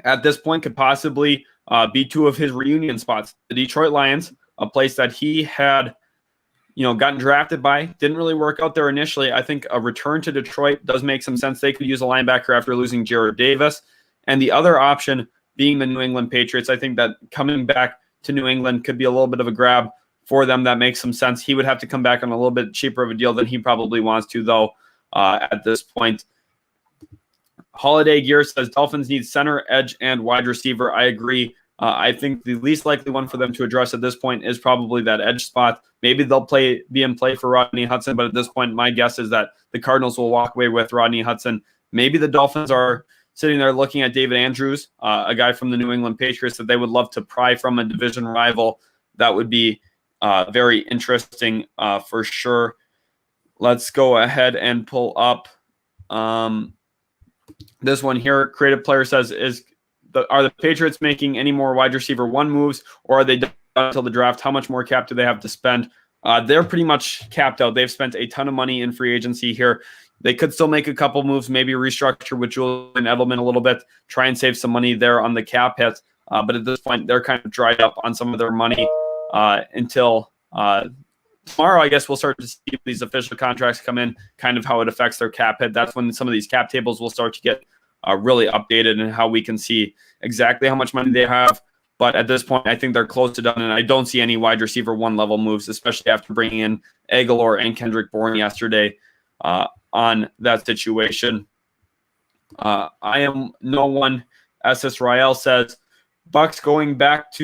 at this point could possibly be two of his reunion spots. The Detroit Lions, a place that he had gotten drafted by, didn't really work out there initially. I think a return to Detroit does make some sense. They could use a linebacker after losing Jared Davis. And the other option being the New England Patriots. I think that coming back to New England could be a little bit of a grab for them. That makes some sense. He would have to come back on a little bit cheaper of a deal than he probably wants to, though, at this point. Holiday Gear says Dolphins need center, edge, and wide receiver. I agree. I think the least likely one for them to address at this point is probably that edge spot. Maybe they'll be in play for Rodney Hudson, but at this point, my guess is that the Cardinals will walk away with Rodney Hudson. Maybe the Dolphins are sitting there looking at David Andrews, a guy from the New England Patriots that they would love to pry from a division rival. That would be very interesting for sure. Let's go ahead and pull up this one here. Creative Player says, are the Patriots making any more wide receiver one moves, or are they done until the draft? How much more cap do they have to spend? They're pretty much capped out. They've spent a ton of money in free agency here. They could still make a couple moves, maybe restructure with Julian Edelman a little bit, try and save some money there on the cap hit. But at this point, they're kind of dried up on some of their money until tomorrow. I guess we'll start to see these official contracts come in, kind of how it affects their cap hit. That's when some of these cap tables will start to get really updated and how we can see exactly how much money they have. But at this point, I think they're close to done, and I don't see any wide receiver one level moves, especially after bringing in Aguilar and Kendrick Bourne yesterday on that situation. I am no one. SS Rael says Bucks going back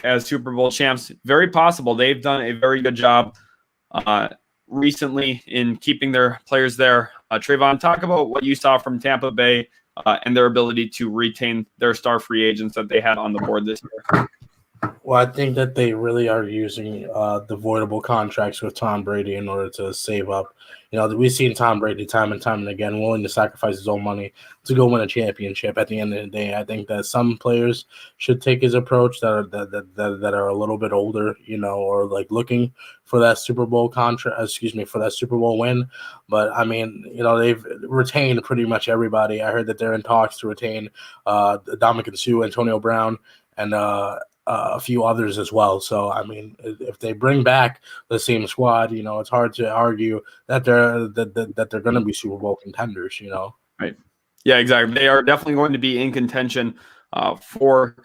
as Super Bowl champs. Very possible. They've done a very good job recently in keeping their players there. Trayvon, talk about what you saw from Tampa Bay and their ability to retain their star free agents that they had on the board this year. Well, I think that they really are using the voidable contracts with Tom Brady in order to save up. We've seen Tom Brady time and time and again willing to sacrifice his own money to go win a championship. At the end of the day, I think that some players should take his approach that are a little bit older, or like looking for that Super Bowl for that Super Bowl win. But I mean, they've retained pretty much everybody. I heard that they're in talks to retain Dominican Sue, Antonio Brown, and a few others as well. So, I mean, if they bring back the same squad, it's hard to argue that they're going to be Super Bowl contenders, Right. Yeah, exactly. They are definitely going to be in contention for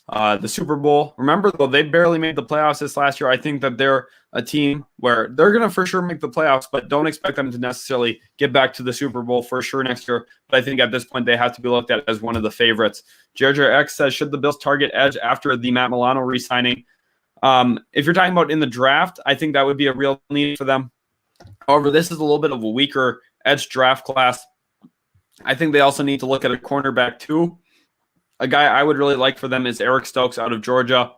the Super Bowl. Remember, though, they barely made the playoffs this last year. I think that they're a team where they're going to for sure make the playoffs, but don't expect them to necessarily get back to the Super Bowl for sure next year. But I think at this point, they have to be looked at as one of the favorites. Jared X says, should the Bills target edge after the Matt Milano re-signing? If you're talking about in the draft, I think that would be a real need for them. However, this is a little bit of a weaker edge draft class. I think they also need to look at a cornerback too. A guy I would really like for them is Eric Stokes out of Georgia.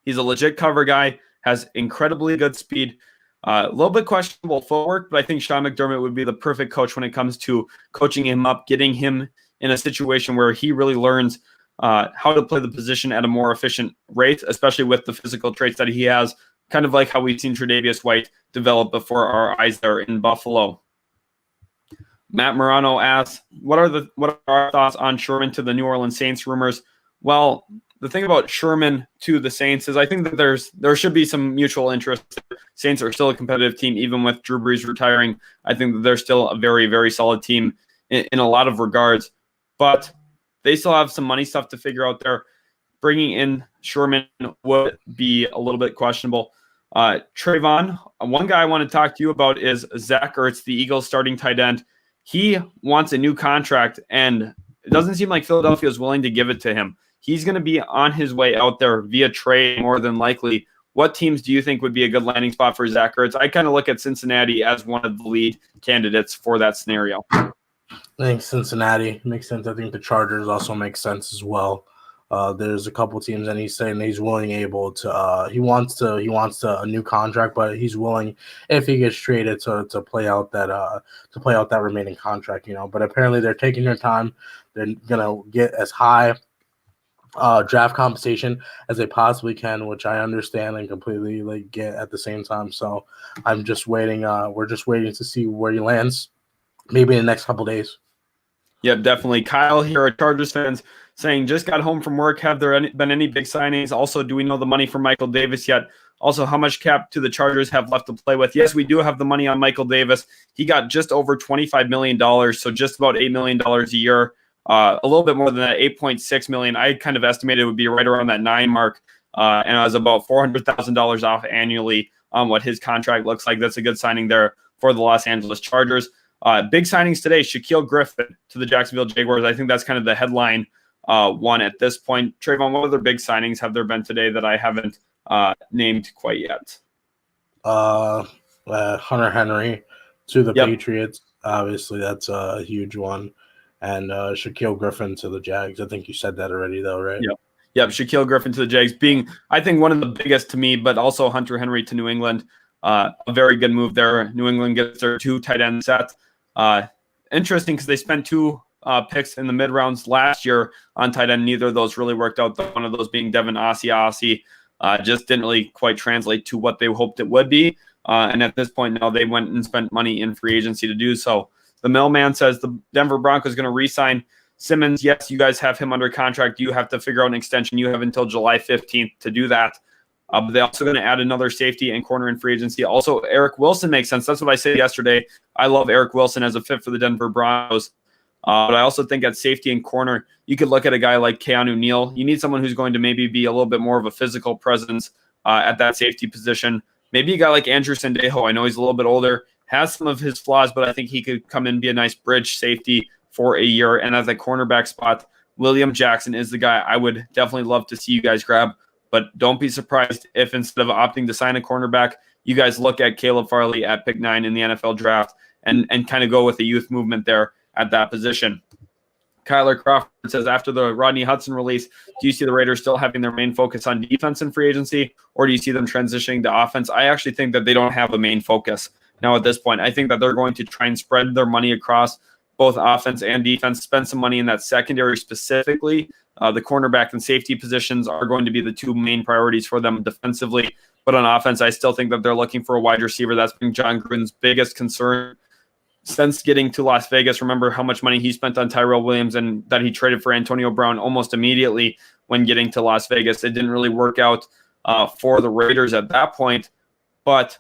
He's a legit cover guy, has incredibly good speed, a little bit questionable footwork, but I think Sean McDermott would be the perfect coach when it comes to coaching him up, getting him in a situation where he really learns how to play the position at a more efficient rate, especially with the physical traits that he has, kind of like how we've seen Tre'Davious White develop before our eyes there in Buffalo. Matt Morano asks, what are our thoughts on Sherman to the New Orleans Saints rumors? Well, the thing about Sherman to the Saints is I think that there should be some mutual interest. Saints are still a competitive team, even with Drew Brees retiring. I think that they're still a very, very solid team in a lot of regards. But they still have some money stuff to figure out there. Bringing in Sherman would be a little bit questionable. Trayvon, one guy I want to talk to you about is Zach Ertz, the Eagles starting tight end. He wants a new contract, and it doesn't seem like Philadelphia is willing to give it to him. He's going to be on his way out there via trade more than likely. What teams do you think would be a good landing spot for Zach Ertz? I kind of look at Cincinnati as one of the lead candidates for that scenario. I think Cincinnati makes sense. I think the Chargers also make sense as well. There's a couple teams, and he's saying he's willing, able to. He wants a new contract, but he's willing, if he gets traded, to play out that remaining contract. But apparently they're taking their time. They're gonna get as high draft compensation as they possibly can, which I understand and completely get at the same time. So I'm just waiting. We're just waiting to see where he lands, maybe in the next couple days. Yeah, definitely. Kyle here at Chargers fans saying, just got home from work. Have there been any big signings? Also, do we know the money for Michael Davis yet? Also, how much cap do the Chargers have left to play with? Yes, we do have the money on Michael Davis. He got just over $25 million, so just about $8 million a year. A little bit more than that, $8.6 million. I kind of estimated it would be right around that 9 mark, and I was about $400,000 off annually on what his contract looks like. That's a good signing there for the Los Angeles Chargers. Big signings today, Shaquille Griffin to the Jacksonville Jaguars. I think that's kind of the headline one at this point. Trayvon, what other big signings have there been today that I haven't named quite yet? Hunter Henry to the Patriots. Obviously, that's a huge one. And Shaquille Griffin to the Jags. I think you said that already, though, right? Yep. Shaquille Griffin to the Jags being, I think, one of the biggest to me, but also Hunter Henry to New England. A very good move there. New England gets their 2 tight end set. Interesting because they spent 2 picks in the mid-rounds last year on tight end. Neither of those really worked out. One of those being Devin Asiasi just didn't really quite translate to what they hoped it would be. And at this point now, they went and spent money in free agency to do so. The mailman says the Denver Broncos going to re-sign Simmons. Yes, you guys have him under contract. You have to figure out an extension. You have until July 15th to do that. But they're also going to add another safety and corner in free agency. Also, Eric Wilson makes sense. That's what I said yesterday. I love Eric Wilson as a fit for the Denver Broncos. But I also think at safety and corner, you could look at a guy like Keanu Neal. You need someone who's going to maybe be a little bit more of a physical presence at that safety position. Maybe a guy like Andrew Sandejo. I know he's a little bit older, has some of his flaws, but I think he could come in and be a nice bridge safety for a year. And at the cornerback spot, William Jackson is the guy I would definitely love to see you guys grab. But don't be surprised if instead of opting to sign a cornerback, you guys look at Caleb Farley at pick 9 in the NFL draft and kind of go with the youth movement there at that position. Kyler Crawford says, after the Rodney Hudson release, do you see the Raiders still having their main focus on defense in free agency, or do you see them transitioning to offense? I actually think that they don't have a main focus now at this point. I think that they're going to try and spread their money across both offense and defense, spend some money in that secondary specifically. The cornerback and safety positions are going to be the 2 main priorities for them defensively. But on offense, I still think that they're looking for a wide receiver. That's been John Gruden's biggest concern since getting to Las Vegas. Remember how much money he spent on Tyrell Williams and that he traded for Antonio Brown almost immediately when getting to Las Vegas. It didn't really work out for the Raiders at that point, but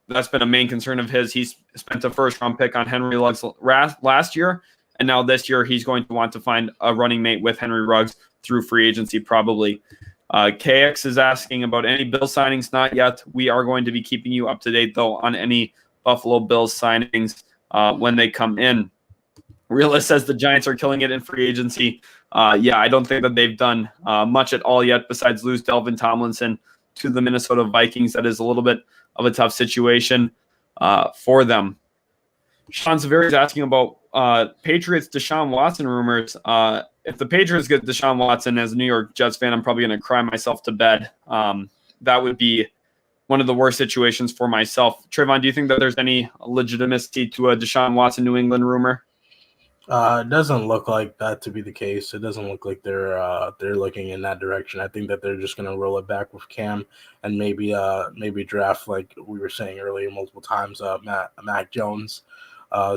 that's been a main concern of his. He's spent a first-round pick on Henry Ruggs last year, and now this year he's going to want to find a running mate with Henry Ruggs through free agency probably. KX is asking about any Bill signings. Not yet. We are going to be keeping you up to date, though, on any Buffalo Bills signings when they come in. Realist says the Giants are killing it in free agency. I don't think that they've done much at all yet besides lose Delvin Tomlinson to the Minnesota Vikings. That is a little bit of a tough situation for them. Sean Severi is asking about Patriots Deshaun Watson rumors. If the Patriots get Deshaun Watson, as a New York Jets fan, I'm probably going to cry myself to bed. That would be one of the worst situations for myself. Trayvon, do you think that there's any legitimacy to a Deshaun Watson New England rumor? It doesn't look like that to be the case. It doesn't look like they're looking in that direction. I think that they're just going to roll it back with Cam and maybe draft, like we were saying earlier multiple times, Mac Jones.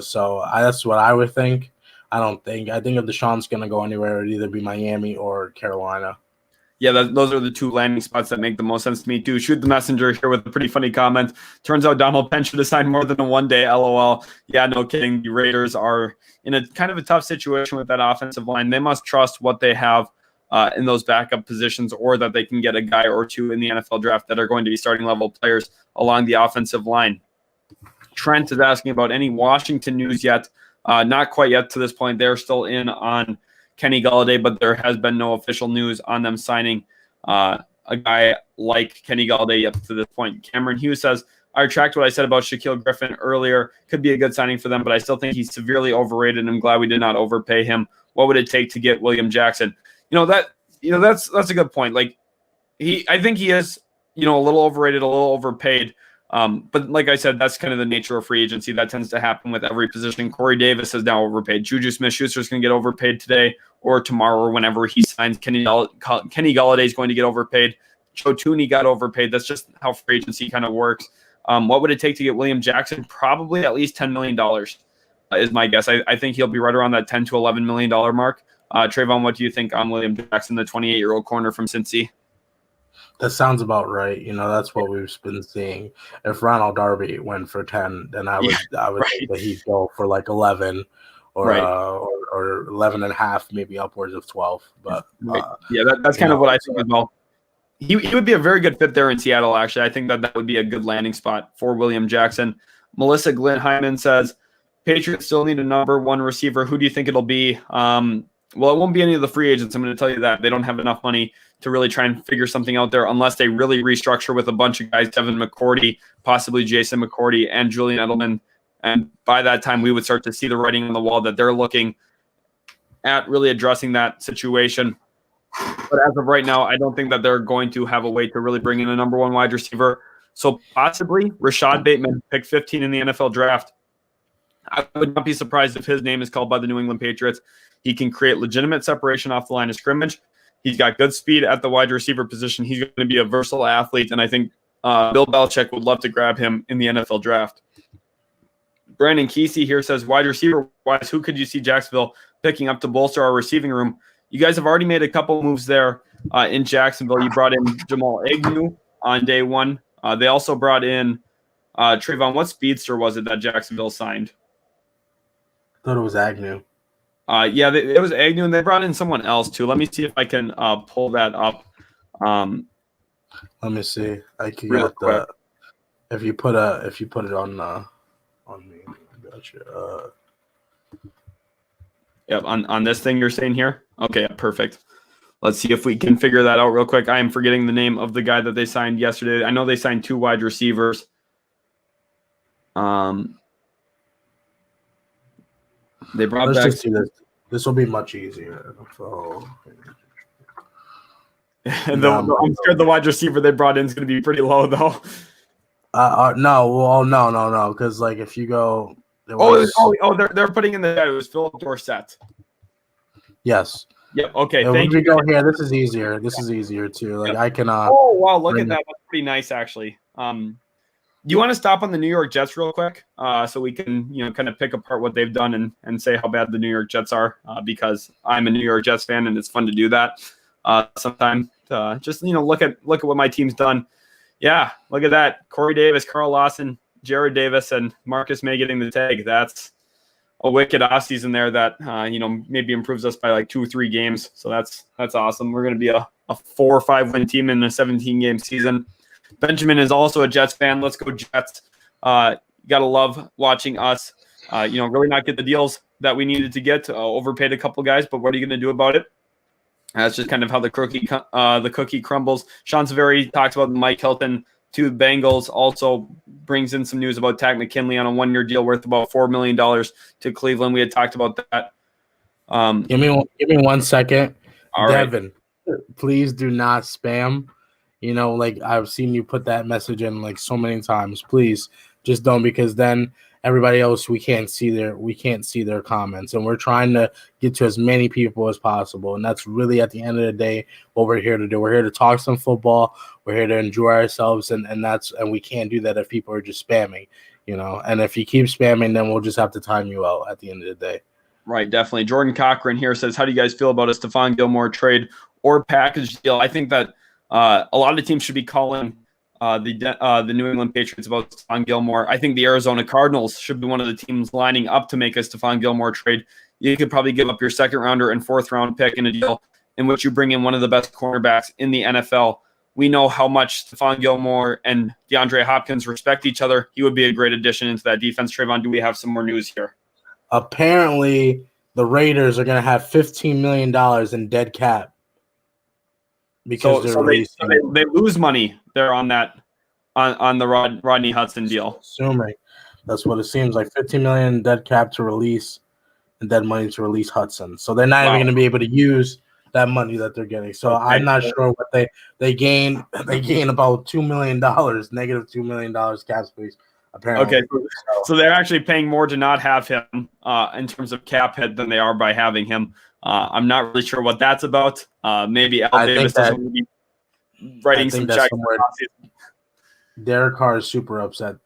So that's what I would think. I think if Deshaun's going to go anywhere, it would either be Miami or Carolina. Yeah, those are the 2 landing spots that make the most sense to me, too. Shoot the messenger here with a pretty funny comment. Turns out Donald Penn should have signed more than a one-day LOL. Yeah, no kidding. The Raiders are in a kind of a tough situation with that offensive line. They must trust what they have in those backup positions, or that they can get a guy or two in the NFL draft that are going to be starting level players along the offensive line. Trent is asking about any Washington news yet. Not quite yet to this point. They're still in on Kenny Golladay, but there has been no official news on them signing a guy like Kenny Golladay yet to this point. Cameron Hughes says, I retract what I said about Shaquille Griffin earlier. Could be a good signing for them, but I still think he's severely overrated, and I'm glad we did not overpay him. What would it take to get William Jackson? That's a good point. Like I think he is, a little overrated, a little overpaid. But like I said, that's kind of the nature of free agency. That tends to happen with every position. Corey Davis is now overpaid. Juju Smith-Schuster is going to get overpaid today or tomorrow or whenever he signs. Kenny Golladay is going to get overpaid. Joe Tooney got overpaid. That's just how free agency kind of works. What would it take to get William Jackson? Probably at least $10 million is my guess. I think he'll be right around that $10 to $11 million mark. Trayvon, what do you think on William Jackson, the 28-year-old corner from Cincy? That sounds about right. That's what we've been seeing. If Ronald Darby went for 10, then I would think that he'd go for like 11 or 11 and a half, maybe upwards of 12. But that's kind of what I think as well. He would be a very good fit there in Seattle, actually. I think that would be a good landing spot for William Jackson. Melissa Glynn-Hyman says, Patriots still need a number one receiver. Who do you think it'll be? Well, it won't be any of the free agents. I'm going to tell you that. They don't have enough money to really try and figure something out there unless they really restructure with a bunch of guys, Devin McCourty, possibly Jason McCourty, and Julian Edelman. And by that time, we would start to see the writing on the wall that they're looking at really addressing that situation. But as of right now, I don't think that they're going to have a way to really bring in a number one wide receiver. So possibly Rashad Bateman, pick 15 in the NFL draft. I would not be surprised if his name is called by the New England Patriots. He can create legitimate separation off the line of scrimmage. He's got good speed at the wide receiver position. He's going to be a versatile athlete, and I think Bill Belichick would love to grab him in the NFL draft. Brandon Kesey here says, wide receiver-wise, who could you see Jacksonville picking up to bolster our receiving room? You guys have already made a couple moves there in Jacksonville. You brought in Jamal Agnew on day one. They also brought in Trayvon. What speedster was it that Jacksonville signed? I thought it was Agnew. It was Agnew, and they brought in someone else too. Let me see if I can pull that up. Let me see. I can get that. If you put it on me, gotcha. Yep, on this thing you're saying here. Okay, perfect. Let's see if we can figure that out real quick. I am forgetting the name of the guy that they signed yesterday. I know they signed 2 wide receivers. They brought back. This will be much easier. So, I'm scared the wide receiver they brought in is going to be pretty low, though. No, because like if you go, they're putting in the guy. It was Philip Dorsett. Yes. Yep. Okay. Thank you. Go here. This is easier. This is easier too. Like I cannot. Oh wow! Look at that. That's pretty nice, actually. Do you want to stop on the New York Jets real quick, so we can, kind of pick apart what they've done and say how bad the New York Jets are? Because I'm a New York Jets fan, and it's fun to do that. Sometimes, just look at what my team's done. Yeah, look at that: Corey Davis, Carl Lawson, Jared Davis, and Marcus May getting the tag. That's a wicked offseason there that maybe improves us by like 2 or 3 games. So that's awesome. We're going to be a 4 or 5 win team in a 17-game season. Benjamin is also a Jets fan. Let's go Jets. Got to love watching us, really not get the deals that we needed to get. Overpaid a couple guys, but what are you going to do about it? That's just kind of how the cookie crumbles. Sean Severi talks about Mike Hilton to the Bengals. Also brings in some news about Takk McKinley on a 1-year deal worth about $4 million to Cleveland. We had talked about that. Give me 1 second. All Devin, please do not spam. Like I've seen you put that message in like so many times. Please just don't, because then everybody else we can't see their comments, and we're trying to get to as many people as possible. And that's really at the end of the day what we're here to do. We're here to talk some football. We're here to enjoy ourselves, and we can't do that if people are just spamming. And if you keep spamming, then we'll just have to time you out at the end of the day. Right, definitely. Jordan Cochran here says, "How do you guys feel about a Stephon Gilmore trade or package deal?" I think that a lot of teams should be calling the New England Patriots about Stephon Gilmore. I think the Arizona Cardinals should be one of the teams lining up to make a Stephon Gilmore trade. You could probably give up your 2nd rounder and 4th round pick in a deal in which you bring in one of the best cornerbacks in the NFL. We know how much Stephon Gilmore and DeAndre Hopkins respect each other. He would be a great addition into that defense. Trayvon, do we have some more news here? Apparently, the Raiders are going to have $15 million in dead cap because they lose money there on that on the Rodney Hudson deal. Assuming that's what it seems like. $15 million dead cap to release and dead money to release Hudson. So they're not even going to be able to use that money that they're getting. So I'm not sure what they gain. They gain about $2 million, negative $2 million cap space. Apparently. Okay, so they're actually paying more to not have him in terms of cap hit than they are by having him. I'm not really sure what that's about. Maybe Al Davis doesn't be writing some checks. Derek Carr is super upset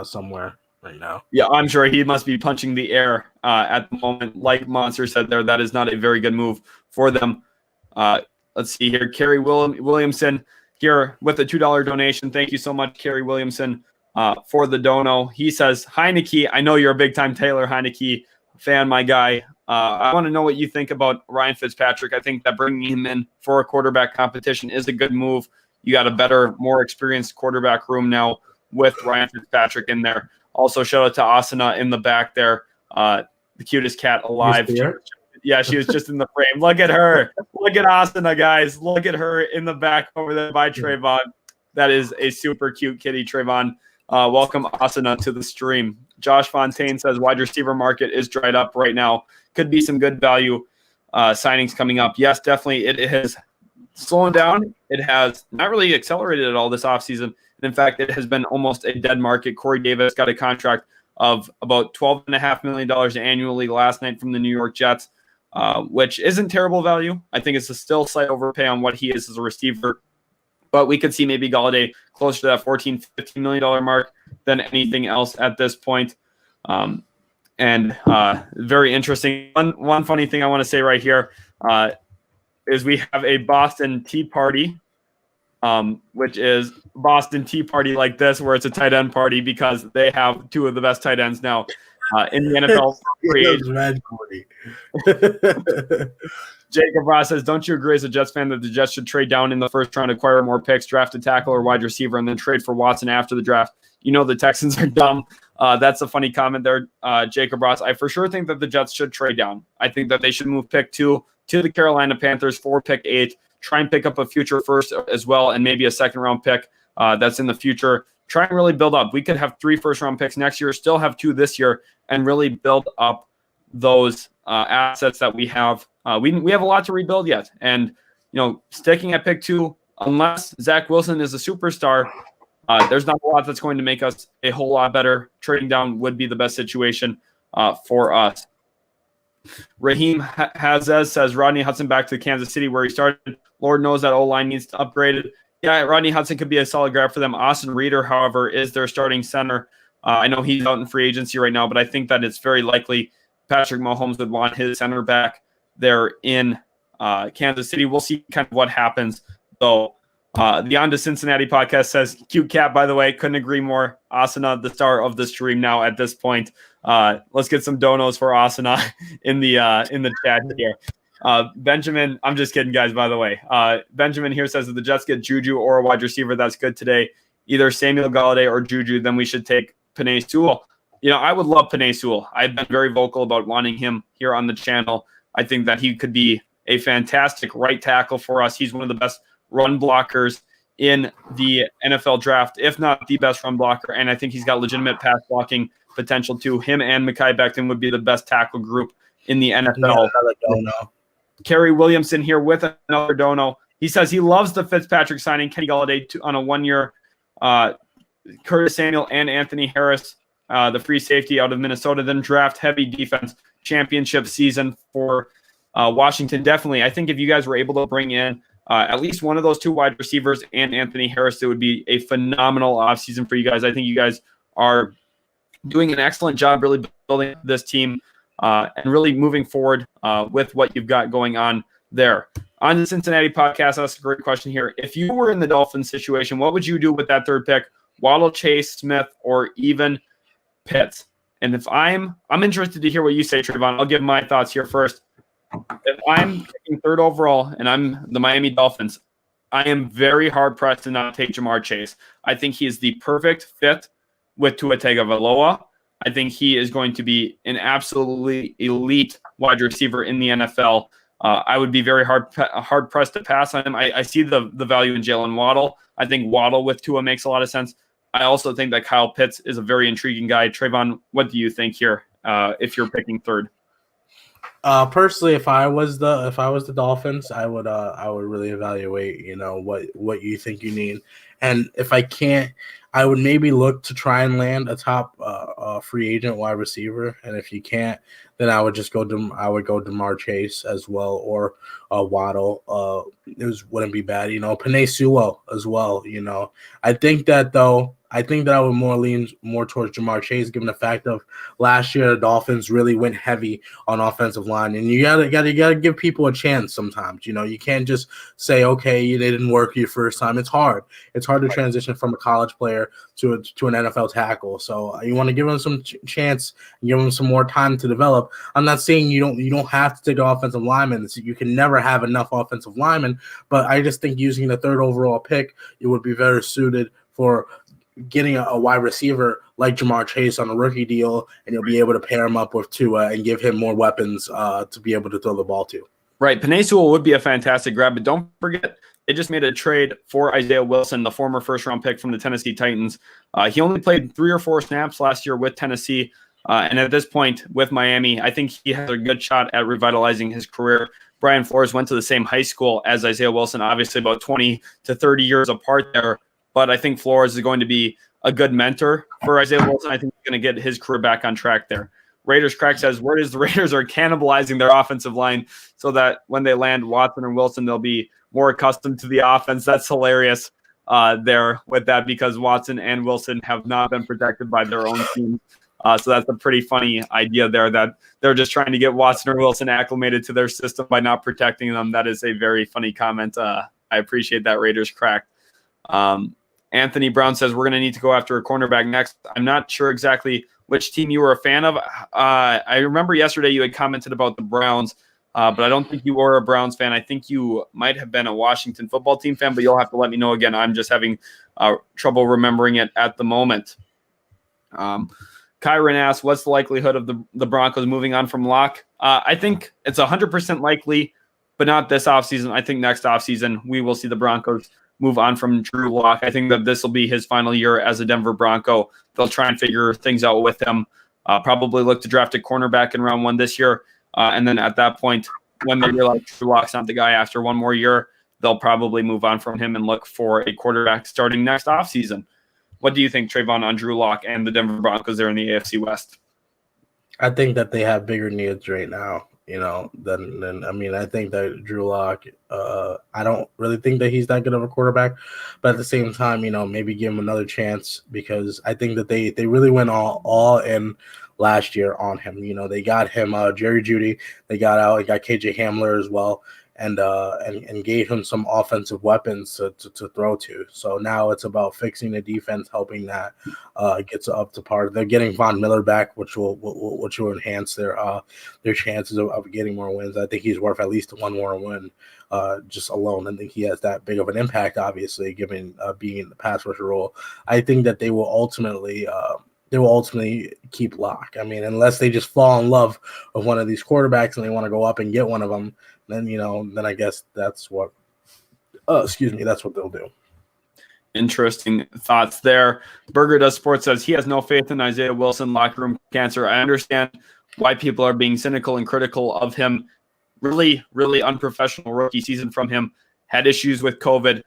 somewhere right now. Yeah, I'm sure he must be punching the air at the moment. Like Monster said there, that is not a very good move for them. Let's see here. Kerry Williamson here with a $2 donation. Thank you so much, Kerry Williamson, for the dono. He says, Heineke, I know you're a big-time Taylor Heineke fan, my guy. I want to know what you think about Ryan Fitzpatrick. I think that bringing him in for a quarterback competition is a good move. You got a better, more experienced quarterback room now with Ryan Fitzpatrick in there. Also, shout out to Asana in the back there, the cutest cat alive. She was just in the frame. Look at her. Look at Asana, guys. Look at her in the back over there by Trayvon. That is a super cute kitty, Trayvon. Welcome Asana to the stream. Josh Fontaine says wide receiver market is dried up right now. Could be some good value signings coming up. Yes, definitely. It has slowed down. It has not really accelerated at all this offseason. And in fact, it has been almost a dead market. Corey Davis got a contract of about $12.5 million annually last night from the New York Jets, which isn't terrible value. I think it's still slight overpay on what he is as a receiver. But we could see maybe Galladay closer to that $14, $15 million mark than anything else at this point. And very interesting. One funny thing I want to say right here is we have a Boston Tea Party, which is Boston Tea Party like this, where it's a tight end party because they have two of the best tight ends now in the NFL. Jacob Ross says, don't you agree as a Jets fan that the Jets should trade down in the first round, acquire more picks, draft a tackle or wide receiver, and then trade for Watson after the draft? You know the Texans are dumb. That's a funny comment there, Jacob Ross. I for sure think that the Jets should trade down. I think that they should move pick 2 to the Carolina Panthers for pick 8, try and pick up a future first as well, and maybe a second-round pick that's in the future. Try and really build up. We could have 3 first-round picks next year, still have 2 this year, and really build up those assets that we have. We have a lot to rebuild yet. And, sticking at pick 2, unless Zach Wilson is a superstar, there's not a lot that's going to make us a whole lot better. Trading down would be the best situation for us. Raheem Hazez says Rodney Hudson back to Kansas City where he started. Lord knows that O-line needs to upgrade. Yeah, Rodney Hudson could be a solid grab for them. Austin Reeder, however, is their starting center. I know he's out in free agency right now, but I think that it's very likely Patrick Mahomes would want his center back there in Kansas City. We'll see kind of what happens, though. The On to Cincinnati podcast says, cute cat, by the way. Couldn't agree more. Asana, the star of the stream now at this point. Let's get some donos for Asana in the chat here. Benjamin, I'm just kidding, guys, by the way. Benjamin here says that the Jets get Juju or a wide receiver that's good today, either Samuel Galladay or Juju, then we should take Penei Sewell. I would love Penei Sewell. I've been very vocal about wanting him here on the channel. I think that he could be a fantastic right tackle for us. He's one of the best run blockers in the NFL draft, if not the best run blocker, and I think he's got legitimate pass blocking potential too. Him and Mekhi Becton would be the best tackle group in the NFL. Kerry Williamson here with another dono. He says he loves the Fitzpatrick signing, Kenny Galladay on a 1-year, Curtis Samuel and Anthony Harris, the free safety out of Minnesota, then draft heavy defense championship season for Washington. Definitely. I think if you guys were able to bring in at least one of those 2 wide receivers and Anthony Harris, it would be a phenomenal offseason for you guys. I think you guys are doing an excellent job really building this team and really moving forward with what you've got going on there. On the Cincinnati podcast, that's a great question here. If you were in the Dolphins situation, what would you do with that 3rd pick? Waddle, Chase, Smith, or even Pitts? And if I'm interested to hear what you say, Trayvon. I'll give my thoughts here first. If I'm picking third overall and I'm the Miami Dolphins, I am very hard pressed to not take Jamar Chase. I think he is the perfect fit with Tua Tagovailoa. I think he is going to be an absolutely elite wide receiver in the NFL. I would be very hard pressed to pass on him. I see the value in Jalen Waddle. I think Waddle with Tua makes a lot of sense. I also think that Kyle Pitts is a very intriguing guy. Trayvon, what do you think here if you're picking third? Personally, if I was the Dolphins, I would really evaluate, what you think you need. And if I can't, I would maybe look to try and land a top free agent wide receiver. And if you can't, then I would just go Jamar Chase as well, or Waddle. It wouldn't be bad, Penei Sewell as well. I think that I would lean more towards Jamar Chase, given the fact of last year the Dolphins really went heavy on offensive line, and you gotta give people a chance sometimes. You can't just say, okay, they didn't work your first time. It's hard. It's hard to transition from a college player to an NFL tackle. So you want to give them some chance, give them some more time to develop. I'm not saying you don't have to take an offensive lineman. You can never have enough offensive linemen, but I just think using the third overall pick, it would be better suited for getting a wide receiver like Jamar Chase on a rookie deal, and you'll be able to pair him up with Tua and give him more weapons to be able to throw the ball to. Right. Penei Sewell would be a fantastic grab, but don't forget, they just made a trade for Isaiah Wilson, the former first-round pick from the Tennessee Titans. He only played 3 or 4 snaps last year with Tennessee, and at this point with Miami, I think he has a good shot at revitalizing his career. Brian Flores went to the same high school as Isaiah Wilson, obviously about 20 to 30 years apart there. But I think Flores is going to be a good mentor for Isaiah Wilson. I think he's going to get his career back on track there. Raiders Crack says, word is the Raiders are cannibalizing their offensive line so that when they land Watson and Wilson, they'll be more accustomed to the offense. That's hilarious there with that, because Watson and Wilson have not been protected by their own team. So that's a pretty funny idea there, that they're just trying to get Watson or Wilson acclimated to their system by not protecting them. That is a very funny comment. I appreciate that, Raiders Crack. Anthony Brown says we're going to need to go after a cornerback next. I'm not sure exactly which team you were a fan of. I remember yesterday you had commented about the Browns, but I don't think you were a Browns fan. I think you might have been a Washington football team fan, but you'll have to let me know again. I'm just having trouble remembering it at the moment. Kyron asks, what's the likelihood of the Broncos moving on from Locke? I think it's 100% likely, but not this offseason. I think next offseason we will see the Broncos move on from Drew Lock. I think that this will be his final year as a Denver Bronco. They'll try and figure things out with him. Probably look to draft a cornerback in round 1 this year. And then at that point, when they realize Drew Lock's not the guy after 1 more year, they'll probably move on from him and look for a quarterback starting next offseason. What do you think, Trayvon, on Drew Lock and the Denver Broncos there in the AFC West? I think that they have bigger needs right now, than I think that Drew Lock, I don't really think that he's that good of a quarterback, but at the same time, maybe give him another chance, because I think that they really went all in last year on him. They got him Jerry Jeudy, they got KJ Hamler as well, and gave him some offensive weapons to throw to. So now it's about fixing the defense, helping that gets up to par. They're getting Von Miller back, which will enhance their chances of getting more wins. I think he's worth at least 1 more win just alone. I think he has that big of an impact, obviously, given being in the pass rusher role. I think that they will ultimately keep Locke. Unless they just fall in love with one of these quarterbacks and they want to go up and get one of them, then I guess that's what they'll do. Interesting thoughts there. Burger Does Sports says he has no faith in Isaiah Wilson, locker room cancer. I understand why people are being cynical and critical of him. Really, really unprofessional rookie season from him. Had issues with COVID,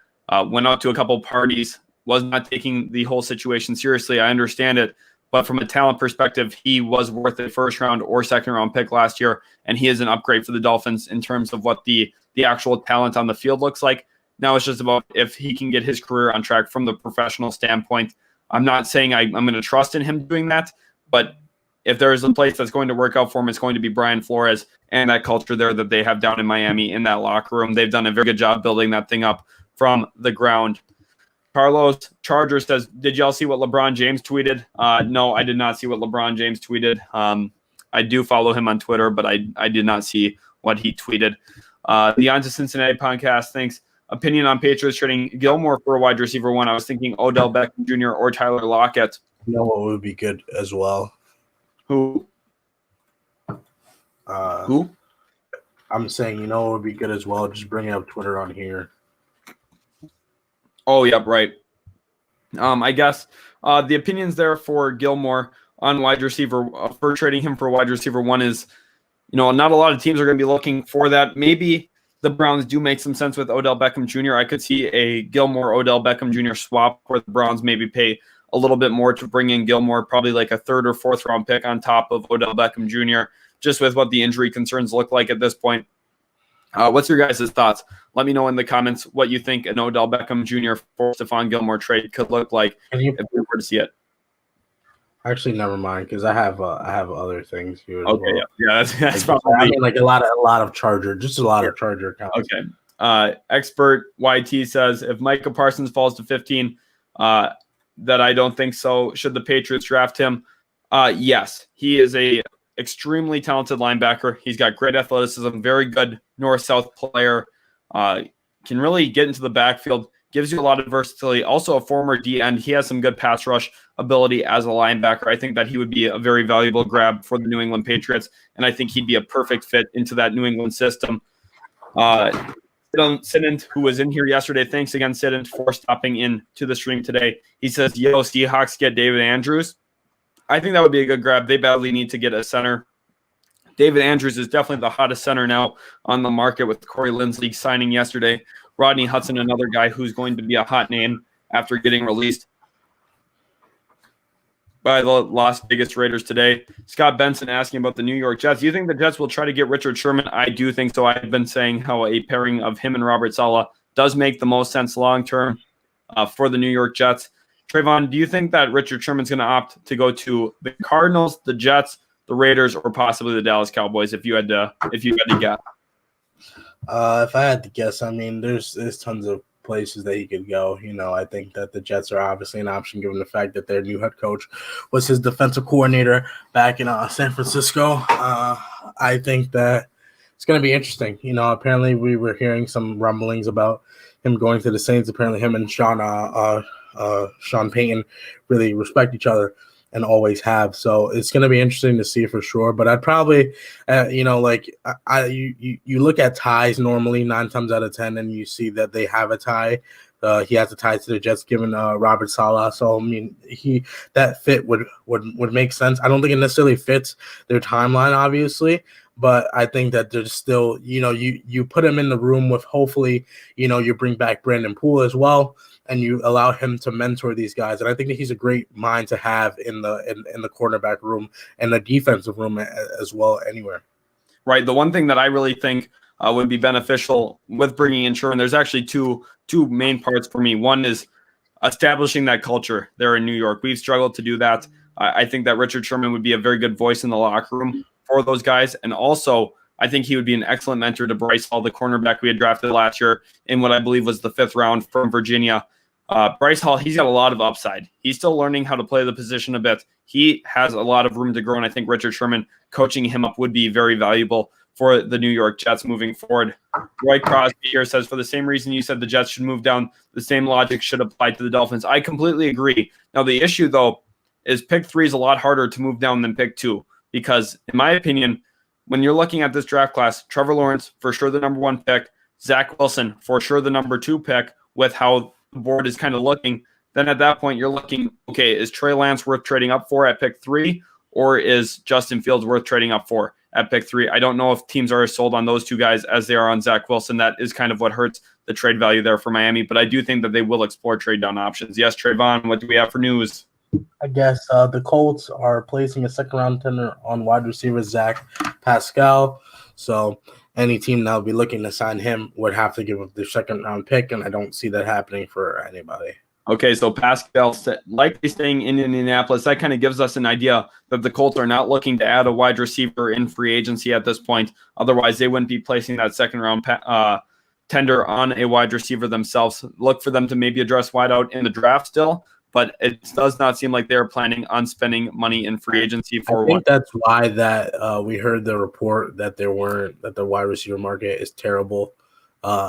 went out to a couple parties, was not taking the whole situation seriously. I understand it. But from a talent perspective, he was worth a first-round or second-round pick last year, and he is an upgrade for the Dolphins in terms of what the actual talent on the field looks like. Now it's just about if he can get his career on track from the professional standpoint. I'm not saying I'm going to trust in him doing that, but if there is a place that's going to work out for him, it's going to be Brian Flores and that culture there that they have down in Miami in that locker room. They've done a very good job building that thing up from the ground. Carlos Charger says, did y'all see what LeBron James tweeted? No, I did not see what LeBron James tweeted. I do follow him on Twitter, but I did not see what he tweeted. The On to Cincinnati podcast thinks, opinion on Patriots trading Gilmore for a wide receiver one. I was thinking Odell Beckham Jr. or Tyler Lockett. You know what would be good as well? Who? Who? I'm saying, you know what would be good as well? Just bringing up Twitter on here. Oh, yep, right. I guess the opinions there for Gilmore on wide receiver for trading him for wide receiver one is, not a lot of teams are going to be looking for that. Maybe the Browns do make some sense with Odell Beckham Jr. I could see a Gilmore-Odell Beckham Jr. swap where the Browns maybe pay a little bit more to bring in Gilmore, probably like a third or fourth round pick on top of Odell Beckham Jr., just with what the injury concerns look like at this point. What's your guys' thoughts? Let me know in the comments what you think an Odell Beckham Jr. for Stephon Gilmore trade could look like if we were to see it. Actually, never mind, because I have other things here. As okay, well. yeah, that's probably. I mean, like a lot of Charger, just a lot of Charger accounts. Okay. Expert YT says if Micah Parsons falls to 15, that I don't think so. Should the Patriots draft him? Yes, he is a extremely talented linebacker. He's got great athleticism, very good north-south player. Can really get into the backfield. Gives you a lot of versatility. Also a former D end. He has some good pass rush ability as a linebacker. I think that he would be a very valuable grab for the New England Patriots, and I think he'd be a perfect fit into that New England system. Sidant, who was in here yesterday, thanks again, Sidant, for stopping in to the stream today. He says, yo, Seahawks get David Andrews. I think that would be a good grab. They badly need to get a center. David Andrews is definitely the hottest center now on the market with Corey Linsley signing yesterday. Rodney Hudson, another guy who's going to be a hot name after getting released by the Las Vegas Raiders today. Scott Benson asking about the New York Jets. Do you think the Jets will try to get Richard Sherman? I do think so. I've been saying how a pairing of him and Robert Saleh does make the most sense long-term for the New York Jets. Trayvon, do you think that Richard Sherman's going to opt to go to the Cardinals, the Jets, the Raiders, or possibly the Dallas Cowboys if you had to guess? If I had to guess, I mean, there's tons of places that he could go. I think that the Jets are obviously an option given the fact that their new head coach was his defensive coordinator back in San Francisco. I think that it's going to be interesting. Apparently we were hearing some rumblings about him going to the Saints. Apparently him and Sean Payton really respect each other and always have. So it's going to be interesting to see for sure. But I'd probably, you look at ties normally 9 times out of 10, and you see that they have a tie. He has a tie to the Jets, given Robert Saleh. So I mean, that fit would make sense. I don't think it necessarily fits their timeline, obviously. But I think that there's still, you put him in the room with hopefully, you bring back Brandon Poole as well, and you allow him to mentor these guys. And I think that he's a great mind to have in the cornerback room and the defensive room as well anywhere. Right. The one thing that I really think would be beneficial with bringing in Sherman, there's actually two main parts for me. One is establishing that culture there in New York. We've struggled to do that. I think that Richard Sherman would be a very good voice in the locker room for those guys. And also, I think he would be an excellent mentor to Bryce Hall, the cornerback we had drafted last year in what I believe was the 5th round from Virginia. Bryce Hall, he's got a lot of upside. He's still learning how to play the position a bit. He has a lot of room to grow, and I think Richard Sherman coaching him up would be very valuable for the New York Jets moving forward. Roy Crosby here says, for the same reason you said the Jets should move down, the same logic should apply to the Dolphins. I completely agree. Now, the issue, though, is pick 3 is a lot harder to move down than pick 2. Because, in my opinion, when you're looking at this draft class, Trevor Lawrence, for sure the number 1 pick, Zach Wilson, for sure the number 2 pick, with how the board is kind of looking, then at that point you're looking, okay, is Trey Lance worth trading up for at pick 3, or is Justin Fields worth trading up for at pick 3? I don't know if teams are sold on those 2 guys as they are on Zach Wilson. That is kind of what hurts the trade value there for Miami, but I do think that they will explore trade down options. Yes, Trayvon, what do we have for news? I guess the Colts are placing a 2nd-round tender on wide receiver Zach Pascal. So any team that will be looking to sign him would have to give up their 2nd-round pick, and I don't see that happening for anybody. Okay, so Pascal likely staying in Indianapolis. That kind of gives us an idea that the Colts are not looking to add a wide receiver in free agency at this point. Otherwise, they wouldn't be placing that 2nd-round tender on a wide receiver themselves. Look for them to maybe address wideout in the draft still. but it does not seem like they're planning on spending money in free agency for I think that's why that we heard the report that the wide receiver market is terrible.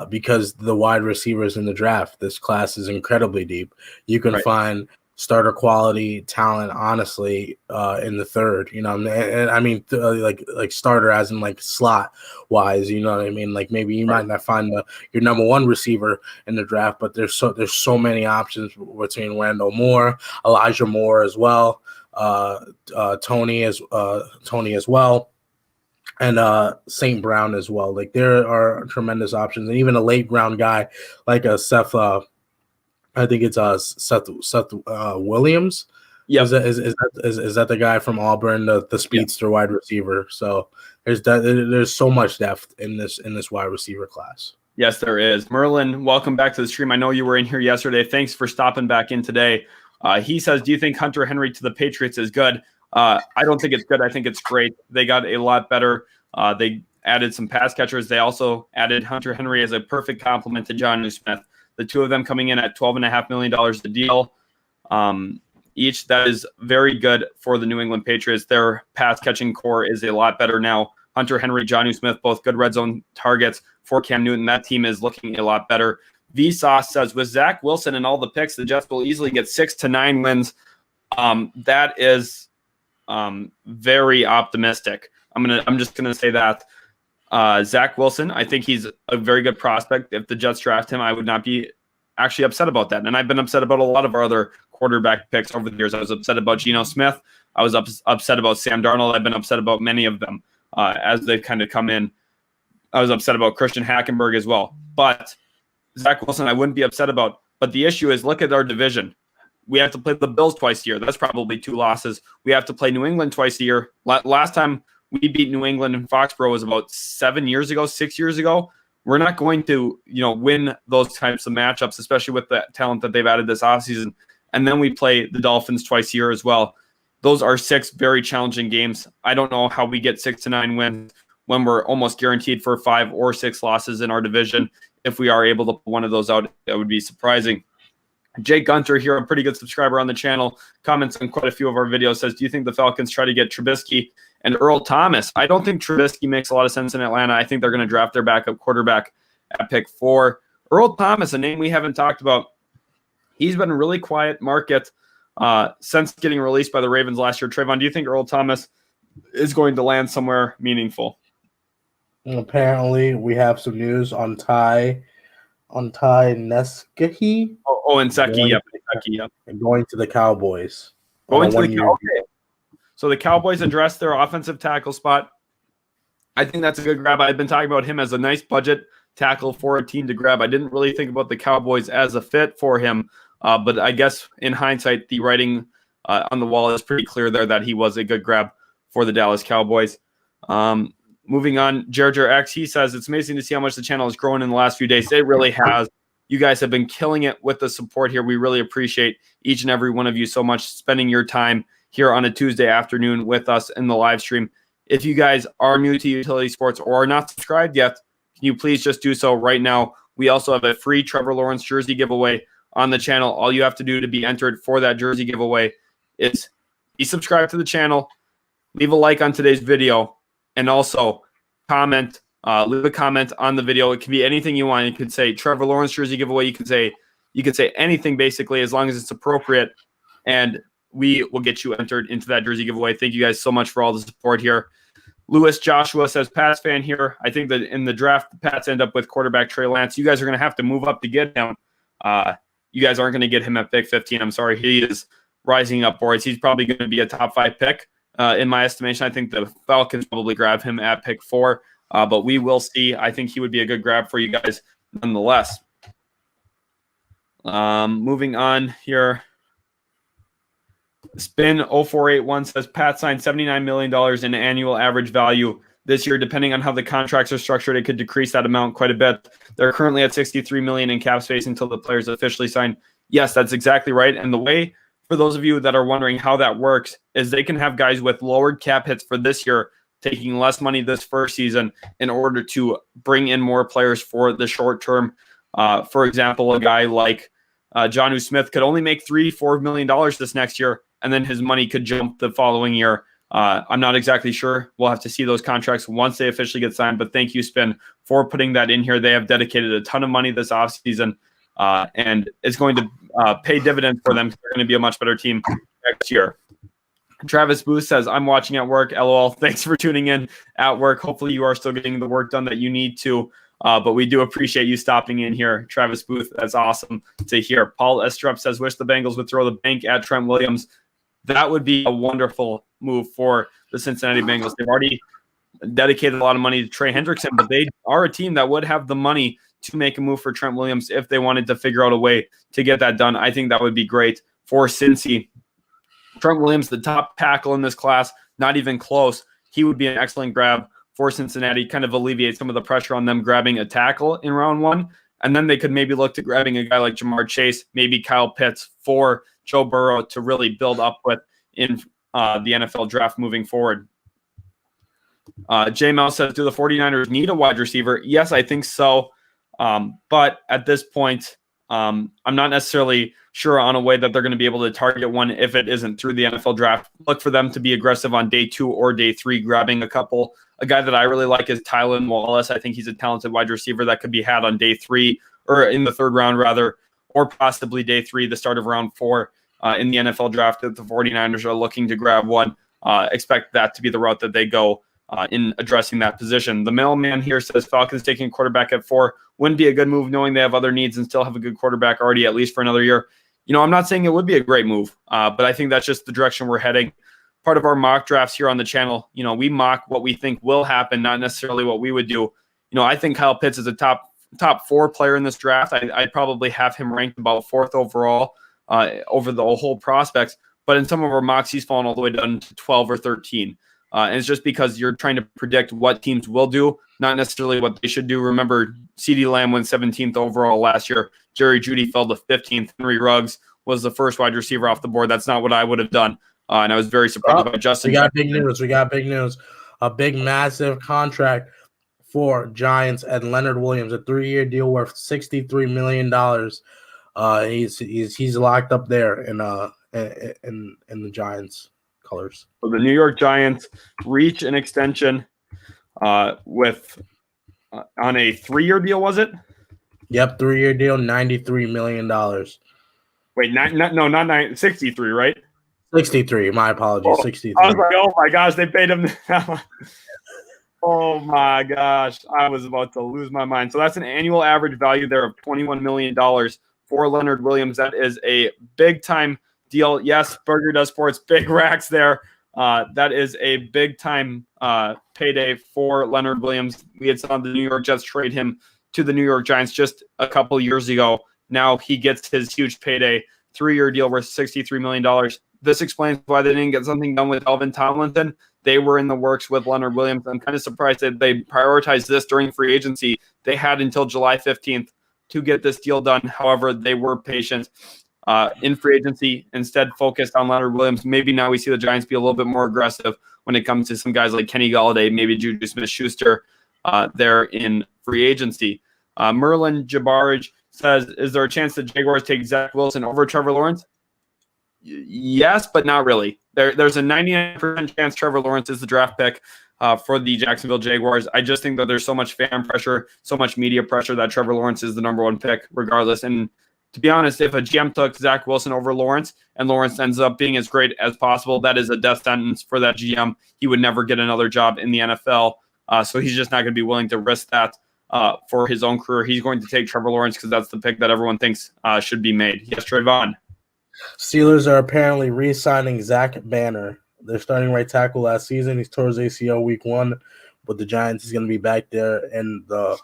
Because the wide receivers in the draft, this class is incredibly deep. You can find starter quality talent, honestly, in the third. You know, and I mean, like starter as in like slot wise. You know what I mean? Like maybe you might not find your number one receiver in the draft, but there's so many options between Randall Moore, Elijah Moore as well, Tony as well. And St. Brown as well. Like there are tremendous options, and even a late round guy like a Seth. I think it's Seth Williams. Yeah, is that the guy from Auburn, the speedster wide receiver? So there's so much depth in this wide receiver class. Yes, there is. Merlin, welcome back to the stream. I know you were in here yesterday. Thanks for stopping back in today. He says, "Do you think Hunter Henry to the Patriots is good?" I don't think it's good. I think it's great. They got a lot better. They added some pass catchers. They also added Hunter Henry as a perfect complement to Juju Smith. The two of them coming in at $12.5 million a deal each. That is very good for the New England Patriots. Their pass catching core is a lot better now. Hunter Henry, Juju Smith, both good red zone targets for Cam Newton. That team is looking a lot better. Vsauce says, with Zach Wilson and all the picks, the Jets will easily get 6 to 9 wins. That is very optimistic. I'm just gonna say that Zach Wilson, I think he's a very good prospect. If the Jets draft him, I would not be actually upset about that. And I've been upset about a lot of our other quarterback picks over the years. I was upset about Geno Smith. I was upset about Sam Darnold. I've been upset about many of them as they've kind of come in. I was upset about Christian Hackenberg as well. But Zach Wilson, I wouldn't be upset about. But the issue is, look at our division. We have to play the Bills twice a year. That's probably 2 losses. We have to play New England twice a year. Last time we beat New England in Foxborough was about 6 years ago. We're not going to, win those types of matchups, especially with the talent that they've added this offseason. And then we play the Dolphins twice a year as well. Those are 6 very challenging games. I don't know how we get 6 to 9 wins when we're almost guaranteed for 5 or 6 losses in our division. If we are able to pull one of those out, that would be surprising. Jake Gunter here, a pretty good subscriber on the channel, comments on quite a few of our videos, says, do you think the Falcons try to get Trubisky and Earl Thomas? I don't think Trubisky makes a lot of sense in Atlanta. I think they're going to draft their backup quarterback at pick 4. Earl Thomas, a name we haven't talked about. He's been a really quiet market since getting released by the Ravens last year. Trayvon, do you think Earl Thomas is going to land somewhere meaningful? Apparently, we have some news on Ty Nsekhe. And Nsekhe, yep. Going to the Cowboys. Going to the Cowboys. So the Cowboys addressed their offensive tackle spot. I think that's a good grab. I've been talking about him as a nice budget tackle for a team to grab. I didn't really think about the Cowboys as a fit for him, but I guess in hindsight, the writing on the wall is pretty clear there that he was a good grab for the Dallas Cowboys. Moving on, Jerger X, he says, it's amazing to see how much the channel has grown in the last few days. It really has. You guys have been killing it with the support here. We really appreciate each and every one of you so much spending your time here on a Tuesday afternoon with us in the live stream. If you guys are new to Utility Sports or are not subscribed yet, can you please just do so right now? We also have a free Trevor Lawrence jersey giveaway on the channel. All you have to do to be entered for that jersey giveaway is be subscribed to the channel, leave a like on today's video, and also comment, leave a comment on the video. It can be anything you want. You could say Trevor Lawrence jersey giveaway. You could say anything basically, as long as it's appropriate, and we will get you entered into that jersey giveaway. Thank you guys so much for all the support here. Lewis Joshua says, Pats fan here. I think that in the draft, the Pats end up with quarterback Trey Lance. You guys are going to have to move up to get him. You guys aren't going to get him at pick 15. I'm sorry. He is rising up boards. He's probably going to be a top 5 pick. In my estimation, I think the Falcons probably grab him at pick 4, but we will see. I think he would be a good grab for you guys nonetheless. Moving on here. Spin 0481 says Pat signed $79 million in annual average value this year. Depending on how the contracts are structured, it could decrease that amount quite a bit. They're currently at $63 million in cap space until the players officially sign. Yes, that's exactly right. And the way, for those of you that are wondering how that works, is they can have guys with lowered cap hits for this year taking less money this first season in order to bring in more players for the short term. For example, a guy like Jonnu Smith could only make $3-4 million this next year, and then his money could jump the following year. I'm not exactly sure. We'll have to see those contracts once they officially get signed, but thank you, Spin, for putting that in here. They have dedicated a ton of money this offseason, and it's going to pay dividends for them. They're going to be a much better team next year. Travis Booth says, I'm watching at work. LOL. Thanks for tuning in at work. Hopefully you are still getting the work done that you need to. But we do appreciate you stopping in here, Travis Booth. That's awesome to hear. Paul Estrup says, wish the Bengals would throw the bank at Trent Williams. That would be a wonderful move for the Cincinnati Bengals. They've already dedicated a lot of money to Trey Hendrickson, but they are a team that would have the money to make a move for Trent Williams if they wanted to figure out a way to get that done. I think that would be great for Cincy. Trent Williams, the top tackle in this class, not even close. He would be an excellent grab for Cincinnati, kind of alleviate some of the pressure on them grabbing a tackle in round one. And then they could maybe look to grabbing a guy like Jamar Chase, maybe Kyle Pitts for Joe Burrow to really build up with in the NFL draft moving forward. J. Mel says, do the 49ers need a wide receiver? Yes, I think so. But at this point, I'm not necessarily sure on a way that they're going to be able to target one if it isn't through the NFL draft. Look for them to be aggressive on day 2 or day 3, grabbing a couple. A guy that I really like is Tylan Wallace. I think he's a talented wide receiver that could be had on day 3 or in the 3rd round rather, or possibly day 3, the start of round 4 in the NFL draft. If the 49ers are looking to grab one, expect that to be the route that they go in addressing that position. The mailman here says Falcons taking quarterback at 4 wouldn't be a good move knowing they have other needs and still have a good quarterback already at least for another year. I'm not saying it would be a great move, but I think that's just the direction we're heading. Part of our mock drafts here on the channel, we mock what we think will happen, not necessarily what we would do. I think Kyle Pitts is a top 4 player in this draft. I'd probably have him ranked about 4th overall over the whole prospects. But in some of our mocks, he's fallen all the way down to 12 or 13. And it's just because you're trying to predict what teams will do, not necessarily what they should do. Remember, CeeDee Lamb went 17th overall last year. Jerry Jeudy fell to 15th. Henry Ruggs was the first wide receiver off the board. That's not what I would have done. And I was very surprised by Justin. We got big news. A big, massive contract for Giants and Leonard Williams, a 3-year deal worth $63 million. He's locked up there in the Giants colors. So the New York Giants reach an extension with on a 3-year deal, was it? Yep, 3-year deal, $93 million. Wait, not 63, right? 63. My apologies. 63. I was like, oh my gosh, they paid him. Oh my gosh, I was about to lose my mind. So that's an annual average value there of $21 million for Leonard Williams. That is a big time deal. Yes, Burger Does Sports, big racks there. That is a big time payday for Leonard Williams. We had saw the New York Jets trade him to the New York Giants just a couple years ago. Now he gets his huge payday, 3-year deal worth $63 million. This explains why they didn't get something done with Alvin Tomlinson. They were in the works with Leonard Williams. I'm kind of surprised that they prioritized this during free agency. They had until July 15th to get this deal done. However, they were patient in free agency, instead focused on Leonard Williams. Maybe now we see the Giants be a little bit more aggressive when it comes to some guys like Kenny Golladay, maybe Juju Smith-Schuster there in free agency. Merlin Jabaraj says, is there a chance that Jaguars take Zach Wilson over Trevor Lawrence? Yes, but not really. There's a 99% chance Trevor Lawrence is the draft pick for the Jacksonville Jaguars. I just think that there's so much fan pressure, so much media pressure that Trevor Lawrence is the number 1 pick regardless. And to be honest, if a GM took Zach Wilson over Lawrence and Lawrence ends up being as great as possible, that is a death sentence for that GM. He would never get another job in the NFL. So he's just not going to be willing to risk that for his own career. He's going to take Trevor Lawrence because that's the pick that everyone thinks should be made. Yes, Trayvon. Steelers are apparently re-signing Zach Banner. Their starting right tackle last season. He's tore his ACL week 1, but the Giants is going to be back there in the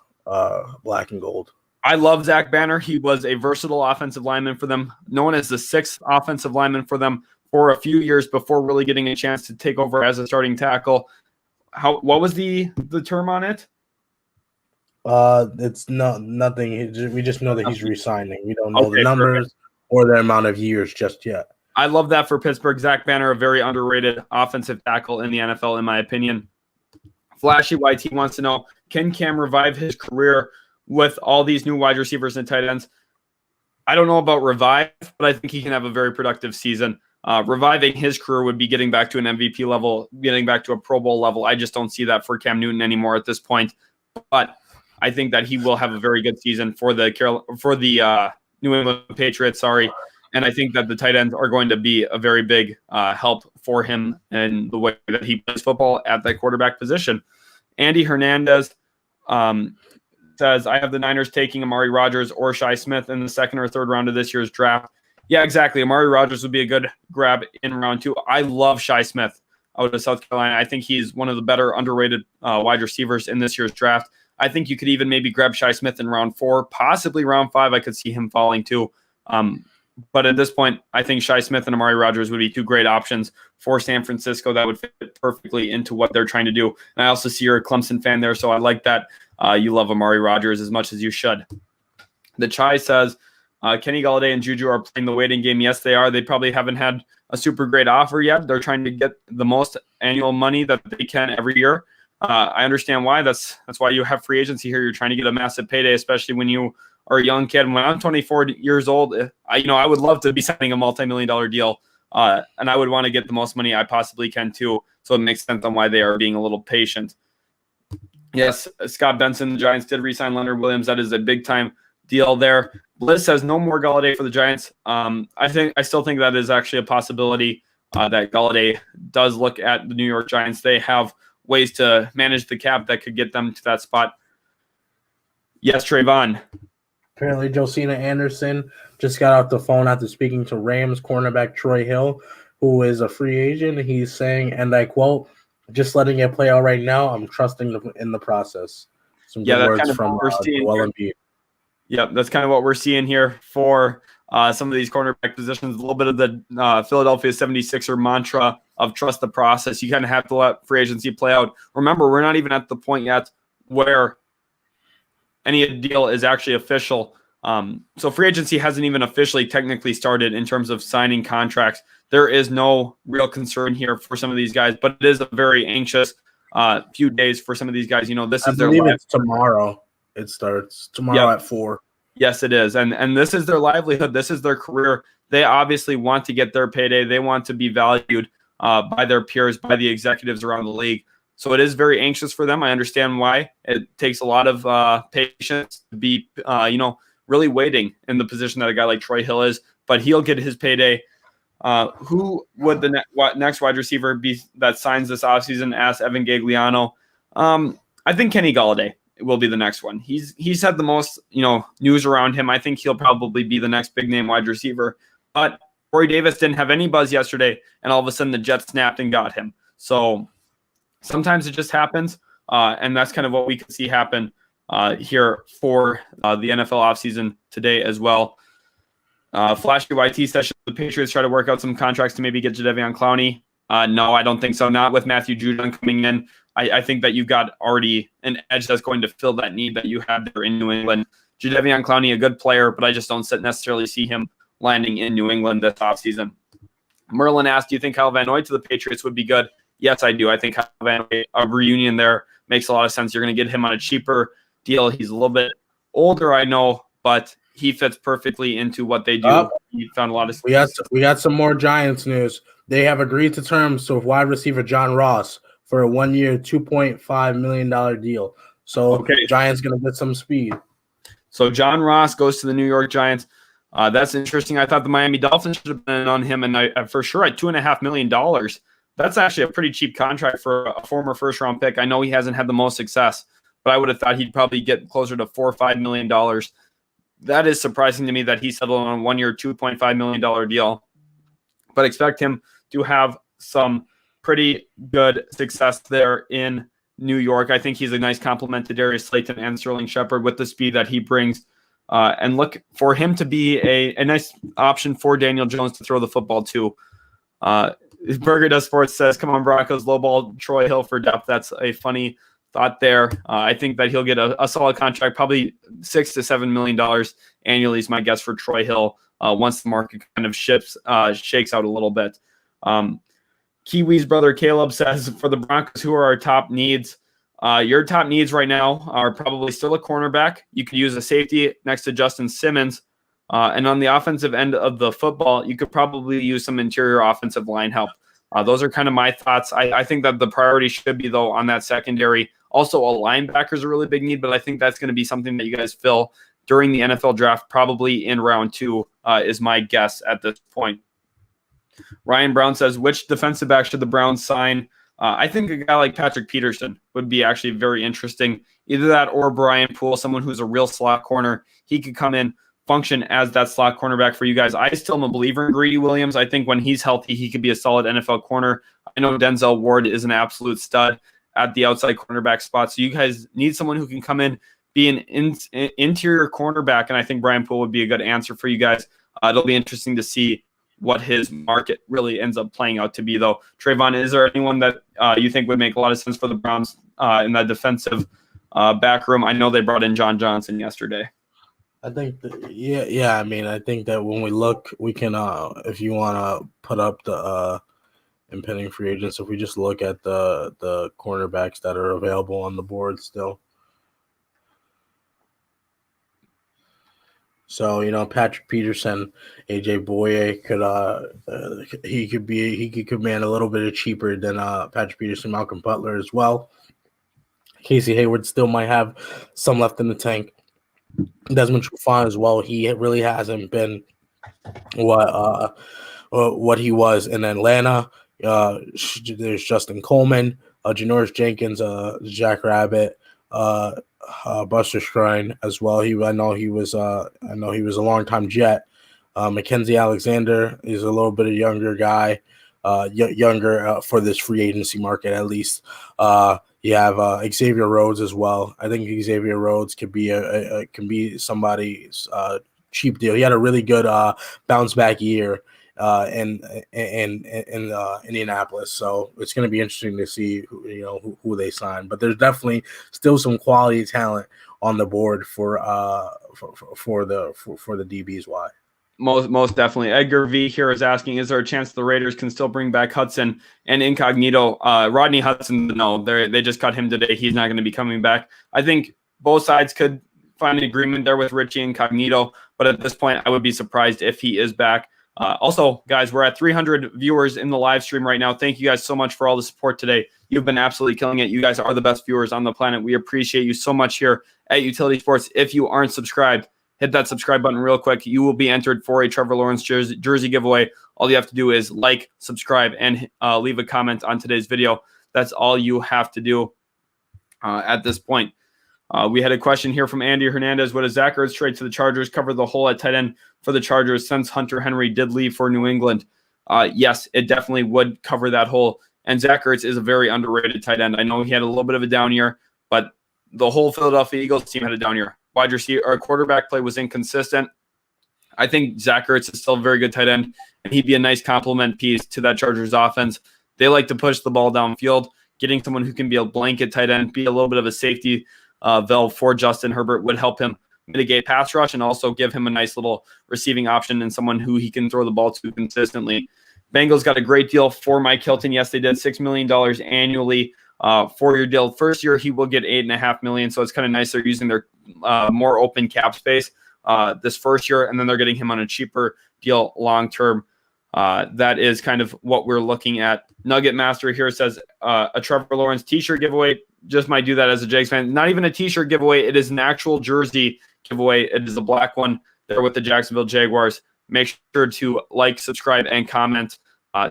black and gold. I love Zach Banner. He was a versatile offensive lineman for them, known as the 6th offensive lineman for them for a few years before really getting a chance to take over as a starting tackle. What was the term on it? It's nothing. We just know that he's re-signing. We don't know the numbers. Perfect. Or the amount of years just yet. I love that for Pittsburgh. Zach Banner, a very underrated offensive tackle in the NFL, in my opinion. Flashy YT wants to know, can Cam revive his career with all these new wide receivers and tight ends? I don't know about revive, but I think he can have a very productive season. Reviving his career would be getting back to an MVP level, getting back to a Pro Bowl level. I just don't see that for Cam Newton anymore at this point. But I think that he will have a very good season for the New England Patriots. Sorry, and I think that the tight ends are going to be a very big help for him in the way that he plays football at that quarterback position. Andy Hernandez says, I have the Niners taking Amari Rodgers or Shi Smith in the second or third round of this year's draft. Yeah, exactly. Amari Rodgers would be a good grab in round 2. I love Shi Smith out of South Carolina. I think he's one of the better underrated wide receivers in this year's draft. I think you could even maybe grab Shi Smith in round 4, possibly round 5. I could see him falling too. But at this point, I think Shi Smith and Amari Rodgers would be 2 great options for San Francisco that would fit perfectly into what they're trying to do. And I also see you're a Clemson fan there, so I like that. You love Amari Rodgers as much as you should. The Chai says, Kenny Golladay and Juju are playing the waiting game. Yes, they are. They probably haven't had a super great offer yet. They're trying to get the most annual money that they can every year. I understand why. That's why you have free agency here. You're trying to get a massive payday, especially when you are a young kid. When I'm 24 years old, I would love to be signing a multi-million-dollar deal, and I would want to get the most money I possibly can too. So it makes sense on why they are being a little patient. Yes, Scott Benson, the Giants did re-sign Leonard Williams. That is a big-time deal there. Bliss says no more Golladay for the Giants. I still think that is actually a possibility that Golladay does look at the New York Giants. They have ways to manage the cap that could get them to that spot. Yes, Trayvon. Apparently, Josina Anderson just got off the phone after speaking to Rams cornerback Troy Hill, who is a free agent. He's saying, and I quote, "Just letting it play out right now. I'm trusting in the process." Some good words from Joel Embiid. Yep, that's kind of what we're seeing here for some of these cornerback positions. A little bit of the Philadelphia 76er mantra of trust the process. You kind of have to let free agency play out. Remember, we're not even at the point yet where any deal is actually official. So free agency hasn't even officially technically started in terms of signing contracts. There is no real concern here for some of these guys, but it is a very anxious few days for some of these guys. This is their life. It's tomorrow. It starts tomorrow at 4. Yes, it is. And this is their livelihood. This is their career. They obviously want to get their payday. They want to be valued by their peers, by the executives around the league. So it is very anxious for them. I understand why. It takes a lot of patience to be, really waiting in the position that a guy like Troy Hill is. But he'll get his payday. Who would the next wide receiver be that signs this offseason? Asked Evan Gagliano. I think Kenny Golladay will be the next one. He's had the most, news around him. I think he'll probably be the next big name wide receiver. But Corey Davis didn't have any buzz yesterday, and all of a sudden the Jets snapped and got him. So sometimes it just happens, and that's kind of what we can see happen here for the NFL offseason today as well. Flashy YT says, should the Patriots try to work out some contracts to maybe get Jadeveon Clowney? No, I don't think so. Not with Matthew Judon coming in. I think that you've got already an edge that's going to fill that need that you have there in New England. Jadeveon Clowney, a good player, but I just don't necessarily see him landing in New England this offseason. Merlin asked, do you think Kyle Van Noy to the Patriots would be good? Yes, I do. I think Kyle Van Noy, a reunion there makes a lot of sense. You're going to get him on a cheaper deal. He's a little bit older, I know, but he fits perfectly into what they do. He found a lot of We got some more Giants news. They have agreed to terms with wide receiver John Ross for a 1-year, $2.5 million deal. So Giants going to get some speed. So John Ross goes to the New York Giants. That's interesting. I thought the Miami Dolphins should have been on him, and for sure at $2.5 million. That's actually a pretty cheap contract for a former first-round pick. I know he hasn't had the most success, but I would have thought he'd probably get closer to $4 or $5 million. That is surprising to me that he settled on a 1-year, $2.5 million deal. But expect him to have some pretty good success there in New York. I think he's a nice complement to Darius Slayton and Sterling Shepard with the speed that he brings. And look for him to be a nice option for Daniel Jones to throw the football to. Burger Does Sports says, come on, Broncos, lowball Troy Hill for depth. That's a funny thought there. I think that he'll get a solid contract, probably $6 to $7 million annually is my guess for Troy Hill once the market kind of shakes out a little bit. Kiwi's brother Caleb says, for the Broncos, who are our top needs? Your top needs right now are probably still a cornerback. You could use a safety next to Justin Simmons. And on the offensive end of the football, you could probably use some interior offensive line help. Those are kind of my thoughts. I think that the priority should be, though, on that secondary. Also, a linebacker is a really big need, but I think that's going to be something that you guys fill during the NFL draft, probably in round 2, is my guess at this point. Ryan Brown says, which defensive back should the Browns sign? I think a guy like Patrick Peterson would be actually very interesting. Either that or Brian Poole, someone who's a real slot corner. He could come in, function as that slot cornerback for you guys. I still am a believer in Greedy Williams. I think when he's healthy, he could be a solid NFL corner. I know Denzel Ward is an absolute stud at the outside cornerback spot. So you guys need someone who can come in, be an interior cornerback, and I think Brian Poole would be a good answer for you guys. It'll be interesting to see what his market really ends up playing out to be, though. Trayvon, is there anyone that you think would make a lot of sense for the Browns in that defensive back room? I know they brought in John Johnson yesterday. I think yeah. I mean, I think that when we look, we can if you want to put up the impending free agents, if we just look at the cornerbacks that are available on the board still. So, Patrick Peterson, AJ Boye could command a little bit of cheaper than Patrick Peterson, Malcolm Butler as well. Casey Hayward still might have some left in the tank. Desmond Trufant as well. He really hasn't been what he was in Atlanta. There's Justin Coleman, Janoris Jenkins, Jack Rabbit, Buster Skrine as well. I know he was a longtime Jet. Mackenzie Alexander is a little bit of younger guy, younger for this free agency market at least. You have Xavier Rhodes as well. I think Xavier Rhodes could be somebody's cheap deal. He had a really good bounce back year in Indianapolis, so it's going to be interesting to see who they sign. But there's definitely still some quality talent on the board for the DBs. Why? Most definitely. Edgar V here is asking, is there a chance the Raiders can still bring back Hudson and Incognito? Rodney Hudson, no, they just cut him today. He's not going to be coming back. I think both sides could find an agreement there with Richie Incognito, but at this point, I would be surprised if he is back. Also, guys, we're at 300 viewers in the live stream right now. Thank you guys so much for all the support today. You've been absolutely killing it. You guys are the best viewers on the planet. We appreciate you so much here at Utility Sports. If you aren't subscribed, hit that subscribe button real quick. You will be entered for a Trevor Lawrence jersey giveaway. All you have to do is like, subscribe, and leave a comment on today's video. That's all you have to do at this point. We had a question here from Andy Hernandez. Would a Zach Ertz trade to the Chargers cover the hole at tight end for the Chargers since Hunter Henry did leave for New England? Yes, it definitely would cover that hole. And Zach Ertz is a very underrated tight end. I know he had a little bit of a down year, but the whole Philadelphia Eagles team had a down year. Wide receiver or quarterback play was inconsistent. I think Zach Ertz is still a very good tight end, and he'd be a nice complement piece to that Chargers offense. They like to push the ball downfield. Getting someone who can be a blanket tight end, be a little bit of a safety valve for Justin Herbert would help him mitigate pass rush and also give him a nice little receiving option and someone who he can throw the ball to consistently. Bengals got a great deal for Mike Hilton. Yes, they did $6 million annually. 4-year deal. First year, he will get $8.5 million. So it's kind of nice. They're using their more open cap space this first year, and then they're getting him on a cheaper deal long term. That is kind of what we're looking at. Nugget Master here says a Trevor Lawrence t-shirt giveaway. Just might do that as a Jags fan. Not even a t-shirt giveaway. It is an actual jersey giveaway. It is a black one there with the Jacksonville Jaguars. Make sure to like, subscribe, and comment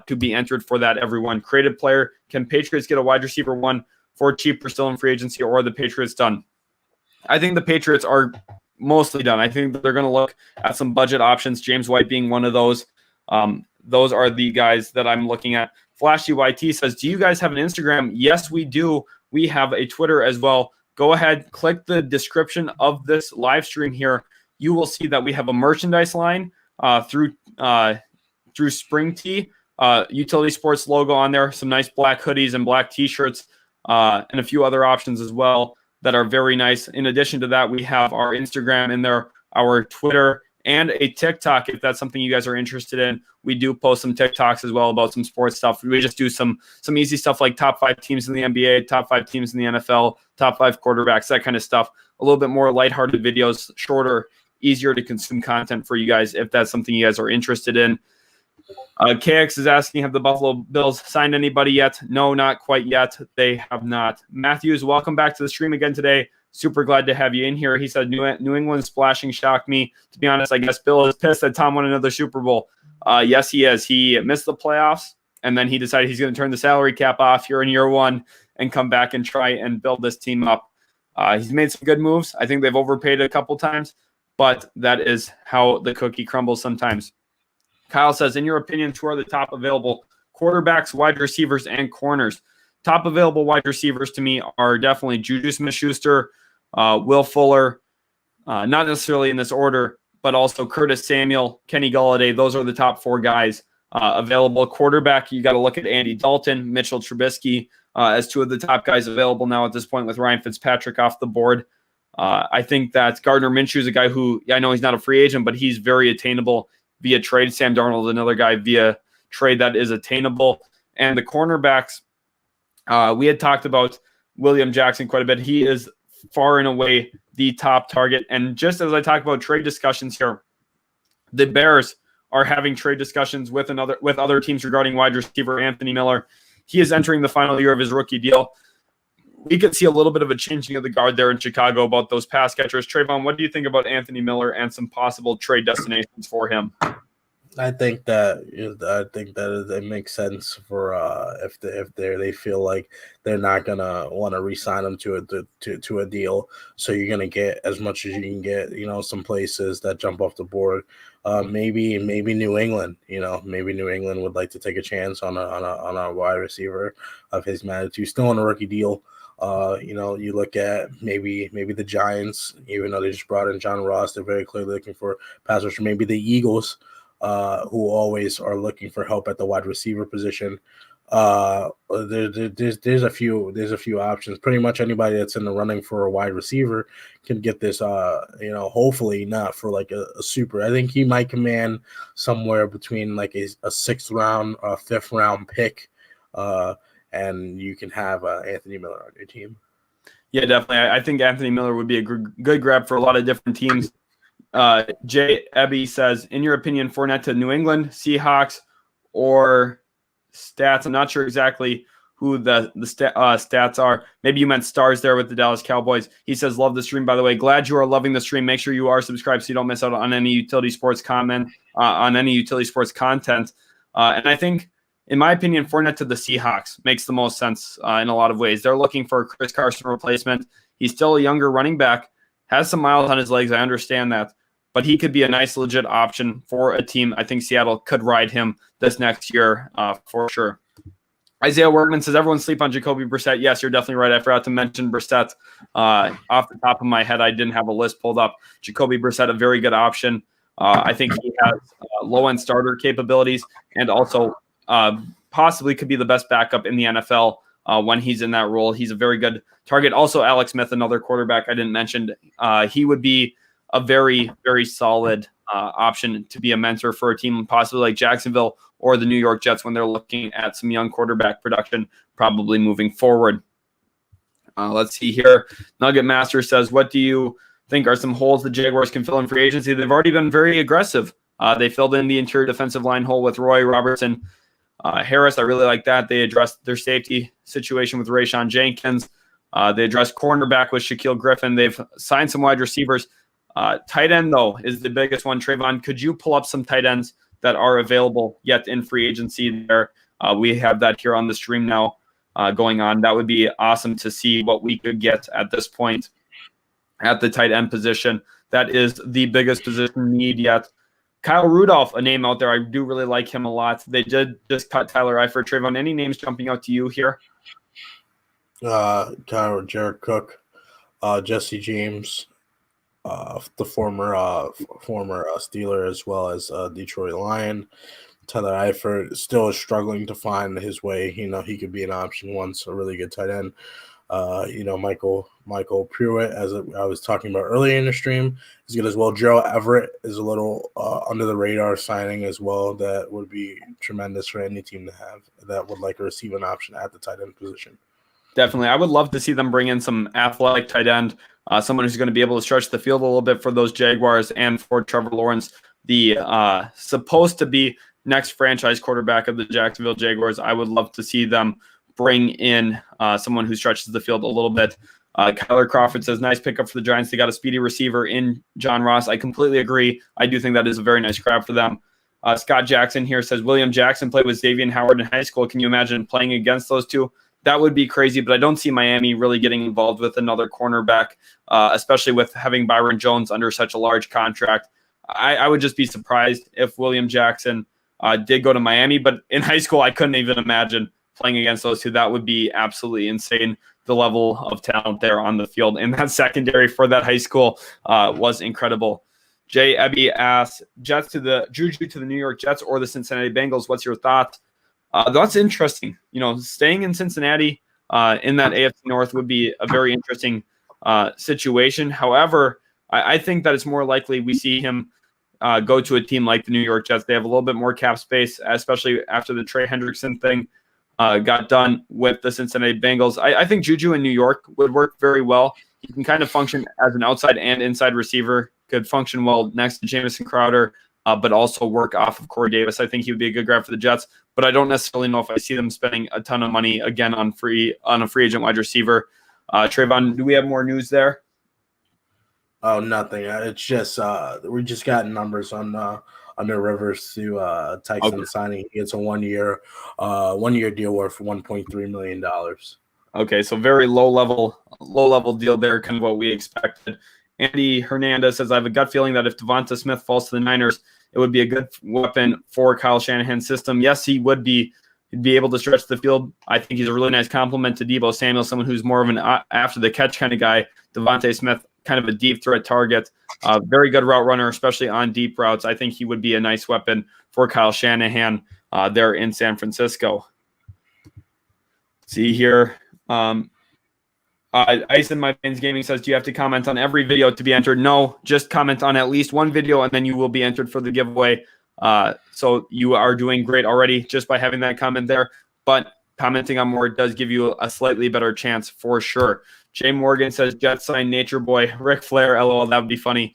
to be entered for that, everyone. Creative player. Can Patriots get a wide receiver one for cheaper still in free agency, or are the Patriots done? I think the Patriots are mostly done. I think that they're going to look at some budget options, James White being one of those. Those are the guys that I'm looking at. Flashy YT says, do you guys have an Instagram? Yes, we do. We have a Twitter as well. Go ahead, click the description of this live stream here. You will see that we have a merchandise line through Spring Tee. Utility Sports logo on there, some nice black hoodies and black t-shirts, and a few other options as well that are very nice. In addition to that, we have our Instagram in there, our Twitter, and a TikTok if that's something you guys are interested in. We do post some TikToks as well about some sports stuff. We just do some easy stuff like top 5 teams in the NBA, top 5 teams in the NFL, top 5 quarterbacks, that kind of stuff. A little bit more lighthearted videos, shorter easier to consume content for you guys if that's something you guys are interested in. KX is asking, have the Buffalo Bills signed anybody yet? No, not quite yet. They have not. Matthews, welcome back to the stream again today. Super glad to have you in here. He said New England splashing shocked me. To be honest, I guess Bill is pissed that Tom won another Super Bowl. Yes, he is. He missed the playoffs, and then he decided he's going to turn the salary cap off here in year one and come back and try and build this team up. He's made some good moves. I think they've overpaid a couple times, but that is how the cookie crumbles sometimes. Kyle says, in your opinion, who are the top available quarterbacks, wide receivers, and corners? Top available wide receivers to me are definitely Juju Smith-Schuster, Will Fuller, not necessarily in this order, but also Curtis Samuel, Kenny Golladay. Those are the top 4 guys available. Quarterback, you got to look at Andy Dalton, Mitchell Trubisky as 2 of the top guys available now at this point with Ryan Fitzpatrick off the board. I think that Gardner Minshew is a guy who, I know he's not a free agent, but he's very attainable via trade. Sam Darnold, another guy via trade that is attainable. And the cornerbacks, we had talked about William Jackson quite a bit. He is far and away the top target. And just as I talk about trade discussions here, the Bears are having trade discussions with other teams regarding wide receiver Anthony Miller. He is entering the final year of his rookie deal. We could see a little bit of a changing of the guard there in Chicago about those pass catchers. Trayvon, what do you think about Anthony Miller and some possible trade destinations for him? I think that it makes sense for if they feel like they're not gonna want to re-sign them to a deal, so you're gonna get as much as you can get. Some places that jump off the board. Maybe New England. Maybe New England would like to take a chance on a wide receiver of his magnitude, still on a rookie deal. You look at maybe the Giants, even though they just brought in John Ross, they're very clearly looking for pass rusher. Maybe the Eagles, who always are looking for help at the wide receiver position. There's a few options. Pretty much anybody that's in the running for a wide receiver can get this. Hopefully not for like a super. I think he might command somewhere between like a 6th round, 5th round pick. And you can have Anthony Miller on your team. Yeah, definitely. I think Anthony Miller would be a good grab for a lot of different teams. Jay Ebby says, in your opinion, Fournette to New England, Seahawks, or stats? I'm not sure exactly who the stats are. Maybe you meant stars there with the Dallas Cowboys. He says, love the stream, by the way. Glad you are loving the stream. Make sure you are subscribed so you don't miss out on any utility sports content. And I think, in my opinion, Fournette to the Seahawks makes the most sense in a lot of ways. They're looking for a Chris Carson replacement. He's still a younger running back, has some miles on his legs. I understand that. But he could be a nice, legit option for a team. I think Seattle could ride him this next year for sure. Isaiah Workman says, everyone sleep on Jacoby Brissett. Yes, you're definitely right. I forgot to mention Brissett. Off the top of my head, I didn't have a list pulled up. Jacoby Brissett, a very good option. I think he has low-end starter capabilities and also possibly could be the best backup in the NFL when he's in that role. He's a very good target. Also, Alex Smith, another quarterback I didn't mention. He would be a very, very solid option to be a mentor for a team possibly like Jacksonville or the New York Jets when they're looking at some young quarterback production probably moving forward. Let's see here. Nugget Master says, what do you think are some holes the Jaguars can fill in free agency? They've already been very aggressive. They filled in the interior defensive line hole with Roy Robertson. Harris, I really like that. They addressed their safety situation with Rayshawn Jenkins. They addressed cornerback with Shaquille Griffin. They've signed some wide receivers. Tight end, though, is the biggest one. Trayvon, could you pull up some tight ends that are available yet in free agency there? We have that here on the stream now going on. That would be awesome to see what we could get at this point at the tight end position. That is the biggest position need yet. Kyle Rudolph, a name out there. I do really like him a lot. They did just cut Tyler Eifert. Trayvon, any names jumping out to you here? Jared Cook, Jesse James, the former Steeler as well as Detroit Lion. Tyler Eifert still is struggling to find his way. He could be an option once, a really good tight end. Michael Pruitt, as I was talking about earlier in the stream, is good as well. Joe Everett is a little under the radar signing as well. That would be tremendous for any team to have that would like to receive an option at the tight end position. Definitely. I would love to see them bring in some athletic tight end, someone who's going to be able to stretch the field a little bit for those Jaguars and for Trevor Lawrence, the supposed to be next franchise quarterback of the Jacksonville Jaguars. I would love to see them bring in someone who stretches the field a little bit. Kyler Crawford says, nice pickup for the Giants. They got a speedy receiver in John Ross. I completely agree. I do think that is a very nice grab for them. Scott Jackson here says, William Jackson played with Xavier Howard in high school. Can you imagine playing against those two? That would be crazy, but I don't see Miami really getting involved with another cornerback, especially with having Byron Jones under such a large contract. I would just be surprised if William Jackson did go to Miami, but in high school, I couldn't even imagine playing against those two. That would be absolutely insane, the level of talent there on the field. And that secondary for that high school was incredible. Jay Ebby asks, Juju to the New York Jets or the Cincinnati Bengals, what's your thought? That's interesting. Staying in Cincinnati in that AFC North would be a very interesting situation. However, I think that it's more likely we see him go to a team like the New York Jets. They have a little bit more cap space, especially after the Trey Hendrickson thing got done with the Cincinnati Bengals. I think Juju in New York would work very well. He can kind of function as an outside and inside receiver, could function well next to Jamison Crowder, but also work off of Corey Davis. I think he would be a good grab for the Jets, but I don't necessarily know if I see them spending a ton of money again on a free agent wide receiver. Trayvon, do we have more news there? Oh, nothing. It's just we just got numbers on under Rivers to Tyson signing. It's a one year deal worth $1.3 million. Okay, so very low level deal there, kind of what we expected. Andy Hernandez says, I have a gut feeling that if Devonta Smith falls to the Niners, it would be a good weapon for Kyle Shanahan's system. Yes, he would be. He'd be able to stretch the field. I think he's a really nice compliment to Deebo Samuel, someone who's more of an after-the-catch kind of guy. Devonta Smith, kind of a deep threat target. Very good route runner, especially on deep routes. I think he would be a nice weapon for Kyle Shanahan there in San Francisco. See here. Ice in My Veins Gaming says, do you have to comment on every video to be entered? No, just comment on at least one video, and then you will be entered for the giveaway. So you are doing great already just by having that comment there. But commenting on more does give you a slightly better chance for sure. Jay Morgan says, Jets sign Nature Boy, Ric Flair, LOL. That would be funny.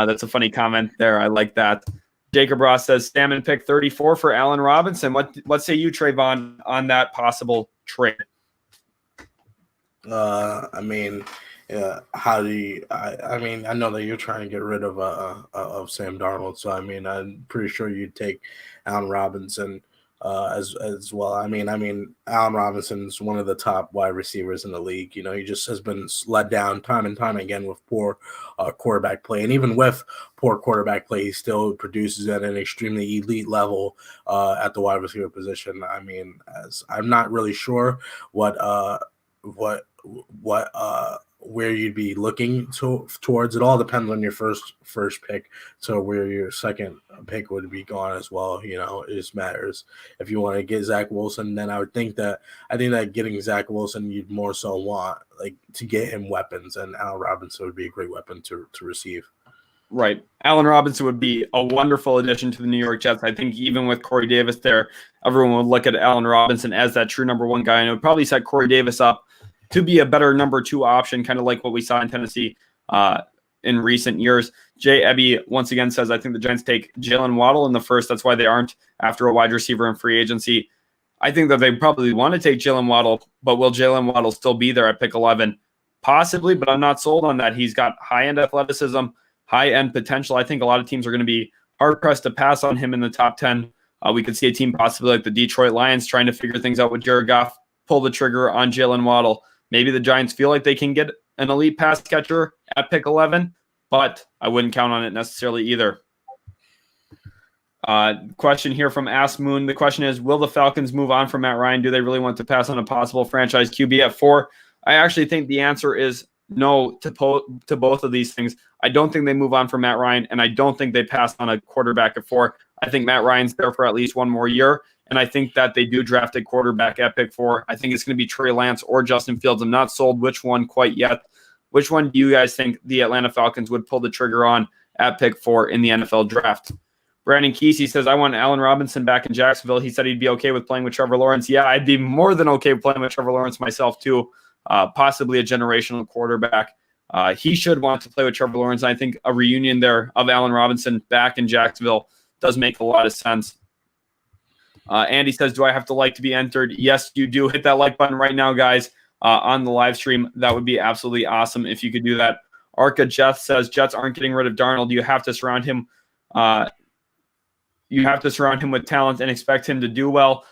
That's a funny comment there. I like that. Jacob Ross says, Salmon pick 34 for Allen Robinson. What say you, Trayvon, on that possible trade? How do you? I know that you're trying to get rid of Sam Darnold, so I'm pretty sure you'd take Allen Robinson as well. Allen Robinson's one of the top wide receivers in the league. He just has been let down time and time again with poor quarterback play, and even with poor quarterback play, he still produces at an extremely elite level at the wide receiver position. As I'm not really sure where you'd be looking towards. It all depends on your first pick, so where your second pick would be gone as well. It just matters. If you want to get Zach Wilson, then I think that getting Zach Wilson, you'd more so want to get him weapons, and Allen Robinson would be a great weapon to receive. Right. Allen Robinson would be a wonderful addition to the New York Jets. I think even with Corey Davis there, everyone would look at Allen Robinson as that true number one guy, and it would probably set Corey Davis up to be a better number two option, kind of like what we saw in Tennessee in recent years. Jay Ebby once again says, I think the Giants take Jalen Waddle in the first. That's why they aren't after a wide receiver in free agency. I think that they probably want to take Jalen Waddle, but will Jalen Waddle still be there at pick 11? Possibly, but I'm not sold on that. He's got high-end athleticism, high-end potential. I think a lot of teams are going to be hard-pressed to pass on him in the top 10. We could see a team possibly like the Detroit Lions trying to figure things out with Jared Goff, pull the trigger on Jalen Waddle. Maybe the Giants feel like they can get an elite pass catcher at pick 11, but I wouldn't count on it necessarily either. Question here from Ask Moon. The question is, will the Falcons move on from Matt Ryan? Do they really want to pass on a possible franchise QB at 4? I actually think the answer is no to both of these things. I don't think they move on from Matt Ryan, and I don't think they pass on a quarterback at 4. I think Matt Ryan's there for at least one more year. And I think that they do draft a quarterback at pick 4. I think it's going to be Trey Lance or Justin Fields. I'm not sold which one quite yet. Which one do you guys think the Atlanta Falcons would pull the trigger on at pick 4 in the NFL draft? Brandon Kesey says, I want Allen Robinson back in Jacksonville. He said he'd be okay with playing with Trevor Lawrence. Yeah, I'd be more than okay with playing with Trevor Lawrence myself too. Possibly a generational quarterback. He should want to play with Trevor Lawrence. I think a reunion there of Allen Robinson back in Jacksonville does make a lot of sense. Andy says, do I have to like to be entered? Yes, you do. Hit that like button right now, guys, on the live stream. That would be absolutely awesome if you could do that. Arca Jeff says, Jets aren't getting rid of Darnold. You have to surround him. You have to surround him with talent and expect him to do well.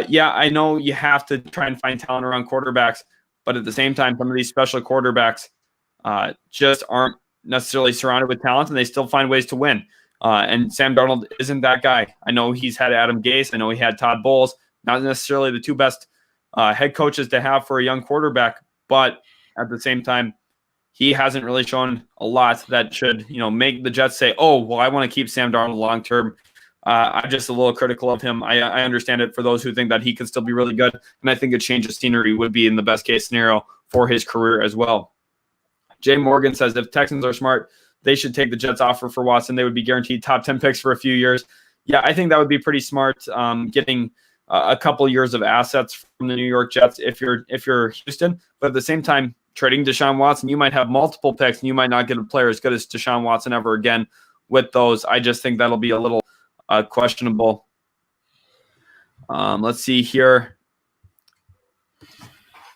Yeah, I know you have to try and find talent around quarterbacks, but at the same time, some of these special quarterbacks just aren't necessarily surrounded with talent, and they still find ways to win. And Sam Darnold isn't that guy. I know he's had Adam Gase. I know he had Todd Bowles. Not necessarily the two best head coaches to have for a young quarterback, but at the same time, he hasn't really shown a lot that should, make the Jets say, oh, well, I want to keep Sam Darnold long term. I'm just a little critical of him. I understand it for those who think that he could still be really good, and I think a change of scenery would be in the best case scenario for his career as well. Jay Morgan says, if Texans are smart, they should take the Jets offer for Watson. They would be guaranteed top 10 picks for a few years. Yeah, I think that would be pretty smart, getting a couple years of assets from the New York Jets if you're Houston. But at the same time, trading Deshaun Watson, you might have multiple picks, and you might not get a player as good as Deshaun Watson ever again with those. I just think that'll be a little questionable. Let's see here.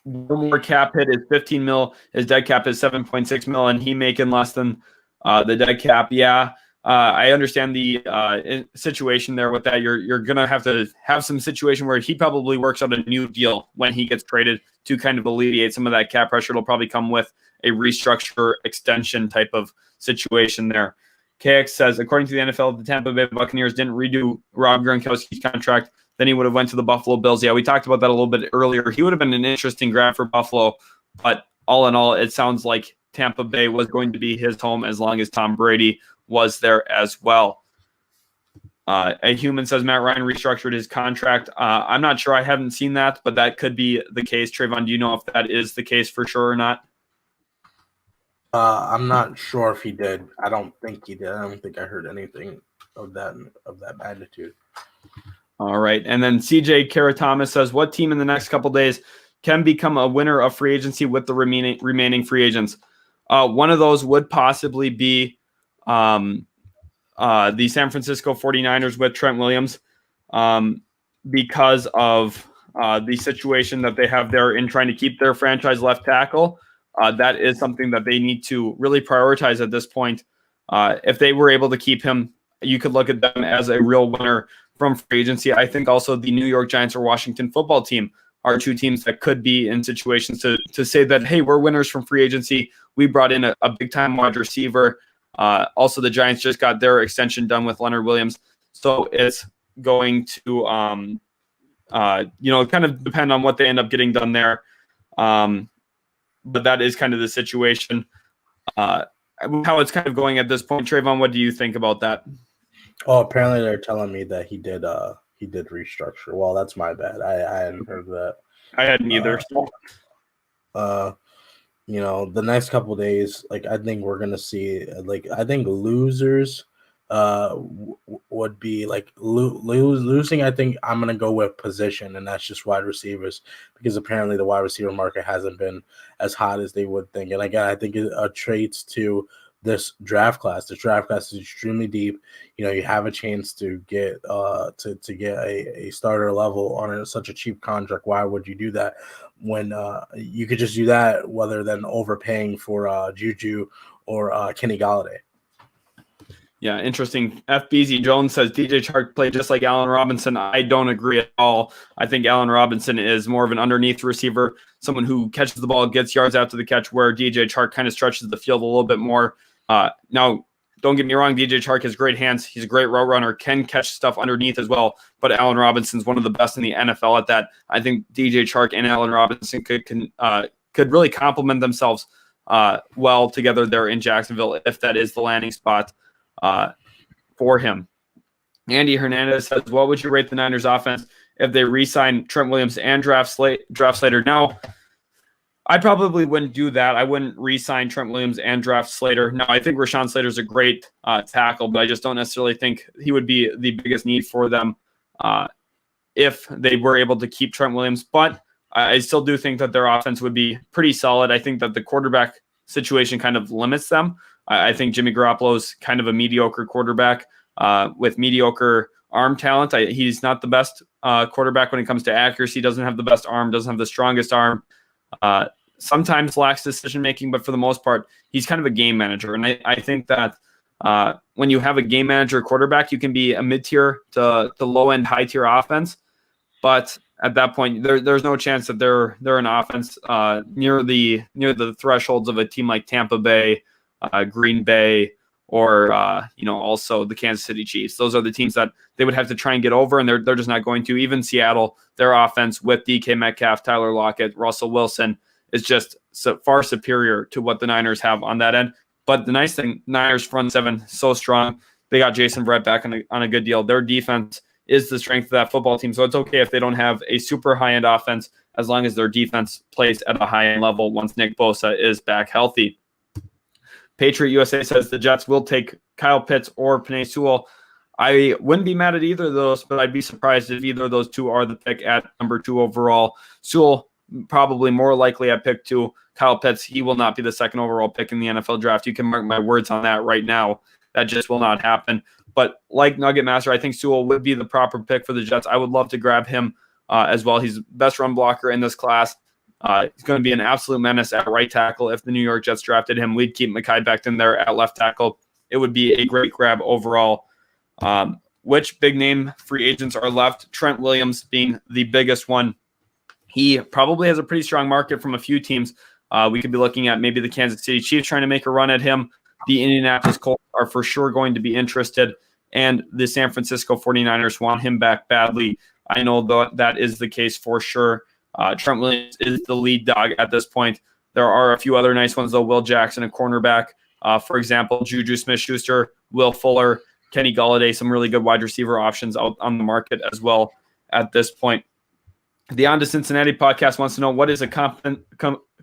Barmore cap hit is 15 mil. His dead cap is 7.6 mil, and he making less than the dead cap. Yeah, I understand the situation there with that. You're gonna have to have some situation where he probably works out a new deal when he gets traded to kind of alleviate some of that cap pressure. It'll probably come with a restructure extension type of situation there. KX says, according to the NFL, the Tampa Bay Buccaneers didn't redo Rob Gronkowski's contract. Then he would have went to the Buffalo Bills. Yeah, we talked about that a little bit earlier. He would have been an interesting grab for Buffalo, but all in all, it sounds like Tampa Bay was going to be his home as long as Tom Brady was there as well. A human says Matt Ryan restructured his contract. I'm not sure. I haven't seen that, but that could be the case. Trayvon, do you know if that is the case for sure or not? I'm not sure if he did. I don't think he did. I don't think I heard anything of that magnitude. All right. And then CJ Kara Thomas says, what team in the next couple days can become a winner of free agency with the remaining free agents? One of those would possibly be the San Francisco 49ers with Trent Williams because of the situation that they have there in trying to keep their franchise left tackle. That is something that they need to really prioritize at this point. If they were able to keep him, you could look at them as a real winner from free agency. I think also the New York Giants or Washington football team are two teams that could be in situations to say that, hey, we're winners from free agency. We brought in a big-time wide receiver. Also, the Giants just got their extension done with Leonard Williams. So it's going to, kind of depend on what they end up getting done there. But that is kind of the situation. How it's kind of going at this point. Trayvon, what do you think about that? Oh, apparently they're telling me that he did restructure. Well, that's my bad. I hadn't heard that. I hadn't either. The next couple of days, I think we're gonna see. I think losers would be losing. I think I'm gonna go with position, and that's just wide receivers, because apparently the wide receiver market hasn't been as hot as they would think. And again, I think it traits to this draft class. The draft class is extremely deep. You have a chance to get to get a starter level on such a cheap contract. Why would you do that when you could just do that rather than overpaying for Juju or Kenny Galladay? Yeah, interesting. FBZ Jones says DJ Chark played just like Allen Robinson. I don't agree at all. I think Allen Robinson is more of an underneath receiver, someone who catches the ball, gets yards after the catch, where DJ Chark kind of stretches the field a little bit more. Now, don't get me wrong, DJ Chark has great hands. He's a great route runner, can catch stuff underneath as well. But Allen Robinson's one of the best in the NFL at that. I think DJ Chark and Allen Robinson could really complement themselves well together there in Jacksonville if that is the landing spot for him. Andy Hernandez says, what would you rate the Niners offense if they re-sign Trent Williams and draft Slater? Now, I probably wouldn't do that. I wouldn't re-sign Trent Williams and draft Slater. No, I think Rashawn Slater is a great tackle, but I just don't necessarily think he would be the biggest need for them if they were able to keep Trent Williams. But I still do think that their offense would be pretty solid. I think that the quarterback situation kind of limits them. I think Jimmy Garoppolo is kind of a mediocre quarterback with mediocre arm talent. He's not the best quarterback when it comes to accuracy, doesn't have the best arm, doesn't have the strongest arm. Sometimes lacks decision making, but for the most part, he's kind of a game manager. And I think that when you have a game manager quarterback, you can be a mid-tier to low end, high tier offense. But at that point, there's no chance that they're an offense near the thresholds of a team like Tampa Bay, Green Bay, or also the Kansas City Chiefs. Those are the teams that they would have to try and get over, and they're just not going to. Even Seattle, their offense with DK Metcalf, Tyler Lockett, Russell Wilson is just far superior to what the Niners have on that end. But the nice thing, Niners front seven so strong. They got Jason Verrett back on a good deal. Their defense is the strength of that football team, so it's okay if they don't have a super high end offense as long as their defense plays at a high end level once Nick Bosa is back healthy. Patriot USA says the Jets will take Kyle Pitts or Penei Sewell. I wouldn't be mad at either of those, but I'd be surprised if either of those two are the pick at number 2 overall. Sewell probably more likely at pick 2. Kyle Pitts, he will not be the second overall pick in the NFL draft. You can mark my words on that right now. That just will not happen. But like Nugget Master, I think Sewell would be the proper pick for the Jets. I would love to grab him as well. He's the best run blocker in this class. He's going to be an absolute menace at right tackle. If the New York Jets drafted him, we'd keep Mekhi Becton there at left tackle. It would be a great grab overall. Which big name free agents are left? Trent Williams being the biggest one. He probably has a pretty strong market from a few teams. We could be looking at maybe the Kansas City Chiefs trying to make a run at him. The Indianapolis Colts are for sure going to be interested, and the San Francisco 49ers want him back badly. I know that is the case for sure. Trent Williams is the lead dog at this point. There are a few other nice ones, though. Will Jackson, a cornerback. For example, Juju Smith-Schuster, Will Fuller, Kenny Golladay, some really good wide receiver options out on the market as well at this point. The On to Cincinnati podcast wants to know, what is a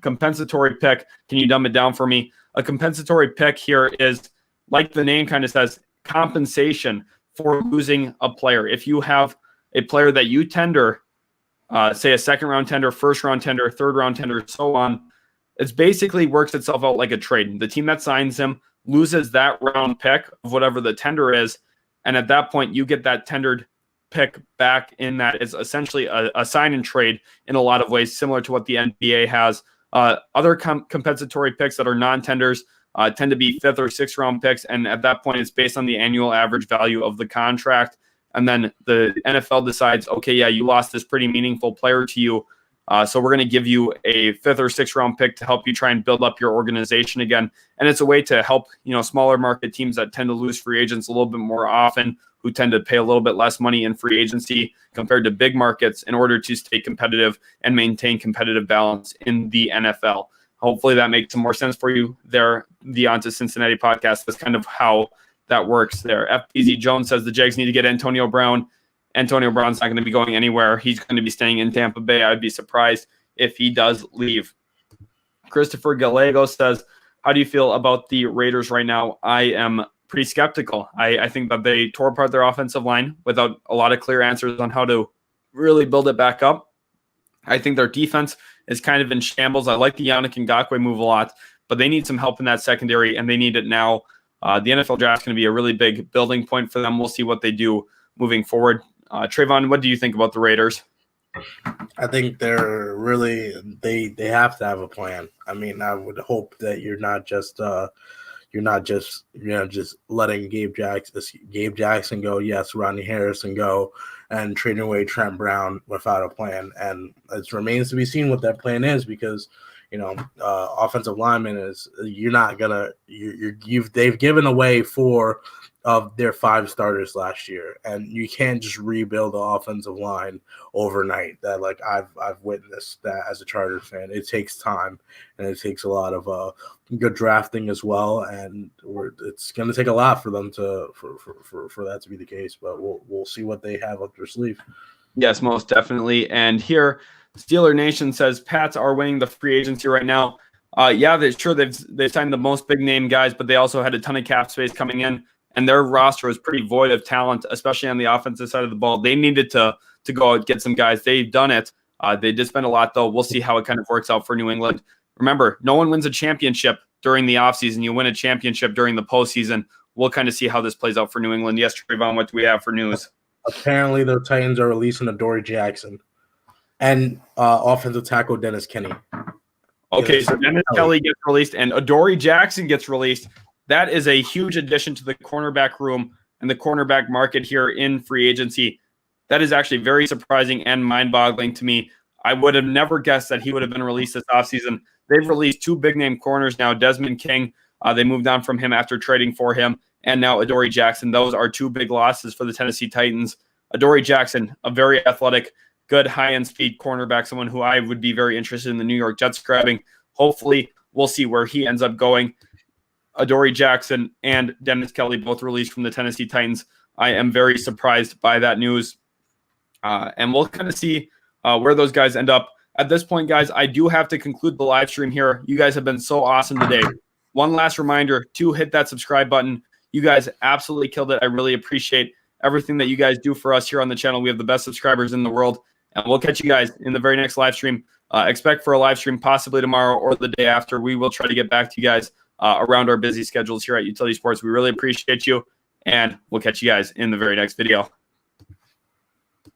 compensatory pick? Can you dumb it down for me? A compensatory pick here is, like the name kind of says, compensation for losing a player. If you have a player that you tender, say a second-round tender, first-round tender, third-round tender, so on, it basically works itself out like a trade. The team that signs him loses that round pick of whatever the tender is, and at that point, you get that tendered pick back in that. It's essentially a sign and trade in a lot of ways, similar to what the NBA has. Other compensatory picks that are non-tenders tend to be 5th or 6th round picks, and at that point, it's based on the annual average value of the contract. And then the NFL decides, okay, yeah, you lost this pretty meaningful player to you, so we're going to give you a 5th or 6th round pick to help you try and build up your organization again. And it's a way to help, smaller market teams that tend to lose free agents a little bit more often, who tend to pay a little bit less money in free agency compared to big markets, in order to stay competitive and maintain competitive balance in the NFL. Hopefully that makes some more sense for you there. The On to Cincinnati podcast is kind of how that works there. FPZ Jones says the Jags need to get Antonio Brown. Antonio Brown's not going to be going anywhere. He's going to be staying in Tampa Bay. I'd be surprised if he does leave. Christopher Gallego says, how do you feel about the Raiders right now? I am pretty skeptical. I think that they tore apart their offensive line without a lot of clear answers on how to really build it back up. I think their defense is kind of in shambles. I like the Yannick Ngakoue move a lot, but they need some help in that secondary, and they need it now. The NFL draft is going to be a really big building point for them. We'll see what they do moving forward. Trayvon, what do you think about the Raiders? I think they're really they have to have a plan. I mean, I would hope that you're not just just letting Gabe Jackson go, yes, Rodney Harrison go, and trading away Trent Brown without a plan. And it remains to be seen what that plan is, because offensive lineman is they've given away 4 of their 5 starters last year, and you can't just rebuild the offensive line overnight. That, like, I've witnessed that as a Chargers fan. It takes time, and it takes a lot of good drafting as well, and it's going to take a lot for them for that to be the case. But we'll see what they have up their sleeve. Yes, most definitely. And here, Steeler Nation says Pats are winning the free agency right now. Yeah, they've signed the most big name guys, but they also had a ton of cap space coming in, and their roster was pretty void of talent, especially on the offensive side of the ball. They needed to go out and get some guys. They've done it. They did spend a lot, though. We'll see how it kind of works out for New England. Remember, no one wins a championship during the offseason. You win a championship during the postseason. We'll kind of see how this plays out for New England. Yes, Trayvon, what do we have for news? Apparently, the Titans are releasing Adoree Jackson and offensive tackle Dennis Kenny. Okay, so Dennis Kelly gets released and Adoree Jackson gets released. That is a huge addition to the cornerback room and the cornerback market here in free agency. That is actually very surprising and mind-boggling to me. I would have never guessed that he would have been released this offseason. They've released two big-name corners now, Desmond King. They moved on from him after trading for him, and now Adoree Jackson. Those are two big losses for the Tennessee Titans. Adoree Jackson, a very athletic, good high-end speed cornerback, someone who I would be very interested in the New York Jets grabbing. Hopefully, we'll see where he ends up going. Adoree Jackson and Dennis Kelly both released from the Tennessee Titans. I am very surprised by that news. And we'll kind of see where those guys end up. At this point, guys, I do have to conclude the live stream here. You guys have been so awesome today. One last reminder to hit that subscribe button. You guys absolutely killed it. I really appreciate everything that you guys do for us here on the channel. We have the best subscribers in the world. And we'll catch you guys in the very next live stream. Expect for a live stream possibly tomorrow or the day after. We will try to get back to you guys around our busy schedules here at Utility Sports. We really appreciate you, and we'll catch you guys in the very next video.